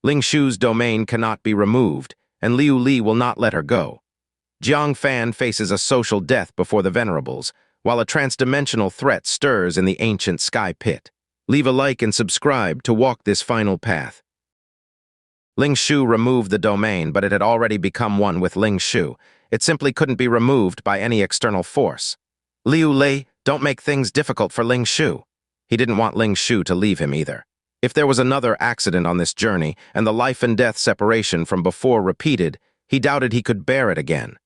Ling Shu's domain cannot be removed, and Liu Li will not let her go. Jiang Fan faces a social death before the venerables, while a transdimensional threat stirs in the ancient sky pit. Leave a like and subscribe to walk this final path. Ling Shu removed the domain, but it had already become one with Ling Shu. It simply couldn't be removed by any external force. Liu Li, don't make things difficult for Ling Shu. He didn't want Ling Shu to leave him either. If there was another accident on this journey, and the life and death separation from before repeated, he doubted he could bear it again.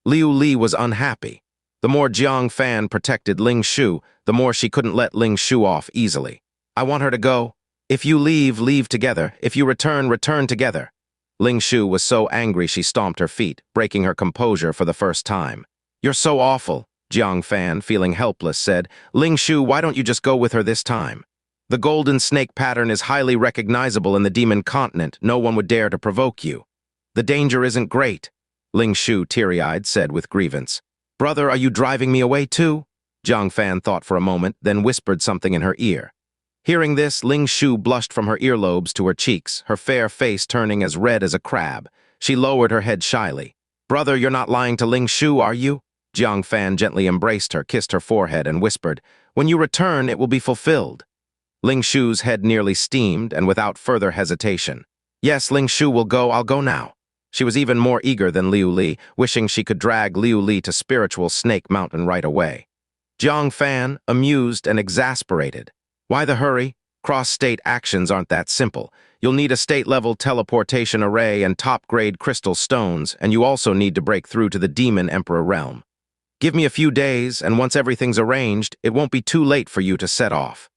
Liu Li was unhappy. The more Jiang Fan protected Ling Shu, the more she couldn't let Ling Shu off easily. I want her to go. If you leave, leave together. If you return, return together. Ling Shu was so angry she stomped her feet, breaking her composure for the first time. You're so awful, Jiang Fan, feeling helpless, said. Ling Shu, why don't you just go with her this time? The golden snake pattern is highly recognizable in the demon continent. No one would dare to provoke you. The danger isn't great, Ling Shu, teary-eyed, said with grievance. Brother, are you driving me away too? Jiang Fan thought for a moment, then whispered something in her ear. Hearing this, Ling Shu blushed from her earlobes to her cheeks, her fair face turning as red as a crab. She lowered her head shyly. Brother, you're not lying to Ling Shu, are you? Jiang Fan gently embraced her, kissed her forehead, and whispered, When you return, it will be fulfilled. Ling Shu's head nearly steamed, and without further hesitation. Yes, Ling Shu will go, I'll go now. She was even more eager than Liu Li, wishing she could drag Liu Li to spiritual Snake Mountain right away. Jiang Fan, amused and exasperated. Why the hurry? Cross-state actions aren't that simple. You'll need a state-level teleportation array and top-grade crystal stones, and you also need to break through to the Demon Emperor realm. Give me a few days, and once everything's arranged, it won't be too late for you to set off.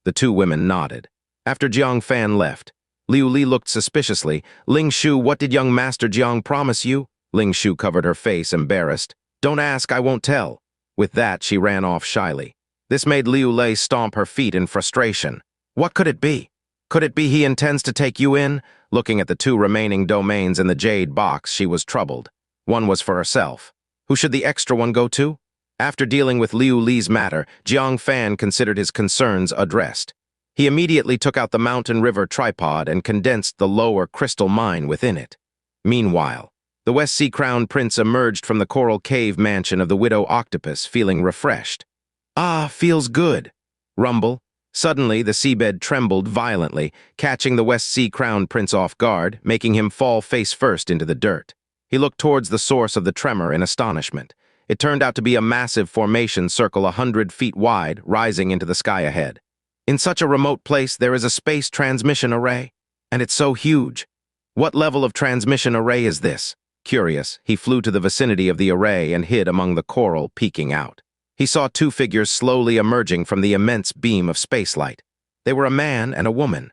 The two women nodded. After Jiang Fan left, Liu Li looked suspiciously. Ling Shu, what did young Master Jiang promise you? Ling Shu covered her face, embarrassed. Don't ask, I won't tell. With that, she ran off shyly. This made Liu Li stomp her feet in frustration. What could it be? Could it be he intends to take you in? Looking at the two remaining domains in the jade box, she was troubled. One was for herself. Who should the extra one go to? After dealing with Liu Li's matter, Jiang Fan considered his concerns addressed. He immediately took out the Mountain River tripod and condensed the lower crystal mine within it. Meanwhile, the West Sea Crown Prince emerged from the coral cave mansion of the Widow Octopus, feeling refreshed. Ah, feels good. Rumble. Suddenly, the seabed trembled violently, catching the West Sea Crown Prince off guard, making him fall face first into the dirt. He looked towards the source of the tremor in astonishment. It turned out to be a massive formation circle 100 feet wide, rising into the sky ahead. In such a remote place, there is a space transmission array, and it's so huge. What level of transmission array is this? Curious, he flew to the vicinity of the array and hid among the coral, peeking out. He saw two figures slowly emerging from the immense beam of spacelight. They were a man and a woman.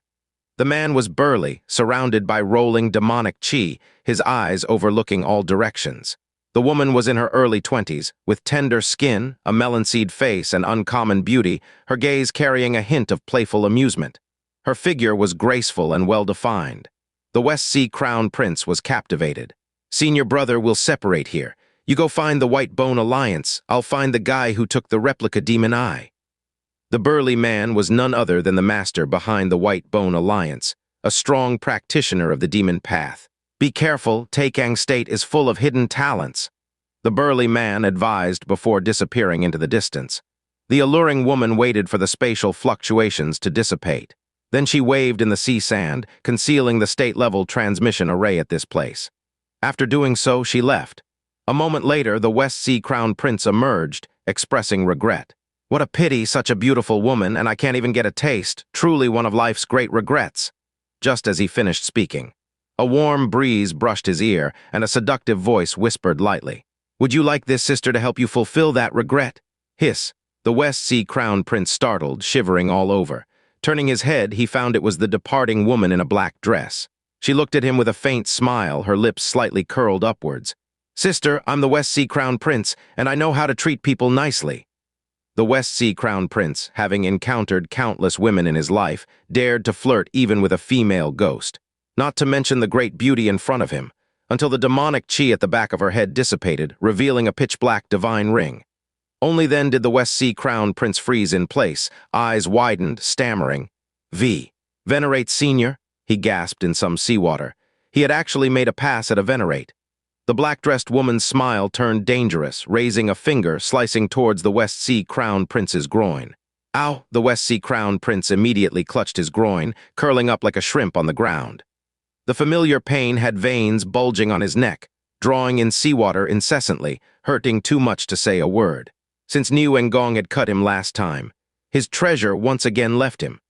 The man was burly, surrounded by rolling demonic chi, his eyes overlooking all directions. The woman was in her early 20s, with tender skin, a melon-seed face, and uncommon beauty, her gaze carrying a hint of playful amusement. Her figure was graceful and well-defined. The West Sea Crown Prince was captivated. Senior brother will separate here. You go find the White Bone Alliance. I'll find the guy who took the replica demon eye. The burly man was none other than the master behind the White Bone Alliance, a strong practitioner of the demon path. Be careful, Taikang State is full of hidden talents, the burly man advised before disappearing into the distance. The alluring woman waited for the spatial fluctuations to dissipate. Then she waved in the sea sand, concealing the state-level transmission array at this place. After doing so, she left. A moment later, the West Sea Crown Prince emerged, expressing regret. What a pity, such a beautiful woman, and I can't even get a taste, truly one of life's great regrets. Just as he finished speaking, a warm breeze brushed his ear, and a seductive voice whispered lightly, Would you like this sister to help you fulfill that regret? Hiss. The West Sea Crown Prince startled, shivering all over. Turning his head, he found it was the departing woman in a black dress. She looked at him with a faint smile, her lips slightly curled upwards. Sister, I'm the West Sea Crown Prince, and I know how to treat people nicely. The West Sea Crown Prince, having encountered countless women in his life, dared to flirt even with a female ghost. Not to mention the great beauty in front of him, until the demonic chi at the back of her head dissipated, revealing a pitch-black divine ring. Only then did the West Sea Crown Prince freeze in place, eyes widened, stammering. Venerate Senior? he gasped in some seawater. He had actually made a pass at a venerate. The black-dressed woman's smile turned dangerous, raising a finger, slicing towards the West Sea Crown Prince's groin. Ow! The West Sea Crown Prince immediately clutched his groin, curling up like a shrimp on the ground. The familiar pain had veins bulging on his neck, drawing in seawater incessantly, hurting too much to say a word. Since Niu Ngong had cut him last time, his treasure once again left him.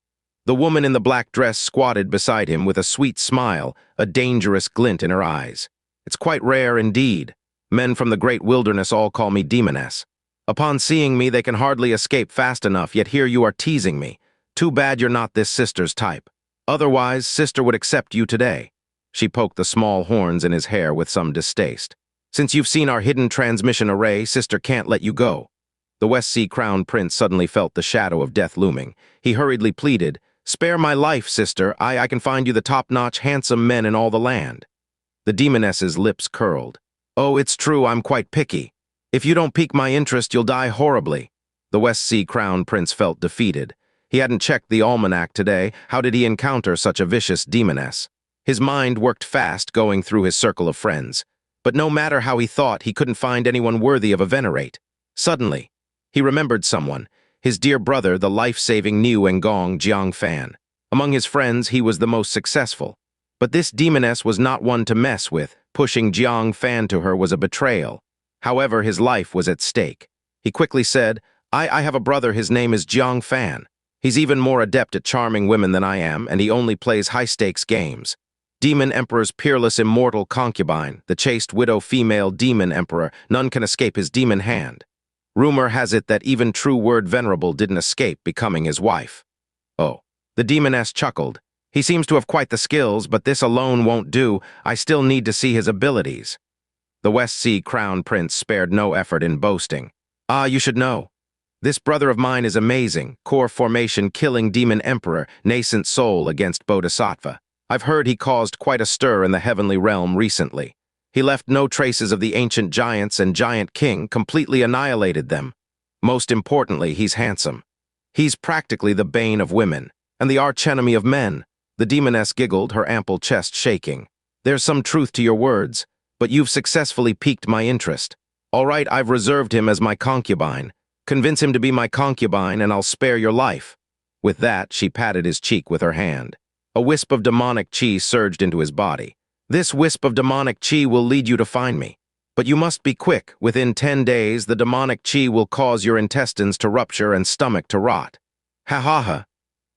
The woman in the black dress squatted beside him with a sweet smile, a dangerous glint in her eyes. It's quite rare indeed. Men from the great wilderness all call me demoness. Upon seeing me, they can hardly escape fast enough, yet here you are teasing me. Too bad you're not this sister's type. Otherwise, sister would accept you today. She poked the small horns in his hair with some distaste. Since you've seen our hidden transmission array, sister can't let you go. The West Sea Crown Prince suddenly felt the shadow of death looming. He hurriedly pleaded, "Spare my life, sister. I can find you the top-notch handsome men in all the land." The demoness's lips curled. "Oh, it's true, I'm quite picky. If you don't pique my interest, you'll die horribly." The West Sea Crown Prince felt defeated. He hadn't checked the almanac today. How did he encounter such a vicious demoness? His mind worked fast, going through his circle of friends. But no matter how he thought, he couldn't find anyone worthy of a venerate. Suddenly, he remembered someone, his dear brother, the life-saving Niu Ngong Jiang Fan. Among his friends, he was the most successful. But this demoness was not one to mess with. Pushing Jiang Fan to her was a betrayal. However, his life was at stake. He quickly said, I have a brother, his name is Jiang Fan. He's even more adept at charming women than I am, and he only plays high-stakes games. Demon Emperor's peerless immortal concubine, the chaste widow female Demon Emperor, none can escape his demon hand. Rumor has it that even true word venerable didn't escape becoming his wife. Oh, the demoness chuckled. He seems to have quite the skills, but this alone won't do. I still need to see his abilities. The West Sea Crown Prince spared no effort in boasting. You should know. This brother of mine is amazing, core formation killing demon emperor, nascent soul against bodhisattva. I've heard he caused quite a stir in the heavenly realm recently. He left no traces of the ancient giants and giant king, completely annihilated them. Most importantly, he's handsome. He's practically the bane of women, and the archenemy of men. The demoness giggled, her ample chest shaking. There's some truth to your words, but you've successfully piqued my interest. All right, I've reserved him as my concubine. Convince him to be my concubine, and I'll spare your life. With that, she patted his cheek with her hand. A wisp of demonic chi surged into his body. This wisp of demonic chi will lead you to find me. But you must be quick. Within 10 days, the demonic chi will cause your intestines to rupture and stomach to rot. Ha ha ha.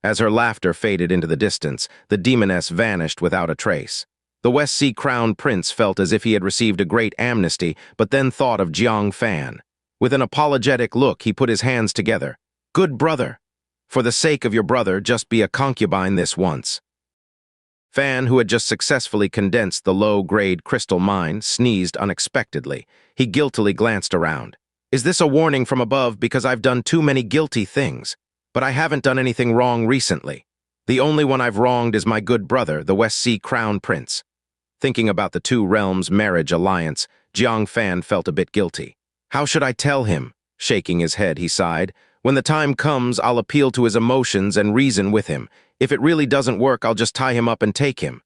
As her laughter faded into the distance, the demoness vanished without a trace. The West Sea Crown Prince felt as if he had received a great amnesty, but then thought of Jiang Fan. With an apologetic look, he put his hands together. Good brother. For the sake of your brother, just be a concubine this once. Fan, who had just successfully condensed the low-grade crystal mine, sneezed unexpectedly. He guiltily glanced around. Is this a warning from above because I've done too many guilty things? But I haven't done anything wrong recently. The only one I've wronged is my good brother, the West Sea Crown Prince. Thinking about the two realms' marriage alliance, Jiang Fan felt a bit guilty. How should I tell him? Shaking his head, he sighed. When the time comes, I'll appeal to his emotions and reason with him. If it really doesn't work, I'll just tie him up and take him.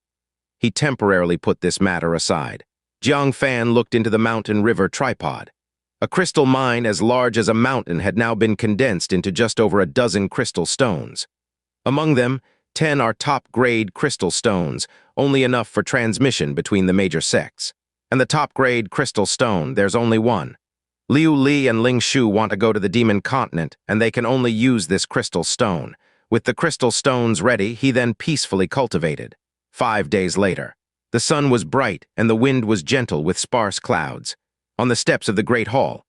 He temporarily put this matter aside. Jiang Fan looked into the mountain river tripod. A crystal mine as large as a mountain had now been condensed into just over a dozen crystal stones. Among them, 10 are top-grade crystal stones, only enough for transmission between the major sects. And the top-grade crystal stone, there's only one. Liu Li and Ling Shu want to go to the demon continent, and they can only use this crystal stone. With the crystal stones ready, he then peacefully cultivated. 5 days later, the sun was bright and the wind was gentle with sparse clouds. On the steps of the Great Hall,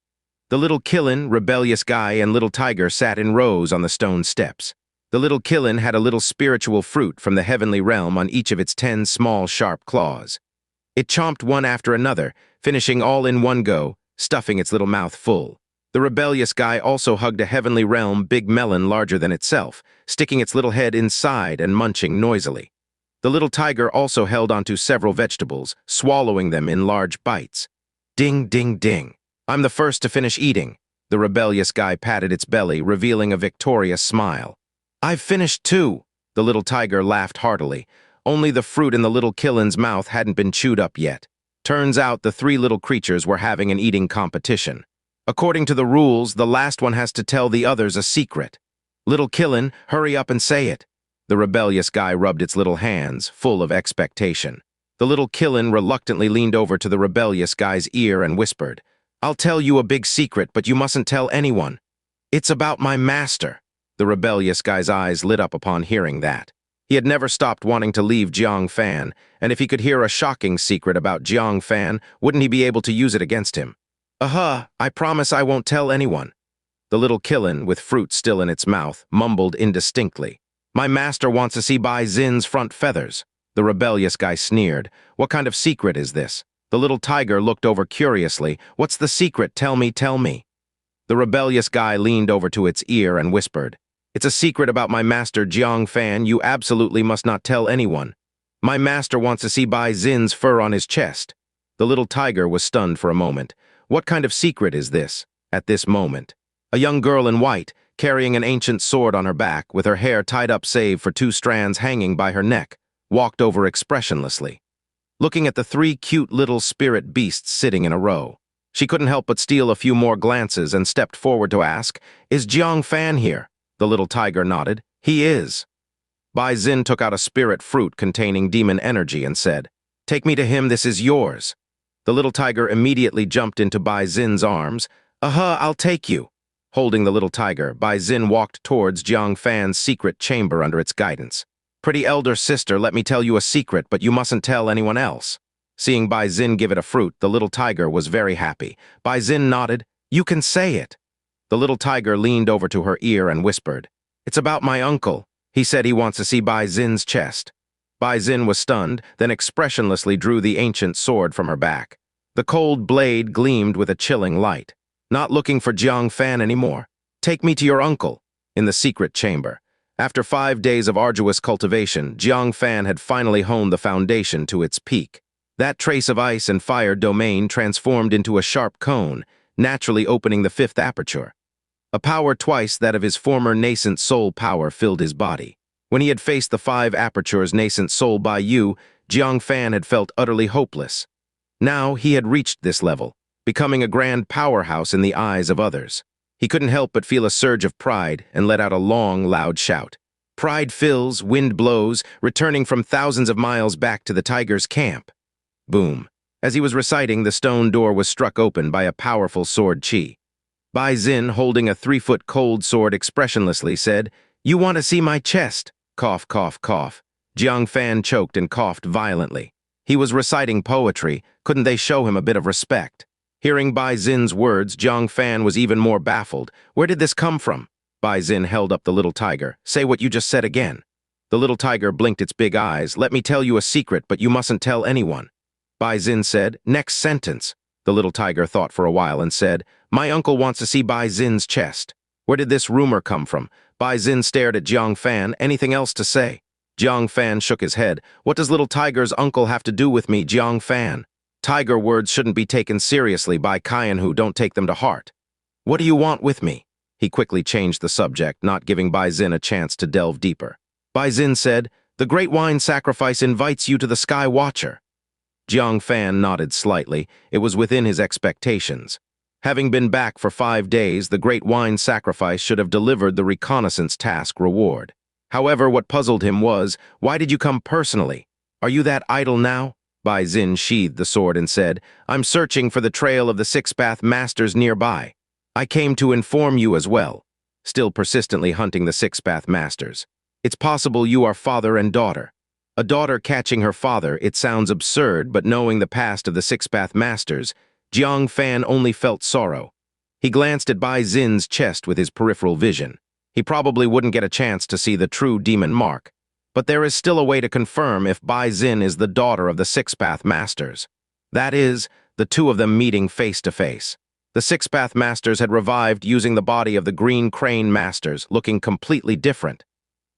the little Killin, rebellious guy, and little tiger sat in rows on the stone steps. The little Killin had a little spiritual fruit from the heavenly realm on each of its 10 small, sharp claws. It chomped one after another, finishing all in one go, stuffing its little mouth full. The rebellious guy also hugged a heavenly realm big melon larger than itself, sticking its little head inside and munching noisily. The little tiger also held onto several vegetables, swallowing them in large bites. Ding, ding, ding. I'm the first to finish eating. The rebellious guy patted its belly, revealing a victorious smile. I've finished too. The little tiger laughed heartily. Only the fruit in the little killen's mouth hadn't been chewed up yet. Turns out the three little creatures were having an eating competition. According to the rules, the last one has to tell the others a secret. Little Killen, hurry up and say it. The rebellious guy rubbed its little hands, full of expectation. The little Killen reluctantly leaned over to the rebellious guy's ear and whispered, I'll tell you a big secret, but you mustn't tell anyone. It's about my master. The rebellious guy's eyes lit up upon hearing that. He had never stopped wanting to leave Jiang Fan, and if he could hear a shocking secret about Jiang Fan, wouldn't he be able to use it against him? I promise I won't tell anyone. The little Killen, with fruit still in its mouth, mumbled indistinctly. My master wants to see Bai Zin's front feathers. The rebellious guy sneered. What kind of secret is this? The little tiger looked over curiously. What's the secret? Tell me, tell me. The rebellious guy leaned over to its ear and whispered, It's a secret about my master Jiang Fan. You absolutely must not tell anyone. My master wants to see Bai Zin's fur on his chest. The little tiger was stunned for a moment. What kind of secret is this? At this moment, a young girl in white, carrying an ancient sword on her back, with her hair tied up save for 2 strands hanging by her neck, walked over expressionlessly, looking at the 3 cute little spirit beasts sitting in a row. She couldn't help but steal a few more glances and stepped forward to ask, Is Jiang Fan here? The little tiger nodded. He is. Bai Zin took out a spirit fruit containing demon energy and said, Take me to him, this is yours. The little tiger immediately jumped into Bai Zin's arms. I'll take you. Holding the little tiger, Bai Zin walked towards Jiang Fan's secret chamber under its guidance. Pretty elder sister, let me tell you a secret, but you mustn't tell anyone else. Seeing Bai Zin give it a fruit, the little tiger was very happy. Bai Zin nodded. You can say it. The little tiger leaned over to her ear and whispered, It's about my uncle. He said he wants to see Bai Zin's chest. Bai Zin was stunned, then expressionlessly drew the ancient sword from her back. The cold blade gleamed with a chilling light. Not looking for Jiang Fan anymore. Take me to your uncle. In the secret chamber. After 5 days of arduous cultivation, Jiang Fan had finally honed the foundation to its peak. That trace of ice and fire domain transformed into a sharp cone, naturally opening the 5th aperture. A power twice that of his former nascent soul power filled his body. When he had faced the 5 apertures nascent soul Bai Yu, Jiang Fan had felt utterly hopeless. Now he had reached this level, becoming a grand powerhouse in the eyes of others. He couldn't help but feel a surge of pride and let out a long, loud shout. Pride fills, wind blows, returning from thousands of miles back to the tiger's camp. Boom. As he was reciting, the stone door was struck open by a powerful sword chi. Bai Zin, holding a 3-foot cold sword expressionlessly, said, You want to see my chest? Cough, cough, cough. Jiang Fan choked and coughed violently. He was reciting poetry. Couldn't they show him a bit of respect? Hearing Bai Zin's words, Jiang Fan was even more baffled. Where did this come from? Bai Zin held up the little tiger. Say what you just said again. The little tiger blinked its big eyes. Let me tell you a secret, but you mustn't tell anyone. Bai Zin said, Next sentence. The little tiger thought for a while and said, My uncle wants to see Bai Zin's chest. Where did this rumor come from? Bai Zin stared at Jiang Fan. Anything else to say? Jiang Fan shook his head. What does little tiger's uncle have to do with me, Jiang Fan? Tiger words shouldn't be taken seriously by Kyan who don't take them to heart. What do you want with me? He quickly changed the subject, not giving Bai Zin a chance to delve deeper. Bai Zin said, The great wine sacrifice invites you to the Sky Watcher. Jiang Fan nodded slightly. It was within his expectations. Having been back for 5 days, the great wine sacrifice should have delivered the reconnaissance task reward. However, what puzzled him was, why did you come personally? Are you that idle now? Bai Zin sheathed the sword and said, I'm searching for the trail of the 6-path masters nearby. I came to inform you as well. Still persistently hunting the 6-path masters. It's possible you are father and daughter. A daughter catching her father, it sounds absurd, but knowing the past of the 6-path masters, Jiang Fan only felt sorrow. He glanced at Bai Zin's chest with his peripheral vision. He probably wouldn't get a chance to see the true demon mark. But there is still a way to confirm if Bai Zin is the daughter of the 6-path masters. That is, the 2 of them meeting face to face. The 6-path masters had revived using the body of the green crane masters, looking completely different.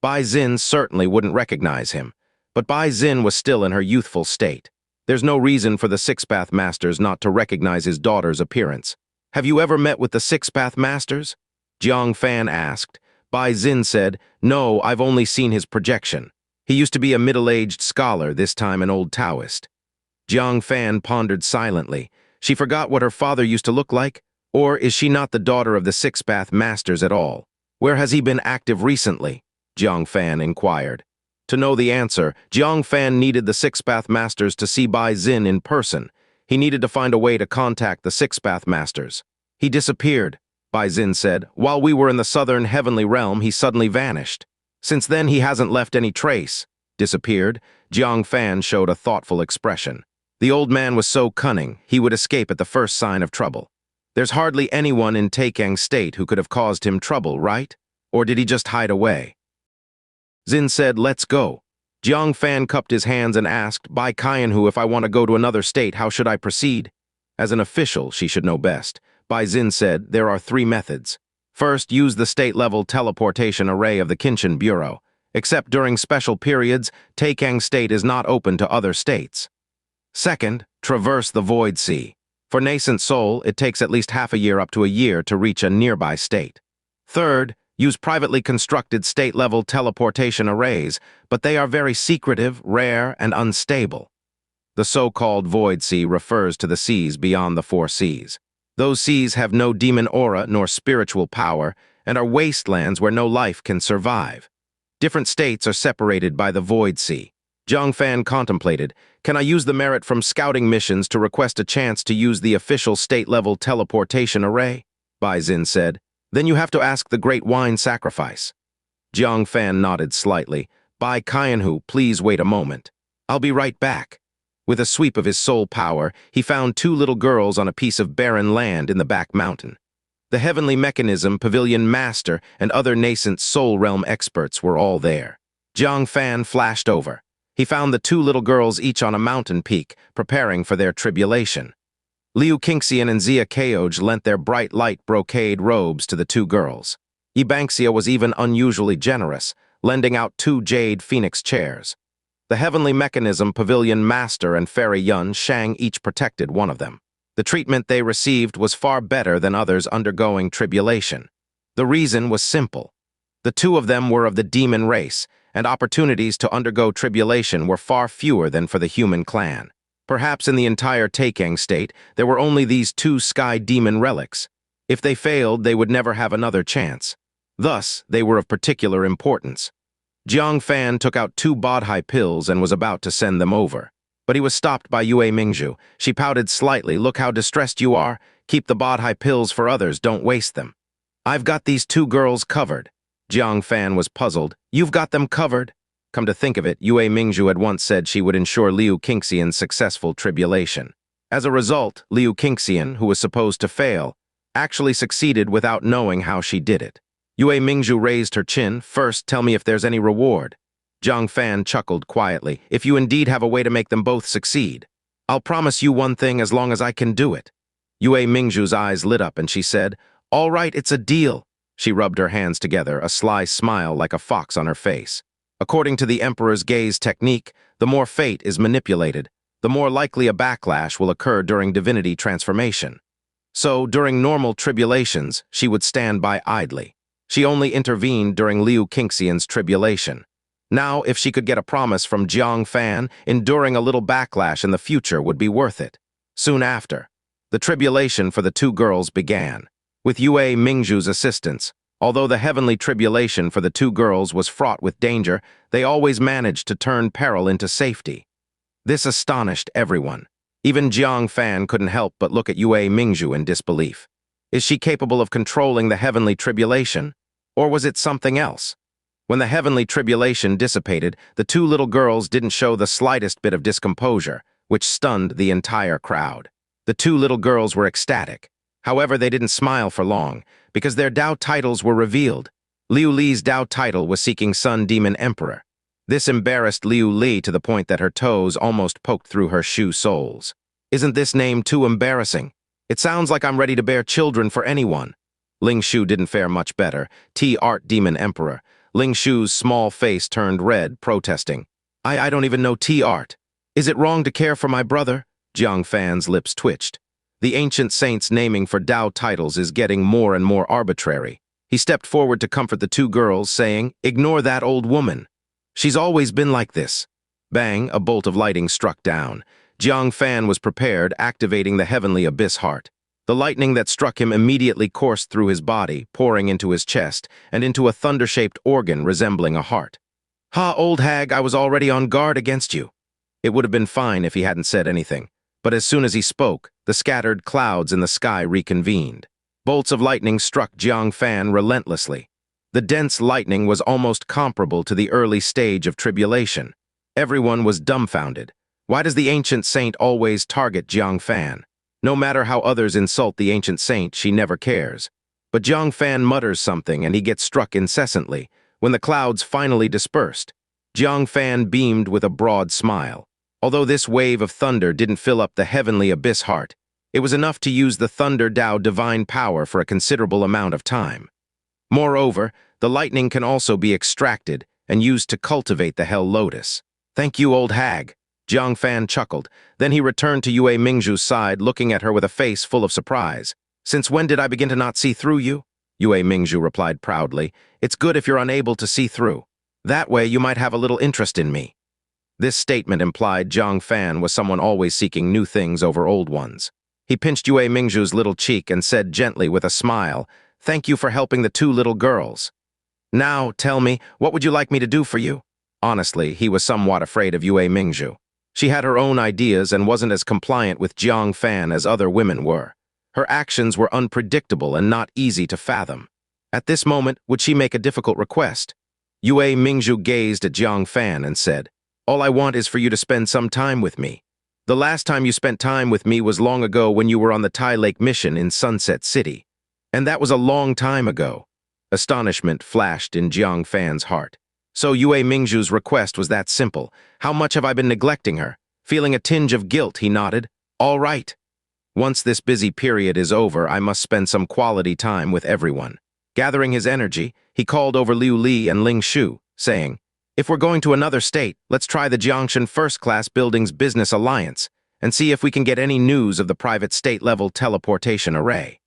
Bai Zin certainly wouldn't recognize him. But Bai Zin was still in her youthful state. There's no reason for the 6-path masters not to recognize his daughter's appearance. Have you ever met with the 6-path masters? Jiang Fan asked. Bai Zin said, No, I've only seen his projection. He used to be a middle-aged scholar, this time an old Taoist. Jiang Fan pondered silently. She forgot what her father used to look like? Or is she not the daughter of the six-path masters at all? Where has he been active recently? Jiang Fan inquired. To know the answer, Jiang Fan needed the six-path masters to see Bai Xin in person. He needed to find a way to contact the six-path masters. He disappeared, Bai Xin said. While we were in the southern heavenly realm, he suddenly vanished. Since then, he hasn't left any trace. Disappeared? Jiang Fan showed a thoughtful expression. The old man was so cunning, he would escape at the first sign of trouble. There's hardly anyone in Taikang State who could have caused him trouble, right? Or did he just hide away? Xin said, let's go. Jiang Fan cupped his hands and asked, Bai Qianhu, if I want to go to another state, how should I proceed? As an official, she should know best. Bai Xin said, there are 3 methods. First, use the state-level teleportation array of the Kinchin Bureau. Except during special periods, Taikang State is not open to other states. Second, traverse the Void Sea. For nascent soul, it takes at least half a year up to a year to reach a nearby state. Third, use privately constructed state-level teleportation arrays, but they are very secretive, rare, and unstable. The so-called Void Sea refers to the seas beyond the 4 seas. Those seas have no demon aura nor spiritual power and are wastelands where no life can survive. Different states are separated by the Void Sea. Jiang Fan contemplated, can I use the merit from scouting missions to request a chance to use the official state-level teleportation array? Bai Xin said, then you have to ask the Great Wine Sacrifice. Jiang Fan nodded slightly. Bai Qianhu, please wait a moment. I'll be right back. With a sweep of his soul power, he found 2 little girls on a piece of barren land in the back mountain. The Heavenly Mechanism, Pavilion Master, and other nascent soul realm experts were all there. Jiang Fan flashed over. He found the 2 little girls each on a mountain peak, preparing for their tribulation. Liu Qingxian and Xia Caoj lent their bright light brocade robes to the 2 girls. Yibangxia was even unusually generous, lending out 2 jade phoenix chairs. The Heavenly Mechanism, Pavilion Master, and Fairy Yun Shang each protected one of them. The treatment they received was far better than others undergoing tribulation. The reason was simple. The 2 of them were of the demon race, and opportunities to undergo tribulation were far fewer than for the human clan. Perhaps in the entire Taikang State, there were only these 2 sky demon relics. If they failed, they would never have another chance. Thus, they were of particular importance. Jiang Fan took out 2 Bodhi pills and was about to send them over. But he was stopped by Yue Mingzhu. She pouted slightly. Look how distressed you are. Keep the Bodhi pills for others, don't waste them. I've got these 2 girls covered. Jiang Fan was puzzled. You've got them covered? Come to think of it, Yue Mingzhu had once said she would ensure Liu Qingxian's successful tribulation. As a result, Liu Qingxian, who was supposed to fail, actually succeeded without knowing how she did it. Yue Mingzhu raised her chin. First, tell me if there's any reward. Jiang Fan chuckled quietly. If you indeed have a way to make them both succeed. I'll promise you one thing as long as I can do it. Yue Mingzhu's eyes lit up and she said, all right, it's a deal. She rubbed her hands together, a sly smile like a fox on her face. According to the Emperor's gaze technique, the more fate is manipulated, the more likely a backlash will occur during divinity transformation. So, during normal tribulations, she would stand by idly. She only intervened during Liu Qingxian's tribulation. Now, if she could get a promise from Jiang Fan, enduring a little backlash in the future would be worth it. Soon after, the tribulation for the 2 girls began. With Yue Mingzhu's assistance, although the heavenly tribulation for the 2 girls was fraught with danger, they always managed to turn peril into safety. This astonished everyone. Even Jiang Fan couldn't help but look at Yue Mingzhu in disbelief. Is she capable of controlling the heavenly tribulation? Or was it something else? When the heavenly tribulation dissipated, the 2 little girls didn't show the slightest bit of discomposure, which stunned the entire crowd. The 2 little girls were ecstatic. However, they didn't smile for long, because their Dao titles were revealed. Liu Li's Dao title was Seeking Sun Demon Emperor. This embarrassed Liu Li to the point that her toes almost poked through her shoe soles. Isn't this name too embarrassing? It sounds like I'm ready to bear children for anyone. Ling Shu didn't fare much better. T-Art Demon Emperor. Ling Shu's small face turned red, protesting. I don't even know T-Art. Is it wrong to care for my brother? Jiang Fan's lips twitched. The ancient saint's naming for Dao titles is getting more and more arbitrary. He stepped forward to comfort the 2 girls, saying, ignore that old woman. She's always been like this. Bang, a bolt of lighting struck down. Jiang Fan was prepared, activating the heavenly abyss heart. The lightning that struck him immediately coursed through his body, pouring into his chest, and into a thunder-shaped organ resembling a heart. "Ha, old hag, I was already on guard against you." It would have been fine if he hadn't said anything, but as soon as he spoke, the scattered clouds in the sky reconvened. Bolts of lightning struck Jiang Fan relentlessly. The dense lightning was almost comparable to the early stage of tribulation. Everyone was dumbfounded. Why does the ancient saint always target Jiang Fan? No matter how others insult the ancient saint, she never cares. But Jiang Fan mutters something and he gets struck incessantly. When the clouds finally dispersed, Jiang Fan beamed with a broad smile. Although this wave of thunder didn't fill up the heavenly abyss heart, it was enough to use the Thunder Dao divine power for a considerable amount of time. Moreover, the lightning can also be extracted and used to cultivate the Hell Lotus. "Thank you, old hag," Jiang Fan chuckled. Then he returned to Yue Mingzhu's side, looking at her with a face full of surprise. "Since when did I begin to not see through you?" Yue Mingzhu replied proudly. "It's good if you're unable to see through. That way you might have a little interest in me." This statement implied Jiang Fan was someone always seeking new things over old ones. He pinched Yue Mingzhu's little cheek and said gently with a smile, "Thank you for helping the two little girls. Now, tell me, what would you like me to do for you?" Honestly, he was somewhat afraid of Yue Mingzhu. She had her own ideas and wasn't as compliant with Jiang Fan as other women were. Her actions were unpredictable and not easy to fathom. At this moment, would she make a difficult request? Yue Mingzhu gazed at Jiang Fan and said, "All I want is for you to spend some time with me. The last time you spent time with me was long ago when you were on the Tai Lake mission in Sunset City. And that was a long time ago." Astonishment flashed in Jiang Fan's heart. So Yue Mingzhu's request was that simple. "How much have I been neglecting her?" Feeling a tinge of guilt, he nodded. "All right. Once this busy period is over, I must spend some quality time with everyone." Gathering his energy, he called over Liu Li and Ling Shu, saying, "If we're going to another state, let's try the Jiangshan First Class Building's Business Alliance and see if we can get any news of the private state-level teleportation array.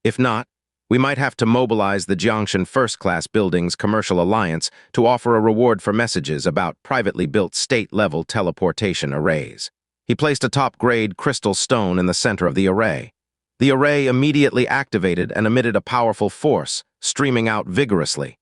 If not, we might have to mobilize the Jiangshan First Class Building's Commercial Alliance to offer a reward for messages about privately built state-level teleportation arrays." He placed a top-grade crystal stone in the center of the array. The array immediately activated and emitted a powerful force, streaming out vigorously.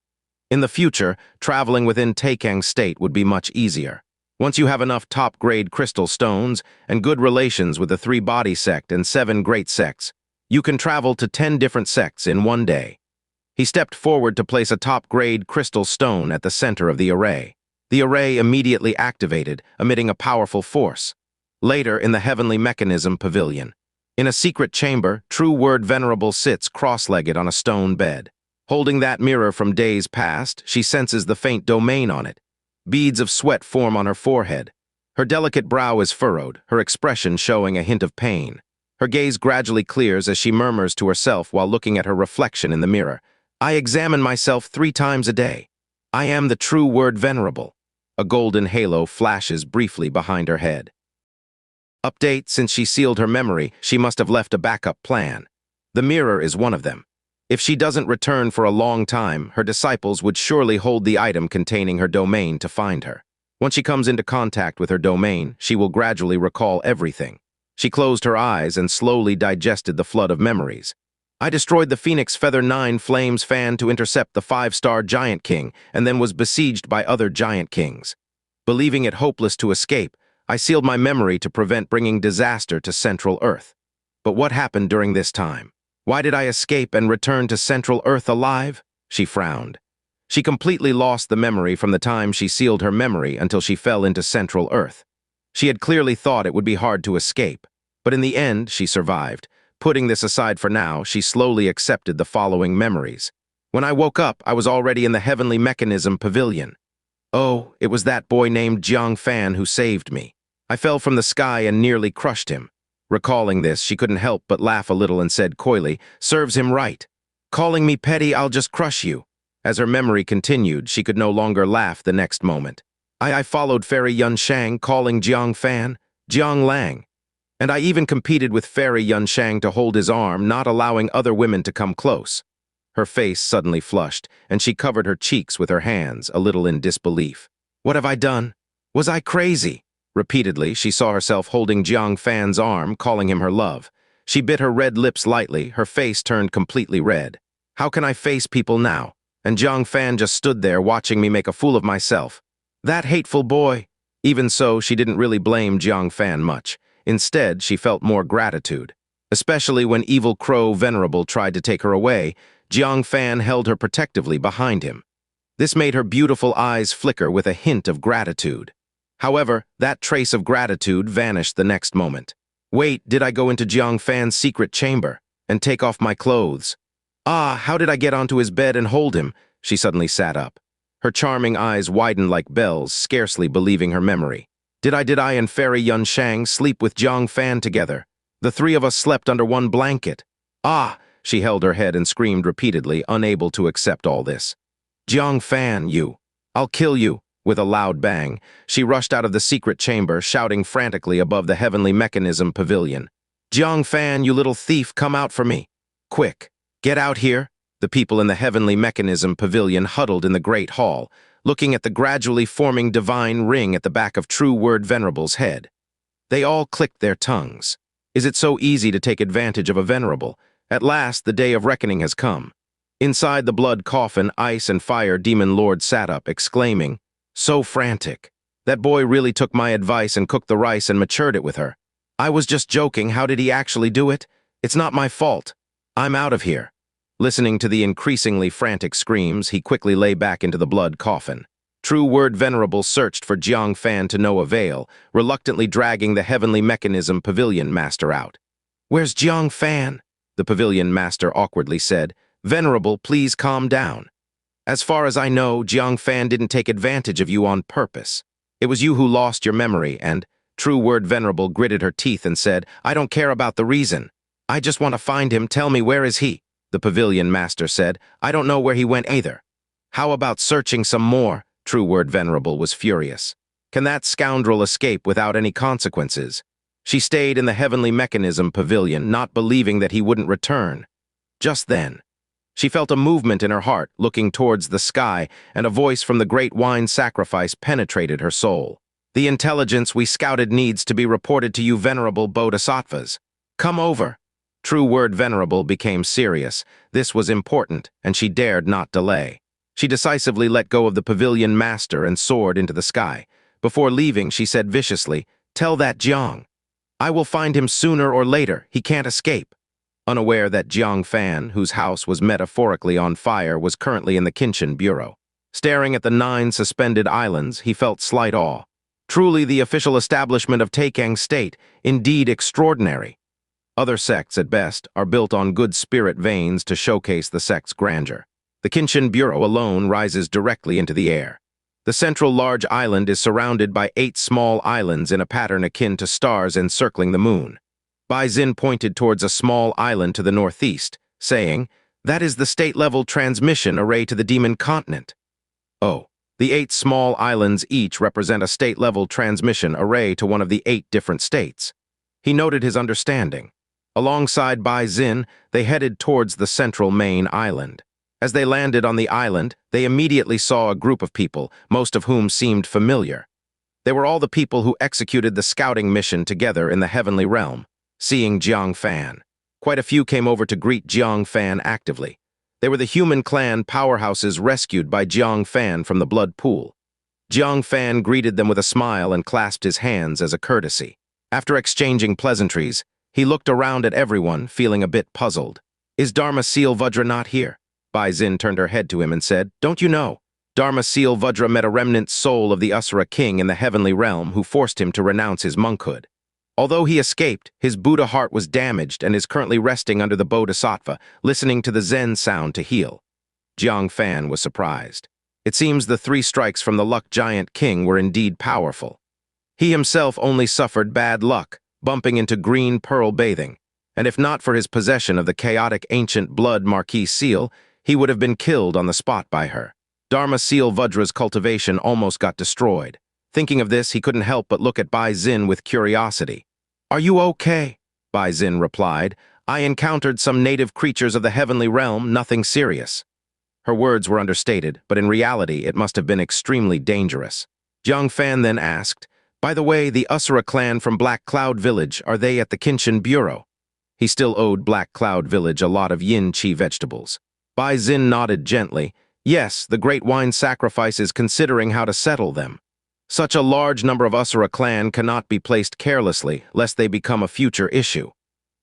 In the future, traveling within Taikang State would be much easier. Once you have enough top-grade crystal stones and good relations with the 3 body sect and 7 great sects, you can travel to 10 different sects in one day. He stepped forward to place a top-grade crystal stone at the center of the array. The array immediately activated, emitting a powerful force. Later, in the Heavenly Mechanism Pavilion, in a secret chamber, True Word Venerable sits cross-legged on a stone bed. Holding that mirror from days past, she senses the faint domain on it. Beads of sweat form on her forehead. Her delicate brow is furrowed, her expression showing a hint of pain. Her gaze gradually clears as she murmurs to herself while looking at her reflection in the mirror. "I examine myself 3 times a day. I am the True Word Venerable." A golden halo flashes briefly behind her head. Update: since she sealed her memory, she must have left a backup plan. The mirror is one of them. If she doesn't return for a long time, her disciples would surely hold the item containing her domain to find her. Once she comes into contact with her domain, she will gradually recall everything. She closed her eyes and slowly digested the flood of memories. "I destroyed the Phoenix Feather 9 Flames fan to intercept the 5-star Giant King and then was besieged by other Giant Kings. Believing it hopeless to escape, I sealed my memory to prevent bringing disaster to Central Earth. But what happened during this time? Why did I escape and return to Central Earth alive?" She frowned. She completely lost the memory from the time she sealed her memory until she fell into Central Earth. She had clearly thought it would be hard to escape, but in the end, she survived. Putting this aside for now, she slowly accepted the following memories. "When I woke up, I was already in the Heavenly Mechanism Pavilion. Oh, it was that boy named Jiang Fan who saved me. I fell from the sky and nearly crushed him." Recalling this, she couldn't help but laugh a little and said coyly, "Serves him right. Calling me petty, I'll just crush you." As her memory continued, she could no longer laugh the next moment. I followed Fairy Yunshang, calling Jiang Fan, Jiang Lang. And I even competed with Fairy Yunshang to hold his arm, not allowing other women to come close." Her face suddenly flushed, and she covered her cheeks with her hands, a little in disbelief. What have I done? Was I crazy? Repeatedly, she saw herself holding Jiang Fan's arm, calling him her love. She bit her red lips lightly, her face turned completely red. How can I face people now? And Jiang Fan just stood there watching me make a fool of myself. That hateful boy! Even so, she didn't really blame Jiang Fan much. Instead, she felt more gratitude. Especially when evil crow Venerable tried to take her away, Jiang Fan held her protectively behind him. This made her beautiful eyes flicker with a hint of gratitude. However, that trace of gratitude vanished the next moment. Wait, did I go into Jiang Fan's secret chamber and take off my clothes? Ah, how did I get onto his bed and hold him? She suddenly sat up. Her charming eyes widened like bells, scarcely believing her memory. Did I and Fairy Yunshang sleep with Jiang Fan together? The three of us slept under one blanket. Ah! She held her head and screamed repeatedly, unable to accept all this. Jiang Fan, you! I'll kill you! With a loud bang, she rushed out of the secret chamber, shouting frantically above the heavenly mechanism pavilion. Jiang Fan, you little thief, come out for me! Quick! Get out here! The people in the heavenly mechanism pavilion huddled in the great hall, looking at the gradually forming divine ring at the back of True Word Venerable's head. They all clicked their tongues. Is it so easy to take advantage of a venerable? At last, the day of reckoning has come. Inside the blood coffin, Ice and Fire Demon Lord sat up, exclaiming, so frantic. That boy really took my advice and cooked the rice and matured it with her. I was just joking, how did he actually do it? It's not my fault. I'm out of here. Listening to the increasingly frantic screams, he quickly lay back into the blood coffin. True Word Venerable searched for Jiang Fan to no avail, reluctantly dragging the heavenly mechanism pavilion master out. Where's Jiang Fan? The pavilion master awkwardly said. Venerable, please calm down. As far as I know, Jiang Fan didn't take advantage of you on purpose. It was you who lost your memory, and True Word Venerable gritted her teeth and said, I don't care about the reason. I just want to find him. Tell me, where is he? The pavilion master said, I don't know where he went either. How about searching some more? True Word Venerable was furious. Can that scoundrel escape without any consequences? She stayed in the heavenly mechanism pavilion, not believing that he wouldn't return. Just then, she felt a movement in her heart, looking towards the sky, and a voice from the great wine sacrifice penetrated her soul. The intelligence we scouted needs to be reported to you venerable bodhisattvas. Come over. True Word Venerable became serious. This was important, and she dared not delay. She decisively let go of the pavilion master and soared into the sky. Before leaving, she said viciously, Tell that Jiang. I will find him sooner or later. He can't escape. Unaware that Jiang Fan, whose house was metaphorically on fire, was currently in the Kinchin Bureau. Staring at the 9 suspended islands, he felt slight awe. Truly the official establishment of Taikang State, indeed extraordinary. Other sects, at best, are built on good spirit veins to showcase the sect's grandeur. The Kinchin Bureau alone rises directly into the air. The central large island is surrounded by 8 small islands in a pattern akin to stars encircling the moon. Bai Xin pointed towards a small island to the northeast, saying, That is the state-level transmission array to the demon continent. Oh, the 8 small islands each represent a state-level transmission array to one of the 8 different states. He noted his understanding. Alongside Bai Xin, they headed towards the central main island. As they landed on the island, they immediately saw a group of people, most of whom seemed familiar. They were all the people who executed the scouting mission together in the heavenly realm. Seeing Jiang Fan, quite a few came over to greet Jiang Fan actively. They were the human clan powerhouses rescued by Jiang Fan from the blood pool. Jiang Fan greeted them with a smile and clasped his hands as a courtesy. After exchanging pleasantries, he looked around at everyone, feeling a bit puzzled. Is Dharma Seal Vajra not here? Bai Xin turned her head to him and said, Don't you know? Dharma Seal Vajra met a remnant soul of the Asura king in the heavenly realm who forced him to renounce his monkhood. Although he escaped, his Buddha heart was damaged and is currently resting under the Bodhisattva, listening to the Zen sound to heal. Jiang Fan was surprised. It seems the 3 strikes from the luck giant king were indeed powerful. He himself only suffered bad luck, bumping into green pearl bathing, and if not for his possession of the chaotic ancient blood Marquis seal, he would have been killed on the spot by her. Dharma Seal Vajra's cultivation almost got destroyed. Thinking of this, he couldn't help but look at Bai Xin with curiosity. Are you okay? Bai Xin replied. I encountered some native creatures of the heavenly realm, nothing serious. Her words were understated, but in reality it must have been extremely dangerous. Jiang Fan then asked, "By the way, the Usura clan from Black Cloud Village, are they at the Kinchin Bureau?" He still owed Black Cloud Village a lot of yin chi vegetables. Bai Xin nodded gently. Yes, the Great Wine Sacrifice is considering how to settle them. Such a large number of Usura clan cannot be placed carelessly, lest they become a future issue.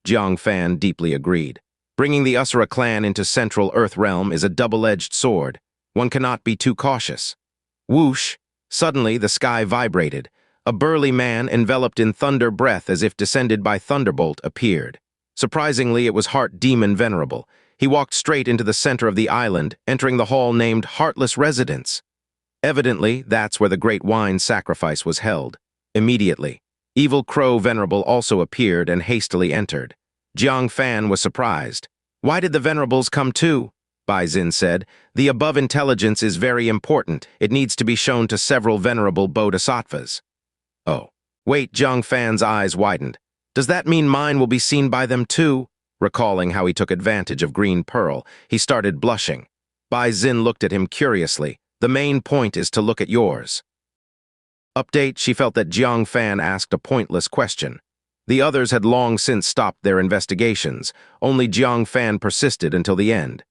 Jiang Fan deeply agreed. Bringing the Usura clan into Central Earth Realm is a double-edged sword. One cannot be too cautious. Whoosh! Suddenly, the sky vibrated. A burly man, enveloped in thunder breath as if descended by thunderbolt, appeared. Surprisingly, it was Heart Demon Venerable. He walked straight into the center of the island, entering the hall named Heartless Residence. Evidently, that's where the Great Wine Sacrifice was held. Immediately, Evil Crow Venerable also appeared and hastily entered. Jiang Fan was surprised. "Why did the Venerables come too?" Bai Xin said. "The above intelligence is very important. It needs to be shown to several venerable bodhisattvas." "Oh, wait," Jiang Fan's eyes widened. "Does that mean mine will be seen by them too?" Recalling how he took advantage of Green Pearl, he started blushing. Bai Xin looked at him curiously. "The main point is to look at yours." Update, she felt that Jiang Fan asked a pointless question. The others had long since stopped their investigations. Only Jiang Fan persisted until the end.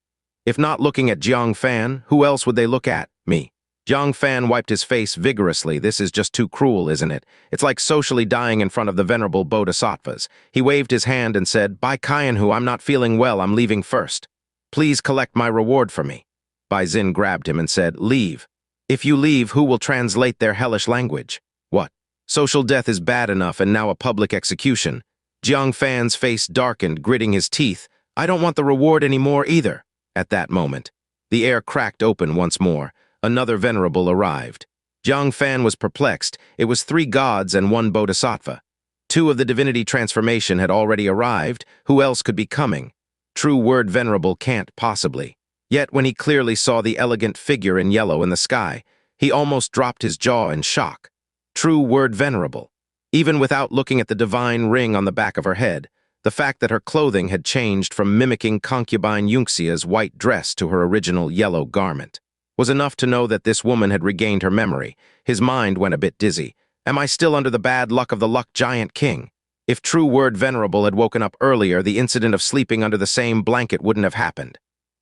If not looking at Jiang Fan, who else would they look at? Me. Jiang Fan wiped his face vigorously. "This is just too cruel, isn't it? It's like socially dying in front of the venerable bodhisattvas." He waved his hand and said, "Bai Qianhu, I'm not feeling well. I'm leaving first. Please collect my reward for me." Bai Xin grabbed him and said, "Leave. If you leave, who will translate their hellish language?" "What? Social death is bad enough and now a public execution." Jiang Fan's face darkened, gritting his teeth. "I don't want the reward anymore either." At that moment, the air cracked open once more. Another venerable arrived. Jiang Fan was perplexed. It was 3 gods and 1 bodhisattva. 2 of the divinity transformation had already arrived. Who else could be coming? True Word Venerable can't possibly. Yet when he clearly saw the elegant figure in yellow in the sky, he almost dropped his jaw in shock. True Word Venerable. Even without looking at the divine ring on the back of her head, the fact that her clothing had changed from mimicking concubine Xianxia's white dress to her original yellow garment was enough to know that this woman had regained her memory. His mind went a bit dizzy. Am I still under the bad luck of the Luck Giant King? If True Word Venerable had woken up earlier, the incident of sleeping under the same blanket wouldn't have happened.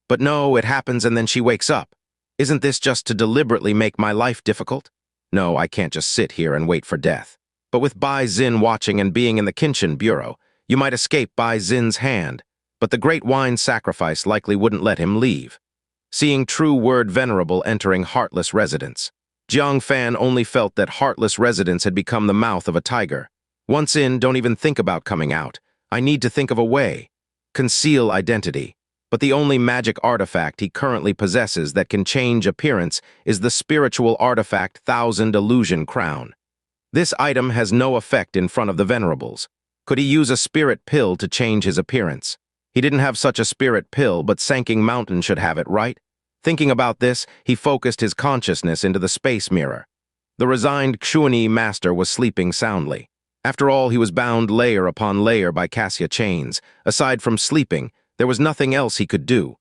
But no, it happens and then she wakes up. Isn't this just to deliberately make my life difficult? No, I can't just sit here and wait for death. But with Bai Xin watching and being in the Kinchin Bureau, you might escape Bai Xin's hand, but the Great Wine Sacrifice likely wouldn't let him leave. Seeing True Word Venerable entering Heartless Residence, Jiang Fan only felt that Heartless Residence had become the mouth of a tiger. Once in, don't even think about coming out. I need to think of a way. Conceal identity. But the only magic artifact he currently possesses that can change appearance is the spiritual artifact Thousand Illusion Crown. This item has no effect in front of the venerables. Could he use a spirit pill to change his appearance? He didn't have such a spirit pill, but Sanking Mountain should have it, right? Thinking about this, he focused his consciousness into the space mirror. The resigned Xuanyi master was sleeping soundly. After all, he was bound layer upon layer by cassia chains. Aside from sleeping, there was nothing else he could do.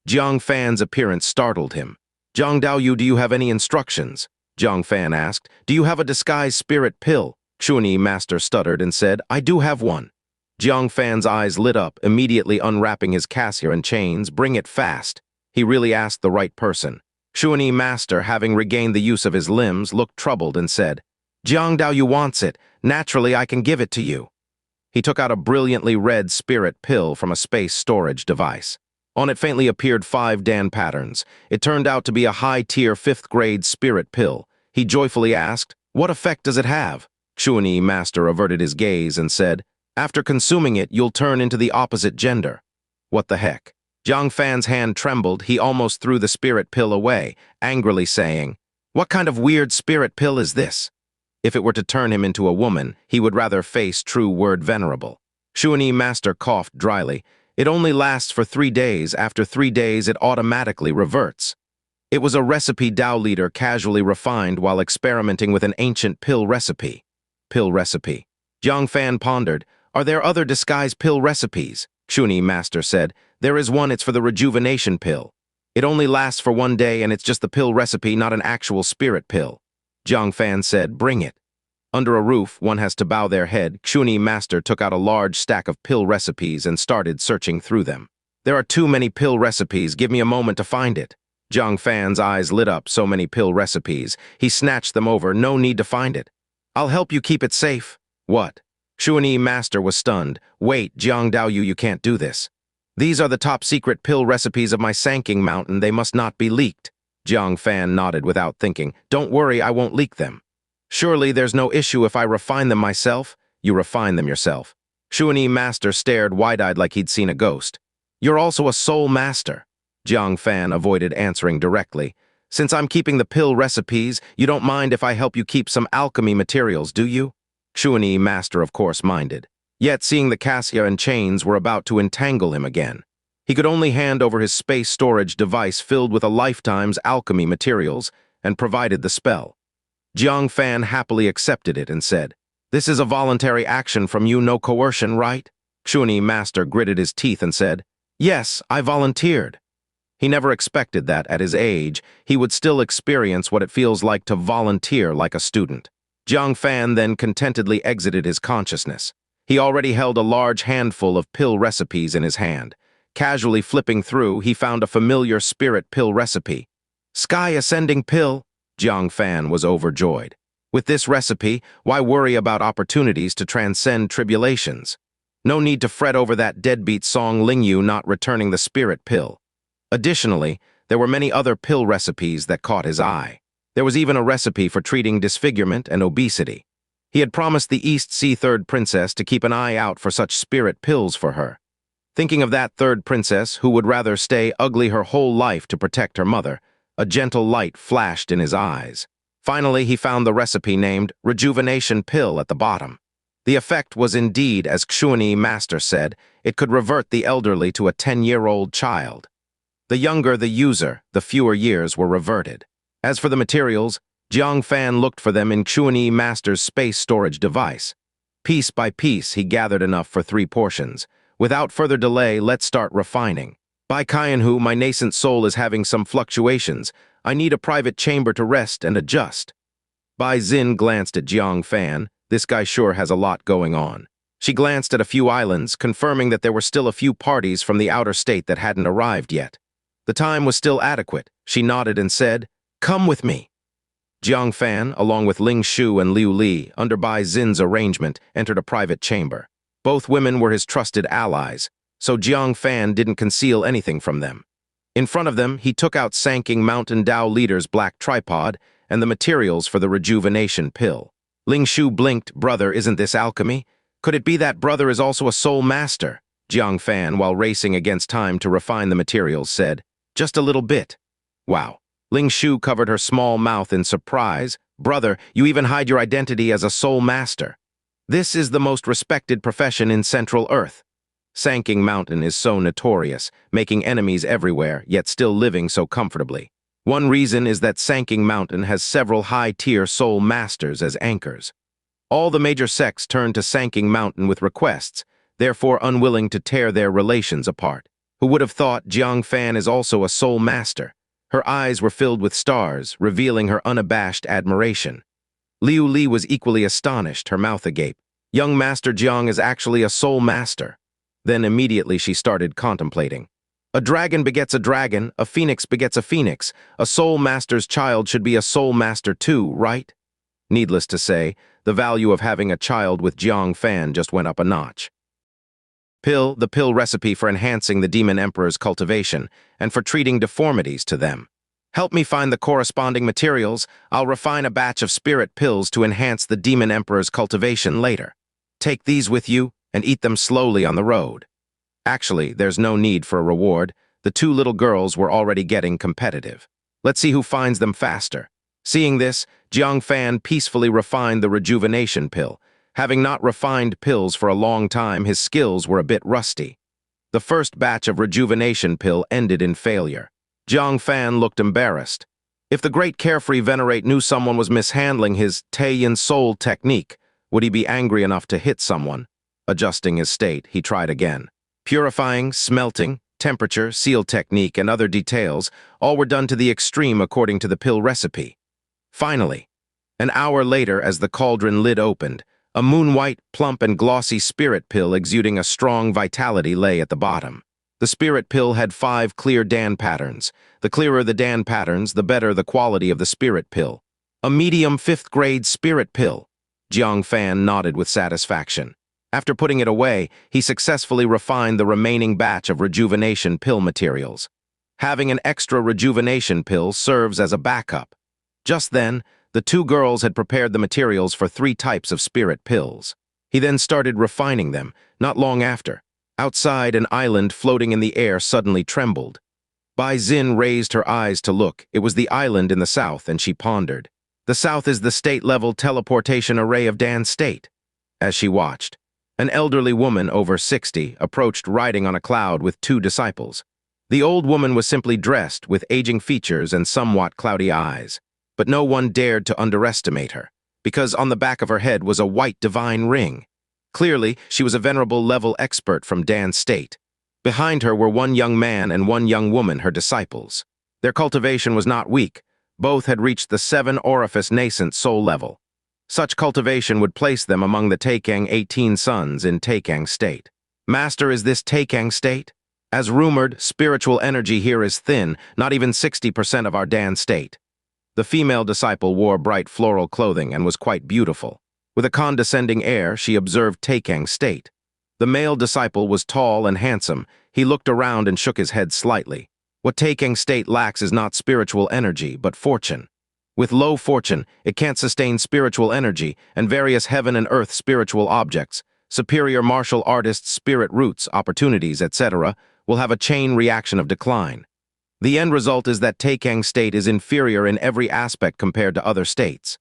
Jiang Fan's appearance startled him. "Zhang Daoyu, do you have any instructions?" Jiang Fan asked. "Do you have a disguised spirit pill?" Xuanyi master stuttered and said, "I do have one." Jiang Fan's eyes lit up, immediately unwrapping his cassia and chains. "Bring it fast." He really asked the right person. Xuanyi master, having regained the use of his limbs, looked troubled and said, "Jiang Daoyu wants it. Naturally, I can give it to you." He took out a brilliantly red spirit pill from a space storage device. On it faintly appeared 5 Dan patterns. It turned out to be a high-tier 5th-grade spirit pill. He joyfully asked, "What effect does it have?" Xuanyi master averted his gaze and said, "After consuming it, you'll turn into the opposite gender." What the heck? Jiang Fan's hand trembled. He almost threw the spirit pill away, angrily saying, "What kind of weird spirit pill is this?" If it were to turn him into a woman, he would rather face True Word Venerable. Xuanyi master coughed dryly. "It only lasts for 3 days. After 3 days, it automatically reverts." It was a recipe Dao leader casually refined while experimenting with an ancient pill recipe. Pill recipe. Jiang Fan pondered. "Are there other disguised pill recipes?" Xuanyi master said, "There is one. It's for the rejuvenation pill. It only lasts for 1 day and it's just the pill recipe, not an actual spirit pill." Jiang Fan said, "Bring it." Under a roof, one has to bow their head. Xianxia Master took out a large stack of pill recipes and started searching through them. "There are too many pill recipes. Give me a moment to find it." Jiang Fan's eyes lit up. So many pill recipes. He snatched them over. "No need to find it. I'll help you keep it safe." "What?" Xianxia Master was stunned. "Wait, Jiang Daoyu, you can't do this. These are the top secret pill recipes of my Sanking Mountain. They must not be leaked." Jiang Fan nodded without thinking. "Don't worry, I won't leak them. Surely there's no issue if I refine them myself." "You refine them yourself." Xianxia Master stared wide-eyed like he'd seen a ghost. "You're also a soul master." Jiang Fan avoided answering directly. "Since I'm keeping the pill recipes, you don't mind if I help you keep some alchemy materials, do you?" Xianxia Master, of course, minded. Yet, seeing the cassia and chains were about to entangle him again, he could only hand over his space storage device filled with a lifetime's alchemy materials and provided the spell. Jiang Fan happily accepted it and said, "This is a voluntary action from you, no coercion, right?" Xianxia Master gritted his teeth and said, "Yes, I volunteered." He never expected that, at his age, he would still experience what it feels like to volunteer like a student. Jiang Fan then contentedly exited his consciousness. He already held a large handful of pill recipes in his hand. Casually flipping through, he found a familiar spirit pill recipe. "Sky Ascending Pill." Jiang Fan was overjoyed. With this recipe, why worry about opportunities to transcend tribulations? No need to fret over that deadbeat Song Lingyu not returning the spirit pill. Additionally, there were many other pill recipes that caught his eye. There was even a recipe for treating disfigurement and obesity. He had promised the East Sea Third Princess to keep an eye out for such spirit pills for her. Thinking of that third princess who would rather stay ugly her whole life to protect her mother, a gentle light flashed in his eyes. Finally, he found the recipe named Rejuvenation Pill at the bottom. The effect was indeed, as Xianxia Master said, it could revert the elderly to a 10-year-old child. The younger the user, the fewer years were reverted. As for the materials, Jiang Fan looked for them in Xianxia Master's space storage device. Piece by piece, he gathered enough for 3 portions. Without further delay, let's start refining. "By Qianhu, my nascent soul is having some fluctuations. I need a private chamber to rest and adjust." Bai Xin glanced at Jiang Fan. This guy sure has a lot going on. She glanced at a few islands, confirming that there were still a few parties from the outer state that hadn't arrived yet. The time was still adequate. She nodded and said, "Come with me." Jiang Fan, along with Ling Shu and Liu Li, under Bai Xin's arrangement, entered a private chamber. Both women were his trusted allies, so Jiang Fan didn't conceal anything from them. In front of them, he took out Sanking Mountain Dao Leader's black tripod and the materials for the rejuvenation pill. Ling Shu blinked. "Brother, isn't this alchemy? Could it be that brother is also a soul master?" Jiang Fan, while racing against time to refine the materials, said, "Just a little bit." "Wow." Ling Shu covered her small mouth in surprise. "Brother, you even hide your identity as a soul master. This is the most respected profession in Central Earth. Sanking Mountain is so notorious, making enemies everywhere, yet still living so comfortably. One reason is that Sanking Mountain has several high-tier soul masters as anchors. All the major sects turn to Sanking Mountain with requests, therefore unwilling to tear their relations apart. Who would have thought Jiang Fan is also a soul master?" Her eyes were filled with stars, revealing her unabashed admiration. Liu Li was equally astonished, her mouth agape. "Young Master Jiang is actually a soul master." Then immediately she started contemplating. "A dragon begets a dragon, a phoenix begets a phoenix. A soul master's child should be a soul master too, right?" Needless to say, the value of having a child with Jiang Fan just went up a notch. The pill recipe for enhancing the Demon Emperor's cultivation and for treating deformities to them. "Help me find the corresponding materials. I'll refine a batch of spirit pills to enhance the Demon Emperor's cultivation later. Take these with you and eat them slowly on the road." Actually, there's no need for a reward. The 2 little girls were already getting competitive. Let's see who finds them faster. Seeing this, Jiang Fan peacefully refined the rejuvenation pill. Having not refined pills for a long time, his skills were a bit rusty. The first batch of rejuvenation pill ended in failure. Jiang Fan looked embarrassed. If the great carefree venerate knew someone was mishandling his Taiyin soul technique, would he be angry enough to hit someone? Adjusting his state, he tried again. Purifying, smelting, temperature, seal technique, and other details, all were done to the extreme according to the pill recipe. Finally, An hour later, as the cauldron lid opened, a moon-white, plump and glossy spirit pill exuding a strong vitality lay at the bottom. The spirit pill had 5 clear Dan patterns. The clearer the Dan patterns, the better the quality of the spirit pill. A medium 5th grade spirit pill. Jiang Fan nodded with satisfaction. After putting it away, he successfully refined the remaining batch of rejuvenation pill materials. Having an extra rejuvenation pill serves as a backup. Just then, the 2 girls had prepared the materials for 3 types of spirit pills. He then started refining them. Not long after, outside, an island floating in the air suddenly trembled. Bai Xin raised her eyes to look. It was the island in the south, and she pondered. The south is the state-level teleportation array of Dan State. As she watched, an elderly woman over 60 approached riding on a cloud with 2 disciples. The old woman was simply dressed with aging features and somewhat cloudy eyes. But no one dared to underestimate her, because on the back of her head was a white divine ring. Clearly, she was a venerable level expert from Dan State. Behind her were 1 young man and 1 young woman, her disciples. Their cultivation was not weak. Both had reached the 7-orifice nascent soul level. Such cultivation would place them among the Taikang 18 sons in Taikang State. Master, is this Taikang State? As rumored, spiritual energy here is thin, not even 60% of our Dan State. The female disciple wore bright floral clothing and was quite beautiful. With a condescending air, she observed Taikang State. The male disciple was tall and handsome. He looked around and shook his head slightly. What Taikang State lacks is not spiritual energy, but fortune. With low fortune, it can't sustain spiritual energy and various heaven and earth spiritual objects. Superior martial artists' spirit roots, opportunities, etc., will have a chain reaction of decline. The end result is that Taikang State is inferior in every aspect compared to other states.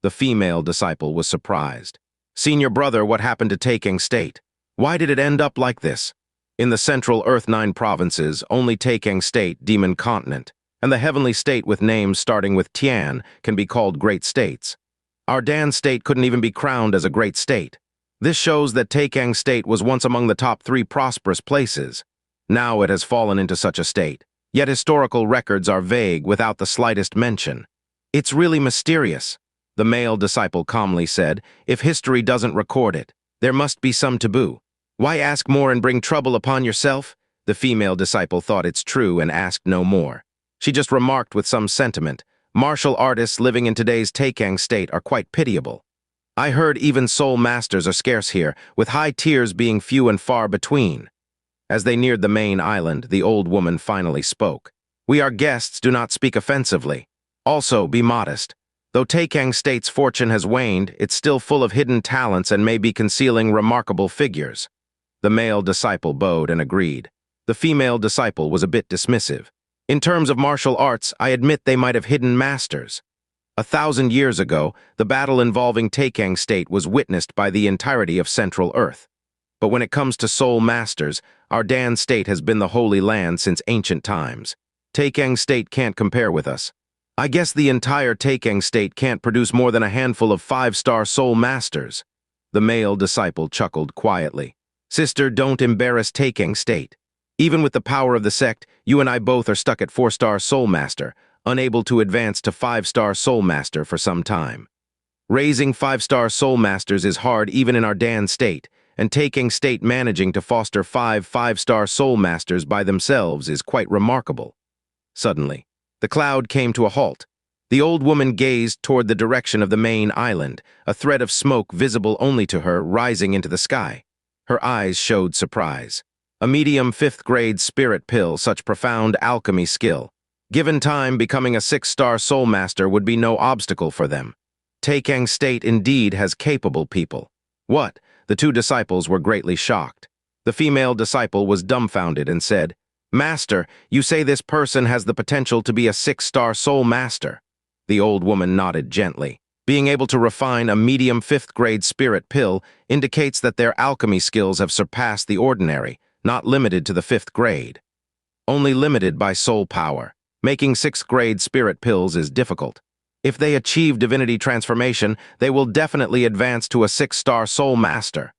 The female disciple was surprised. Senior brother, what happened to Taikang State? Why did it end up like this? In the central Earth 9 provinces, only Taikang State, Demon Continent, and the heavenly state with names starting with Tian can be called great states. Our Dan State couldn't even be crowned as a great state. This shows that Taikang State was once among the top 3 prosperous places. Now it has fallen into such a state. Yet historical records are vague without the slightest mention. It's really mysterious, the male disciple calmly said. If history doesn't record it, there must be some taboo. Why ask more and bring trouble upon yourself? The female disciple thought it's true and asked no more. She just remarked with some sentiment, martial artists living in today's Taikang State are quite pitiable. I heard even soul masters are scarce here, with high tiers being few and far between. As they neared the main island, the old woman finally spoke. We are guests, do not speak offensively. Also, be modest. Though Taikang State's fortune has waned, it's still full of hidden talents and may be concealing remarkable figures. The male disciple bowed and agreed. The female disciple was a bit dismissive. In terms of martial arts, I admit they might have hidden masters. 1,000 years ago, the battle involving Taikang State was witnessed by the entirety of Central Earth. But when it comes to soul masters, our Dan State has been the holy land since ancient times. Taikang State can't compare with us. I guess the entire Taikang State can't produce more than a handful of 5-star soul masters. The male disciple chuckled quietly. Sister, don't embarrass Taikang State. Even with the power of the sect, you and I both are stuck at 4-star soul master, unable to advance to 5-star soul master for some time. Raising 5-star soul masters is hard even in our Dan State, and Taikang State managing to foster 5-star soul masters by themselves is quite remarkable. Suddenly, the cloud came to a halt. The old woman gazed toward the direction of the main island, a thread of smoke visible only to her rising into the sky. Her eyes showed surprise. A medium 5th grade spirit pill, such profound alchemy skill. Given time, becoming a 6-star soul master would be no obstacle for them. Taikang State indeed has capable people. What? The 2 disciples were greatly shocked. The female disciple was dumbfounded and said, Master, you say this person has the potential to be a 6-star soul master. The old woman nodded gently. Being able to refine a medium 5th grade spirit pill indicates that their alchemy skills have surpassed the ordinary, not limited to the 5th grade. Only limited by soul power. Making 6th grade spirit pills is difficult. If they achieve divinity transformation, they will definitely advance to a 6-star soul master.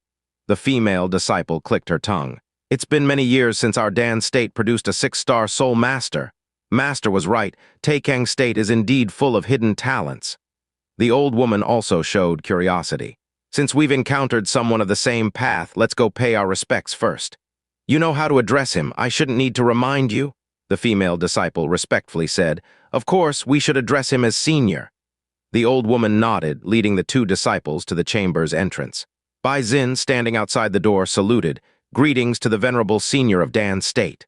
The female disciple clicked her tongue. It's been many years since our Dan State produced a 6-star soul master. Master was right. Taikang State is indeed full of hidden talents. The old woman also showed curiosity. Since we've encountered someone of the same path, let's go pay our respects first. You know how to address him, I shouldn't need to remind you, the female disciple respectfully said. Of course, we should address him as senior. The old woman nodded, leading the two disciples to the chamber's entrance. Bai Xin, standing outside the door, saluted. Greetings to the venerable senior of Dan State.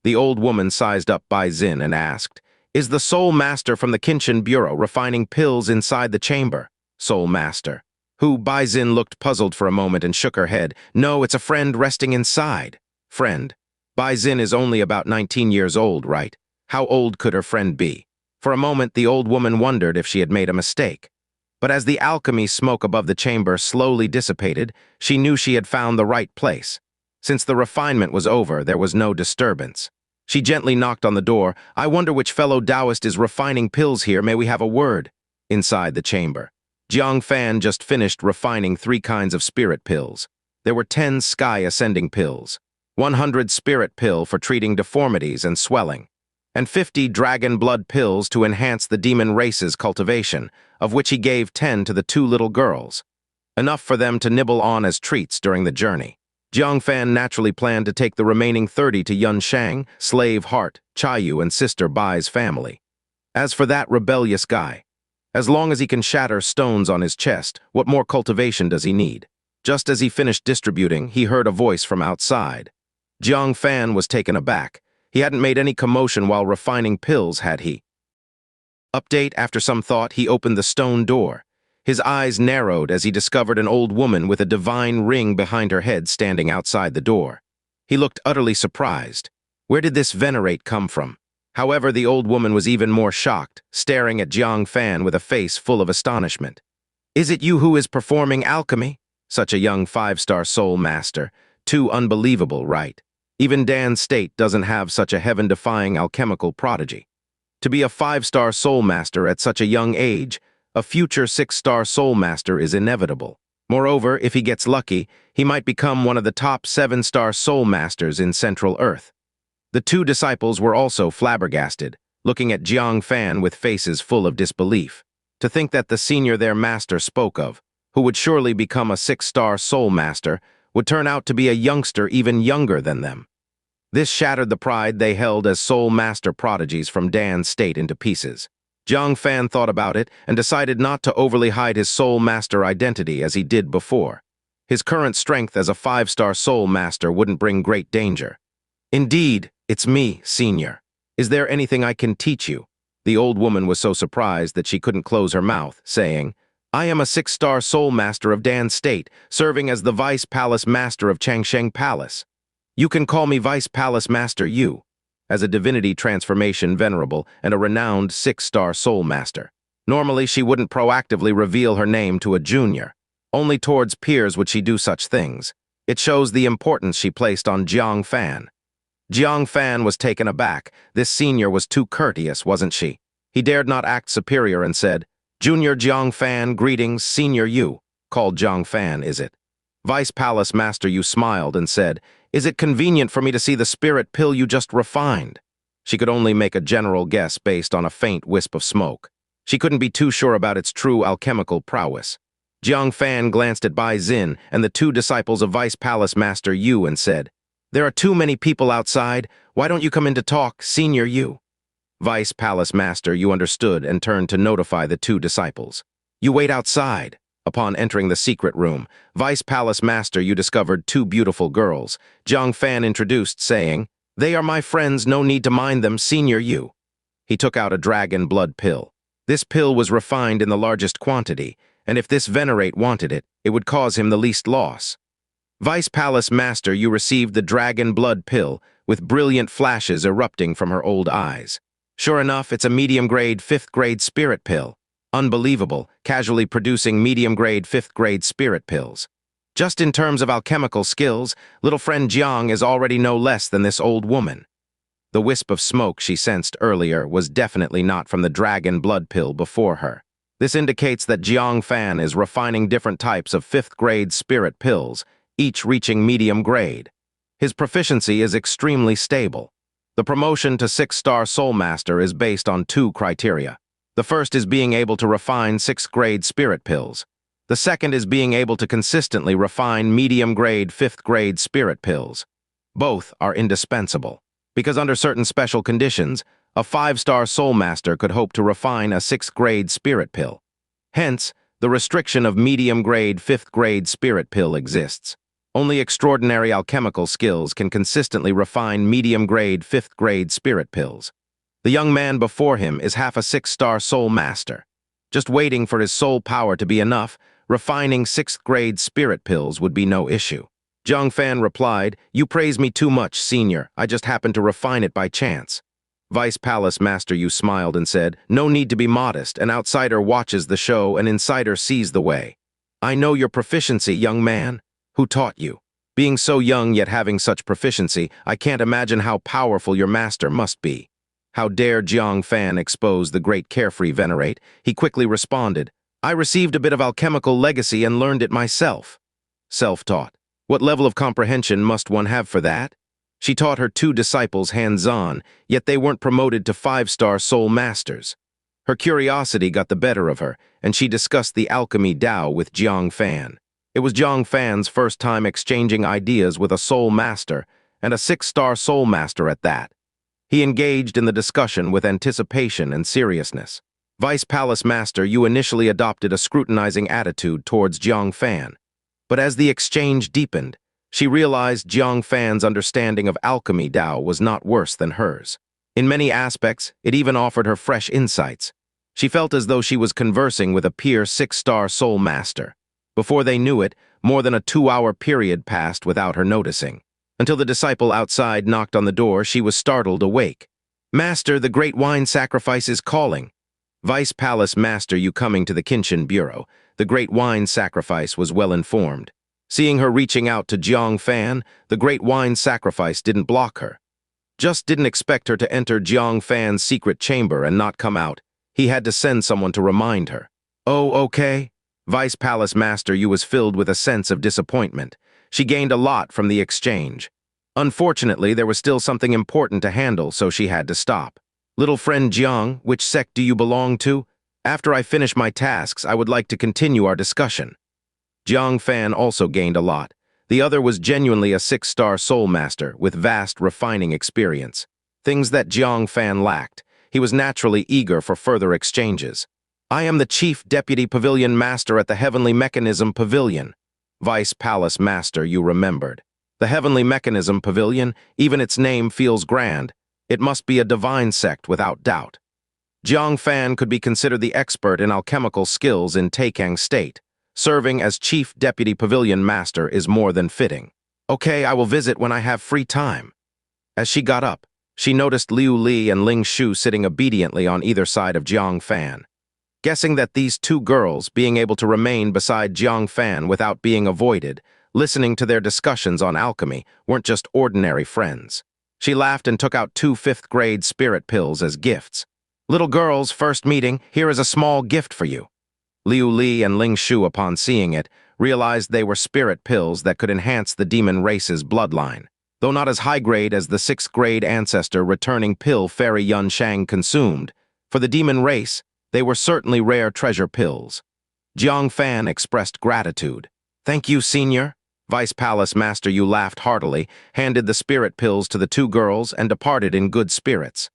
The old woman sized up Bai Xin and asked, Is the soul master from the Kinchin Bureau refining pills inside the chamber? Soul master. Who? Bai Xin looked puzzled for a moment and shook her head. No, it's a friend resting inside. Friend. Bai Xin is only about 19 years old, right? How old could her friend be? For a moment, the old woman wondered if she had made a mistake. But as the alchemy smoke above the chamber slowly dissipated, she knew she had found the right place. Since the refinement was over, there was no disturbance. She gently knocked on the door. I wonder which fellow Taoist is refining pills here. May we have a word? Inside the chamber. Jiang Fan just finished refining 3 kinds of spirit pills. There were 10 sky ascending pills, 100 spirit pill for treating deformities and swelling, and 50 dragon blood pills to enhance the demon race's cultivation, of which he gave 10 to the 2 little girls. Enough for them to nibble on as treats during the journey. Jiang Fan naturally planned to take the remaining 30 to Yun Shang, Slave Heart, Chayu, and Sister Bai's family. As for that rebellious guy, as long as he can shatter stones on his chest, what more cultivation does he need? Just as he finished distributing, he heard a voice from outside. Jiang Fan was taken aback. He hadn't made any commotion while refining pills, had he? Update, after some thought, he opened the stone door. His eyes narrowed as he discovered an old woman with a divine ring behind her head standing outside the door. He looked utterly surprised. Where did this venerate come from? However, the old woman was even more shocked, staring at Jiang Fan with a face full of astonishment. Is it you who is performing alchemy? Such a young 5-star soul master. Too unbelievable, right? Even Dan State doesn't have such a heaven-defying alchemical prodigy. To be a 5-star soul master at such a young age, a future 6-star soul master is inevitable. Moreover, if he gets lucky, he might become one of the top 7-star soul masters in Central Earth. The 2 disciples were also flabbergasted, looking at Jiang Fan with faces full of disbelief. To think that the senior their master spoke of, who would surely become a 6-star soul master, would turn out to be a youngster even younger than them. This shattered the pride they held as soul master prodigies from Dan State into pieces. Jiang Fan thought about it and decided not to overly hide his soul master identity as he did before. His current strength as a 5-star soul master wouldn't bring great danger. Indeed, it's me, senior. Is there anything I can teach you? The old woman was so surprised that she couldn't close her mouth, saying, I am a 6-star soul master of Dan State, serving as the Vice Palace Master of Changsheng Palace. You can call me Vice Palace Master Yu, as a divinity transformation venerable and a renowned 6-star soul master. Normally, she wouldn't proactively reveal her name to a junior. Only towards peers would she do such things. It shows the importance she placed on Jiang Fan. Jiang Fan was taken aback. This senior was too courteous, wasn't she? He dared not act superior and said, Junior Jiang Fan, greetings, Senior Yu. Called Jiang Fan, is it? Vice Palace Master Yu smiled and said, Is it convenient for me to see the spirit pill you just refined? She could only make a general guess based on a faint wisp of smoke. She couldn't be too sure about its true alchemical prowess. Jiang Fan glanced at Bai Xin and the 2 disciples of Vice Palace Master Yu and said, There are too many people outside. Why don't you come in to talk, Senior Yu? Vice Palace Master Yu understood and turned to notify the 2 disciples. You wait outside. Upon entering the secret room, Vice Palace Master Yu discovered 2 beautiful girls. Jiang Fan introduced, saying, They are my friends, no need to mind them, Senior Yu. He took out a dragon blood pill. This pill was refined in the largest quantity, and if this venerate wanted it, it would cause him the least loss. Vice Palace Master Yu received the dragon blood pill, with brilliant flashes erupting from her old eyes. Sure enough, it's a medium-grade 5th-grade spirit pill. Unbelievable, casually producing medium-grade 5th-grade spirit pills. Just in terms of alchemical skills, little friend Jiang is already no less than this old woman. The wisp of smoke she sensed earlier was definitely not from the dragon blood pill before her. This indicates that Jiang Fan is refining different types of 5th-grade spirit pills, each reaching medium grade. His proficiency is extremely stable. The promotion to 6-star Soul Master is based on 2 criteria. The first is being able to refine 6th-grade spirit pills. The second is being able to consistently refine medium-grade 5th-grade spirit pills. Both are indispensable, because under certain special conditions, a 5-star soul master could hope to refine a 6th-grade spirit pill. Hence, the restriction of medium-grade 5th-grade spirit pill exists. Only extraordinary alchemical skills can consistently refine medium-grade 5th-grade spirit pills. The young man before him is half a 6-star soul master. Just waiting for his soul power to be enough, refining 6th-grade spirit pills would be no issue. Jiang Fan replied, "You praise me too much, senior. I just happened to refine it by chance." Vice Palace Master Yu smiled and said, "No need to be modest. An outsider watches the show, an insider sees the way. I know your proficiency, young man. Who taught you? Being so young yet having such proficiency, I can't imagine how powerful your master must be." How dare Jiang Fan expose the great carefree venerate? He quickly responded, "I received a bit of alchemical legacy and learned it myself." Self-taught. What level of comprehension must one have for that? She taught her 2 disciples hands-on, yet they weren't promoted to 5-star soul masters. Her curiosity got the better of her, and she discussed the alchemy Tao with Jiang Fan. It was Jiang Fan's first time exchanging ideas with a soul master, and a 6-star soul master at that. He engaged in the discussion with anticipation and seriousness. Vice Palace Master Yu initially adopted a scrutinizing attitude towards Jiang Fan. But as the exchange deepened, she realized Jiang Fan's understanding of alchemy Tao was not worse than hers. In many aspects, it even offered her fresh insights. She felt as though she was conversing with a peer 6-star soul master. Before they knew it, more than a 2-hour period passed without her noticing. Until the disciple outside knocked on the door, she was startled awake. "Master, the great wine sacrifice is calling." Vice Palace Master Yu coming to the Kinchin Bureau, the great wine sacrifice was well informed. Seeing her reaching out to Jiang Fan, the great wine sacrifice didn't block her. Just didn't expect her to enter Jiang Fan's secret chamber and not come out. He had to send someone to remind her. "Oh, okay." Vice Palace Master Yu was filled with a sense of disappointment. She gained a lot from the exchange. Unfortunately, there was still something important to handle, so she had to stop. "Little friend Jiang, which sect do you belong to? After I finish my tasks, I would like to continue our discussion." Jiang Fan also gained a lot. The other was genuinely a 6-star soul master with vast refining experience. Things that Jiang Fan lacked. He was naturally eager for further exchanges. "I am the Chief Deputy Pavilion Master at the Heavenly Mechanism Pavilion." Vice Palace Master Yu remembered. The Heavenly Mechanism Pavilion, even its name feels grand. It must be a divine sect without doubt. Jiang Fan could be considered the expert in alchemical skills in Taikang State. Serving as Chief Deputy Pavilion Master is more than fitting. "Okay, I will visit when I have free time." As she got up, she noticed Liu Li and Ling Shu sitting obediently on either side of Jiang Fan. Guessing that these 2 girls, being able to remain beside Jiang Fan without being avoided, listening to their discussions on alchemy, weren't just ordinary friends. She laughed and took out 2 5th-grade spirit pills as gifts. "Little girls, first meeting, here is a small gift for you." Liu Li and Ling Shu, upon seeing it, realized they were spirit pills that could enhance the demon race's bloodline. Though not as high-grade as the 6th-grade ancestor returning pill Fairy Yun Shang consumed, for the demon race, they were certainly rare treasure pills. Jiang Fan expressed gratitude. "Thank you, senior." Vice Palace Master Yu laughed heartily, handed the spirit pills to the 2 girls, and departed in good spirits.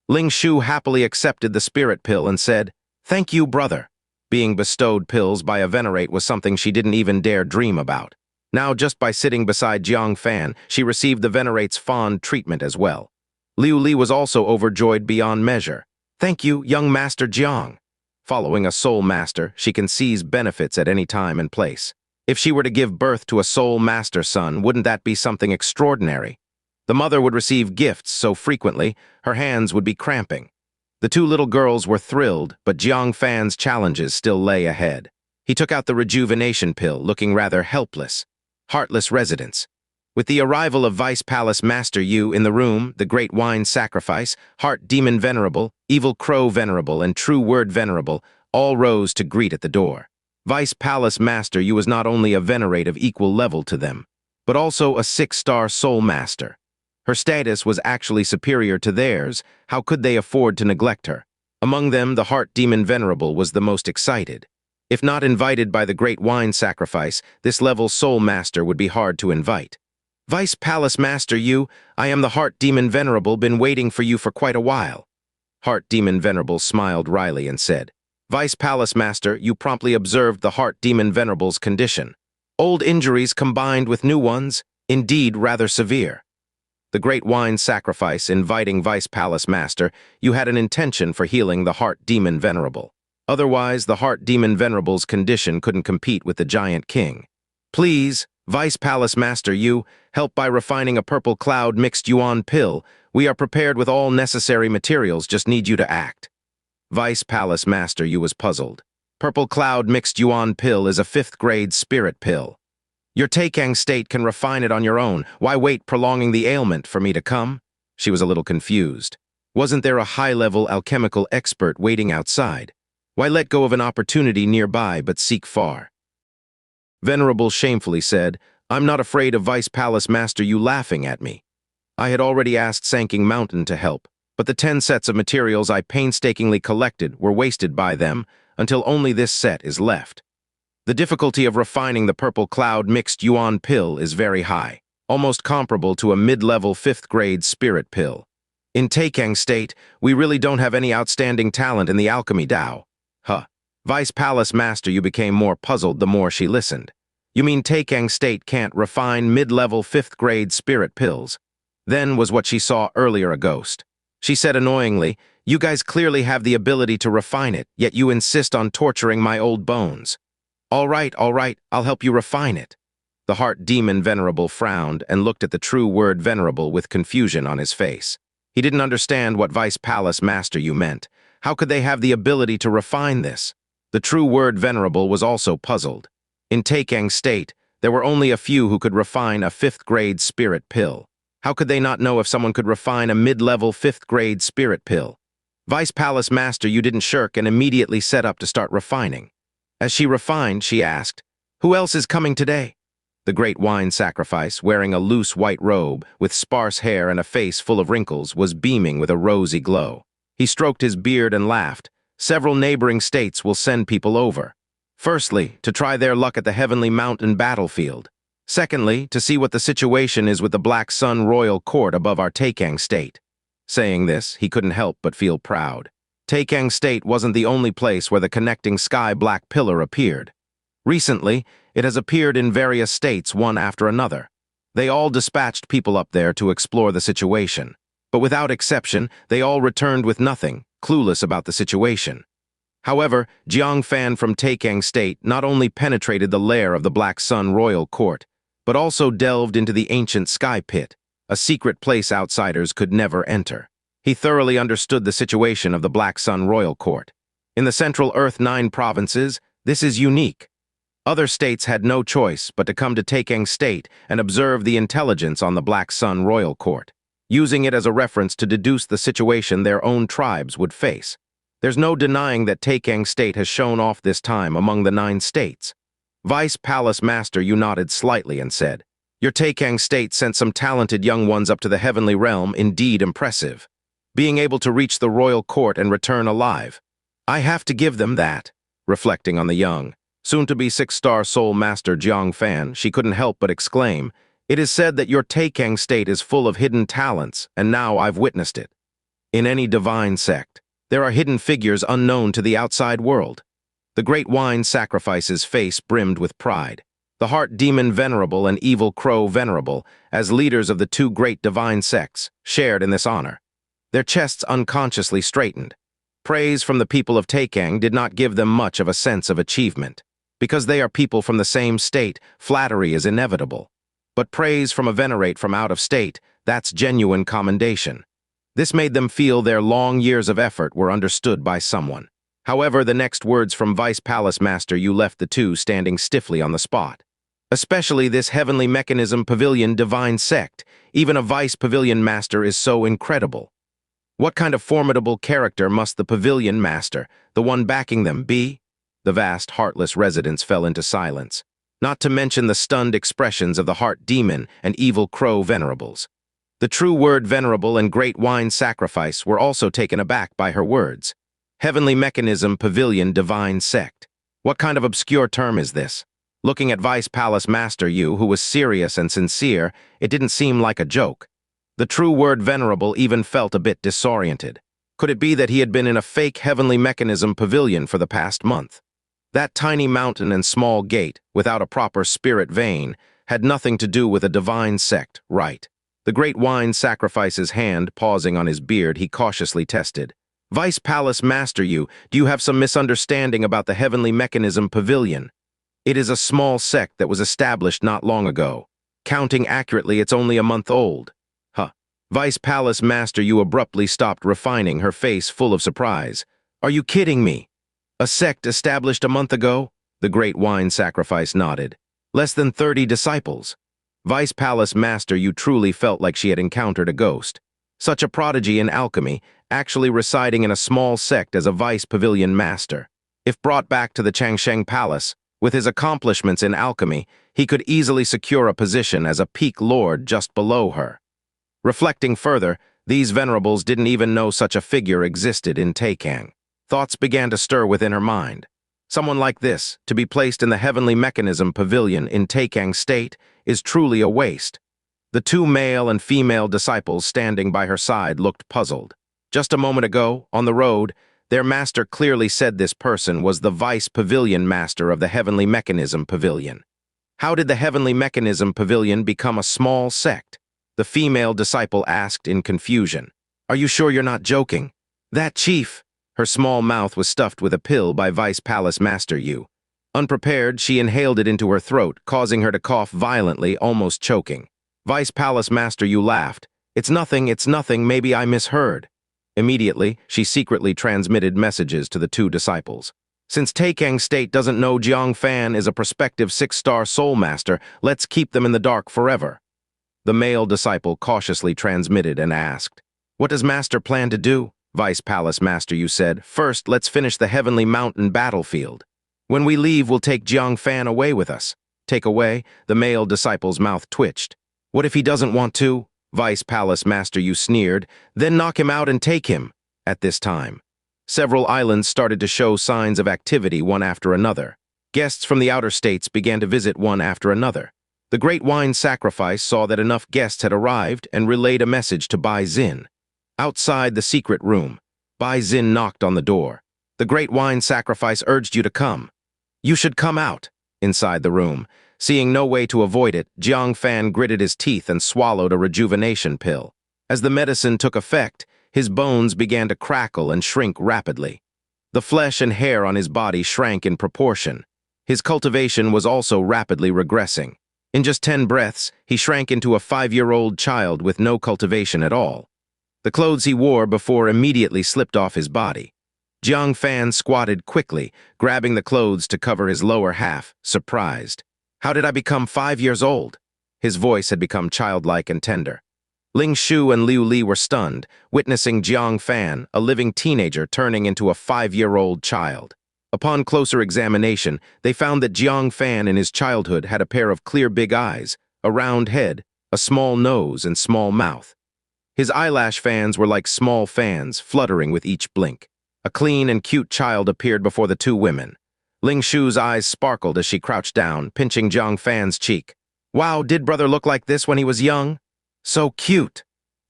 Ling Shu happily accepted the spirit pill and said, "Thank you, brother." Being bestowed pills by a venerate was something she didn't even dare dream about. Now, just by sitting beside Jiang Fan, she received the venerate's fond treatment as well. Liu Li was also overjoyed beyond measure. "Thank you, young Master Jiang." Following a soul master, she can seize benefits at any time and place. If she were to give birth to a soul master son, wouldn't that be something extraordinary? The mother would receive gifts so frequently, her hands would be cramping. The 2 little girls were thrilled, but Jiang Fan's challenges still lay ahead. He took out the rejuvenation pill, looking rather helpless. Heartless residents. With the arrival of Vice Palace Master Yu in the room, the Great Wine Sacrifice, Heart Demon Venerable, Evil Crow Venerable, and True Word Venerable all rose to greet at the door. Vice Palace Master Yu was not only a venerate of equal level to them, but also a 6-star soul master. Her status was actually superior to theirs. How could they afford to neglect her? Among them, the heart demon venerable was the most excited. If not invited by the great wine sacrifice, this level soul master would be hard to invite. Vice Palace Master, I am the heart demon venerable, been waiting for you for quite a while. Heart demon venerable smiled wryly and said, Vice Palace Master, you promptly observed the heart demon venerable's condition. Old injuries combined with new ones, indeed rather severe. The great wine sacrifice inviting Vice Palace Master, you had an intention for healing the heart demon venerable. Otherwise, the heart demon venerable's condition couldn't compete with the giant king. Please, Vice Palace Master, help by refining a purple cloud mixed yuan pill. We are prepared with all necessary materials, just need you to act. Vice Palace Master, was puzzled. Purple cloud mixed yuan pill is a 5th grade spirit pill. Your Taikang state can refine it on your own. Why wait prolonging the ailment for me to come? She was a little confused. Wasn't there a high-level alchemical expert waiting outside? Why let go of an opportunity nearby but seek far? Venerable shamefully said, I'm not afraid of Vice Palace Master you laughing at me. I had already asked Sanking Mountain to help, but the 10 sets of materials I painstakingly collected were wasted by them until only this set is left. The difficulty of refining the purple cloud mixed yuan pill is very high, almost comparable to a mid-level 5th grade spirit pill. In Taikang state, we really don't have any outstanding talent in the alchemy Dao. Vice Palace Master, you became more puzzled the more she listened. You mean Taikang state can't refine mid-level 5th grade spirit pills? Then was what she saw earlier a ghost. She said annoyingly, you guys clearly have the ability to refine it, yet you insist on torturing my old bones. All right, I'll help you refine it. The heart demon venerable frowned and looked at the true word venerable with confusion on his face. He didn't understand what Vice Palace Master you meant. How could they have the ability to refine this? The true word venerable was also puzzled. In Taikang state, there were only a few who could refine a 5th grade spirit pill. How could they not know if someone could refine a mid-level 5th grade spirit pill? Vice Palace Master, you didn't shirk and immediately set up to start refining. As she refined, she asked, who else is coming today? The great wine sacrifice, wearing a loose white robe with sparse hair and a face full of wrinkles, was beaming with a rosy glow. He stroked his beard and laughed. Several neighboring states will send people over. Firstly, to try their luck at the Heavenly Mountain battlefield. Secondly, to see what the situation is with the Black Sun Royal Court above our Taikang state. Saying this, he couldn't help but feel proud. Taikang state wasn't the only place where the connecting sky-black pillar appeared. Recently, it has appeared in various states one after another. They all dispatched people up there to explore the situation. But without exception, they all returned with nothing, clueless about the situation. However, Jiang Fan from Taikang State not only penetrated the lair of the Black Sun Royal Court, but also delved into the ancient Sky Pit, a secret place outsiders could never enter. He thoroughly understood the situation of the Black Sun Royal Court. In the Central Earth 9 provinces, this is unique. Other states had no choice but to come to Taikang State and observe the intelligence on the Black Sun Royal Court, using it as a reference to deduce the situation their own tribes would face. There's no denying that Taikang State has shown off this time among the 9 states. Vice Palace Master, you nodded slightly and said, your Taikang State sent some talented young ones up to the heavenly realm, indeed impressive. Being able to reach the royal court and return alive. I have to give them that. Reflecting on the young, soon-to-be 6-star soul master Jiang Fan, she couldn't help but exclaim, it is said that your Taikang state is full of hidden talents, and now I've witnessed it. In any divine sect, there are hidden figures unknown to the outside world. The great wine sacrifice's face brimmed with pride. The heart demon venerable and evil crow venerable, as leaders of the 2 great divine sects, shared in this honor. Their chests unconsciously straightened. Praise from the people of Taikang did not give them much of a sense of achievement. Because they are people from the same state, flattery is inevitable. But praise from a venerate from out of state, that's genuine commendation. This made them feel their long years of effort were understood by someone. However, the next words from Vice Palace Master you left the 2 standing stiffly on the spot. Especially this heavenly mechanism pavilion divine sect, even a Vice Pavilion Master is so incredible. What kind of formidable character must the Pavilion Master, the one backing them, be? The vast, heartless residents fell into silence, not to mention the stunned expressions of the heart demon and evil crow venerables. The true word venerable and great wine sacrifice were also taken aback by her words. Heavenly Mechanism Pavilion Divine Sect. What kind of obscure term is this? Looking at Vice Palace Master Yu, who was serious and sincere, it didn't seem like a joke. The true word venerable even felt a bit disoriented. Could it be that he had been in a fake Heavenly Mechanism Pavilion for the past month? That tiny mountain and small gate, without a proper spirit vein, had nothing to do with a divine sect, right? The great wine sacrifice's hand pausing on his beard, he cautiously tested. Vice Palace Master Yu, do you have some misunderstanding about the Heavenly Mechanism Pavilion? It is a small sect that was established not long ago. Counting accurately, it's only a month old. Vice Palace Master Yu abruptly stopped refining, her face full of surprise. Are you kidding me? A sect established a month ago? The great wine sacrifice nodded. Less than 30 disciples. Vice Palace Master Yu truly felt like she had encountered a ghost. Such a prodigy in alchemy, actually residing in a small sect as a vice pavilion master. If brought back to the Xianxia Palace, with his accomplishments in alchemy, he could easily secure a position as a peak lord just below her. Reflecting further, these venerables didn't even know such a figure existed in Taikang. Thoughts began to stir within her mind. Someone like this, to be placed in the Heavenly Mechanism Pavilion in Taikang State, is truly a waste. The two male and female disciples standing by her side looked puzzled. Just a moment ago, on the road, their master clearly said this person was the Vice Pavilion Master of the Heavenly Mechanism Pavilion. How did the Heavenly Mechanism Pavilion become a small sect? The female disciple asked in confusion. Are you sure you're not joking? That chief. Her small mouth was stuffed with a pill by Vice Palace Master Yu. Unprepared, she inhaled it into her throat, causing her to cough violently, almost choking. Vice Palace Master Yu laughed. It's nothing, maybe I misheard. Immediately, she secretly transmitted messages to the two disciples. Since Taikang State doesn't know Jiang Fan is a prospective 6-star soul master, let's keep them in the dark forever. The male disciple cautiously transmitted and asked, What does Master plan to do? Vice Palace Master Yu said, First, let's finish the Heavenly Mountain battlefield. When we leave, we'll take Jiang Fan away with us. Take away? The male disciple's mouth twitched. What if he doesn't want to? Vice Palace Master Yu sneered. Then knock him out and take him. At this time, several islands started to show signs of activity one after another. Guests from the outer states began to visit one after another. The Great Wine Sacrifice saw that enough guests had arrived and relayed a message to Bai Xin. Outside the secret room, Bai Xin knocked on the door. The Great Wine Sacrifice urged you to come. You should come out. Inside the room, seeing no way to avoid it, Jiang Fan gritted his teeth and swallowed a rejuvenation pill. As the medicine took effect, his bones began to crackle and shrink rapidly. The flesh and hair on his body shrank in proportion. His cultivation was also rapidly regressing. In just 10 breaths, he shrank into a 5-year-old child with no cultivation at all. The clothes he wore before immediately slipped off his body. Jiang Fan squatted quickly, grabbing the clothes to cover his lower half, surprised. How did I become 5 years old? His voice had become childlike and tender. Ling Shu and Liu Li were stunned, witnessing Jiang Fan, a living teenager, turning into a 5-year-old child. Upon closer examination, they found that Jiang Fan in his childhood had a pair of clear big eyes, a round head, a small nose, and small mouth. His eyelash fans were like small fans, fluttering with each blink. A clean and cute child appeared before the two women. Ling Shu's eyes sparkled as she crouched down, pinching Jiang Fan's cheek. Wow, did brother look like this when he was young? So cute.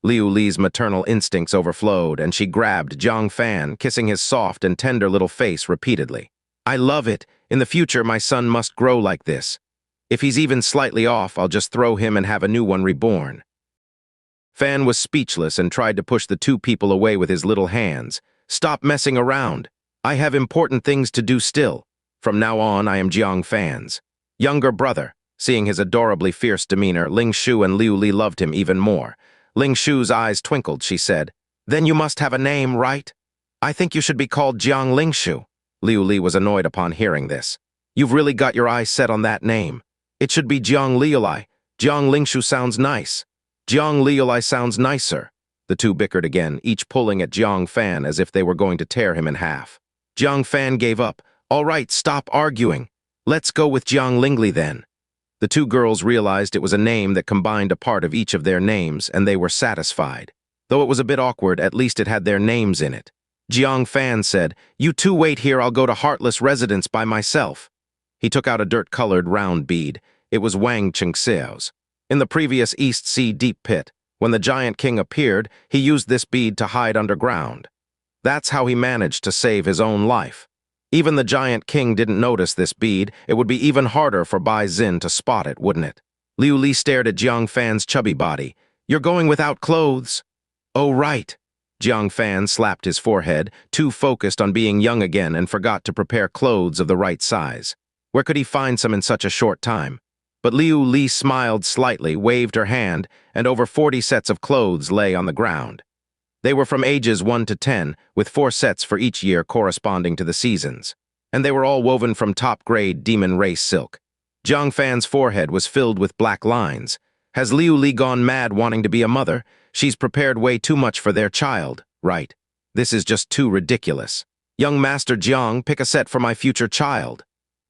Liu Li's maternal instincts overflowed, and she grabbed Jiang Fan, kissing his soft and tender little face repeatedly. I love it. In the future, my son must grow like this. If he's even slightly off, I'll just throw him and have a new one reborn. Fan was speechless and tried to push the two people away with his little hands. Stop messing around. I have important things to do still. From now on, I am Jiang Fan's younger brother. Seeing his adorably fierce demeanor, Ling Shu and Liu Li loved him even more. Ling Shu's eyes twinkled, she said. Then you must have a name, right? I think you should be called Jiang Ling Shu. Liu Li was annoyed upon hearing this. You've really got your eyes set on that name. It should be Jiang Liulai. Jiang Ling Shu sounds nice. Jiang Liulai sounds nicer. The two bickered again, each pulling at Jiang Fan as if they were going to tear him in half. Jiang Fan gave up. All right, stop arguing. Let's go with Jiang Lingli then. The two girls realized it was a name that combined a part of each of their names, and they were satisfied. Though it was a bit awkward, at least it had their names in it. Jiang Fan said, "You two wait here, I'll go to Heartless Residence by myself." He took out a dirt-colored round bead. It was Wang Qingxiao's. In the previous East Sea Deep Pit, when the Giant King appeared, he used this bead to hide underground. That's how he managed to save his own life. Even the Giant King didn't notice this bead. It would be even harder for Bai Xin to spot it, wouldn't it? Liu Li stared at Jiang Fan's chubby body. "You're going without clothes." "Oh, right." Jiang Fan slapped his forehead, too focused on being young again, and forgot to prepare clothes of the right size. Where could he find some in such a short time? But Liu Li smiled slightly, waved her hand, and over 40 sets of clothes lay on the ground. They were from ages 1 to 10, with 4 sets for each year corresponding to the seasons. And they were all woven from top-grade demon race silk. Jiang Fan's forehead was filled with black lines. Has Liu Li gone mad wanting to be a mother? She's prepared way too much for their child, right? This is just too ridiculous. Young Master Jiang, pick a set for my future child.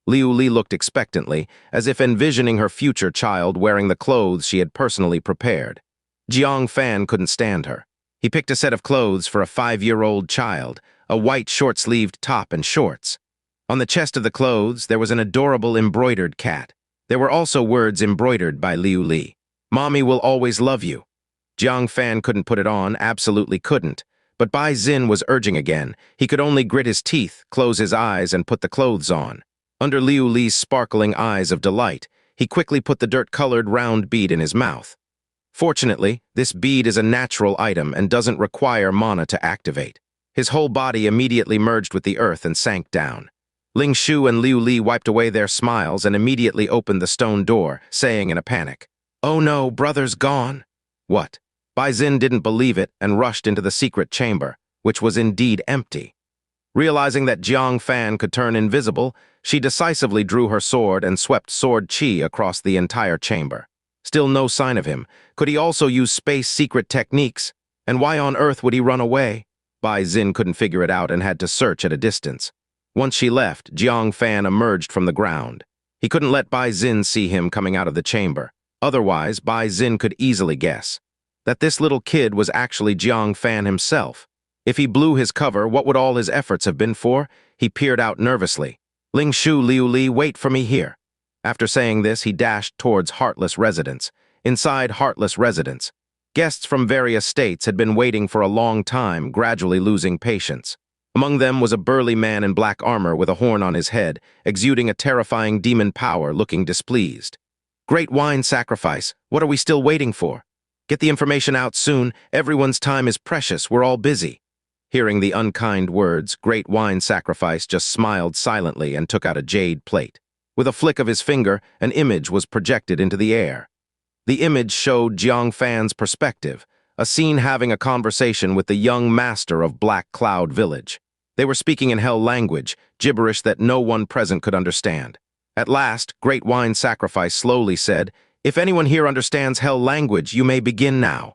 Liu Li looked expectantly, as if envisioning her future child wearing the clothes she had personally prepared. Jiang Fan couldn't stand her. He picked a set of clothes for a 5-year-old child, a white short-sleeved top and shorts. On the chest of the clothes, there was an adorable embroidered cat. There were also words embroidered by Liu Li. "Mommy will always love you." Jiang Fan couldn't put it on, absolutely couldn't. But Bai Xin was urging again. He could only grit his teeth, close his eyes, and put the clothes on. Under Liu Li's sparkling eyes of delight, he quickly put the dirt-colored round bead in his mouth. Fortunately, this bead is a natural item and doesn't require mana to activate. His whole body immediately merged with the earth and sank down. Ling Shu and Liu Li wiped away their smiles and immediately opened the stone door, saying in a panic, "Oh no, brother's gone." What? Bai Xin didn't believe it and rushed into the secret chamber, which was indeed empty. Realizing that Jiang Fan could turn invisible, she decisively drew her sword and swept sword qi across the entire chamber. Still no sign of him. Could he also use space secret techniques? And why on earth would he run away? Bai Xin couldn't figure it out and had to search at a distance. Once she left, Jiang Fan emerged from the ground. He couldn't let Bai Xin see him coming out of the chamber. Otherwise, Bai Xin could easily guess that this little kid was actually Jiang Fan himself. If he blew his cover, what would all his efforts have been for? He peered out nervously. "Ling Shu, Liu Li, wait for me here." After saying this, he dashed towards Heartless Residence. Inside Heartless Residence, guests from various states had been waiting for a long time, gradually losing patience. Among them was a burly man in black armor with a horn on his head, exuding a terrifying demon power, looking displeased. "Great wine sacrifice, what are we still waiting for? Get the information out soon, everyone's time is precious, we're all busy." Hearing the unkind words, Great Wine Sacrifice just smiled silently and took out a jade plate. With a flick of his finger, an image was projected into the air. The image showed Jiang Fan's perspective, a scene having a conversation with the young master of Black Cloud Village. They were speaking in Hell language, gibberish that no one present could understand. At last, Great Wine Sacrifice slowly said, "If anyone here understands Hell language, you may begin now."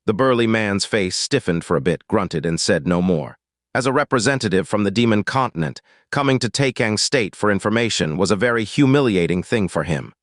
The burly man's face stiffened for a bit, grunted, and said no more. As a representative from the demon continent, coming to Taikang State for information was a very humiliating thing for him.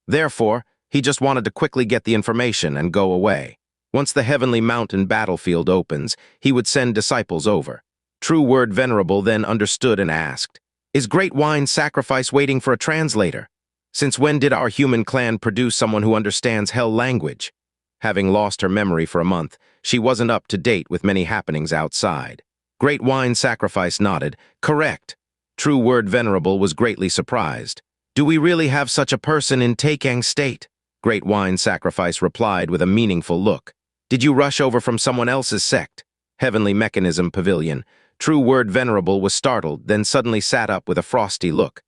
Therefore, he just wanted to quickly get the information and go away. Once the Heavenly Mountain battlefield opens, he would send disciples over. True Word Venerable then understood and asked, "Is Great Wine Sacrifice waiting for a translator? Since when did our human clan produce someone who understands Hell language?" Having lost her memory for a month, she wasn't up to date with many happenings outside. Great Wine Sacrifice nodded. "Correct." True Word Venerable was greatly surprised. "Do we really have such a person in Taikang State?" Great Wine Sacrifice replied with a meaningful look. "Did you rush over from someone else's sect?" Heavenly Mechanism Pavilion. True Word Venerable was startled, then suddenly sat up with a frosty look.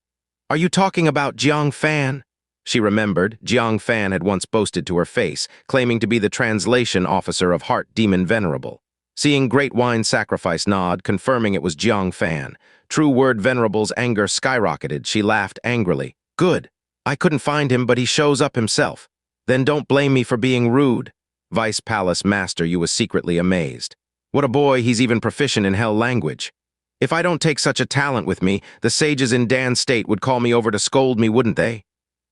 "Are you talking about Jiang Fan?" She remembered Jiang Fan had once boasted to her face, claiming to be the translation officer of Heart Demon Venerable. Seeing Great Wine Sacrifice nod, confirming it was Jiang Fan, True Word Venerable's anger skyrocketed. She laughed angrily. "Good. I couldn't find him, but he shows up himself. Then don't blame me for being rude." Vice Palace Master Yu was secretly amazed. "What a boy, he's even proficient in Hell language. If I don't take such a talent with me, the sages in Dan State would call me over to scold me, wouldn't they?"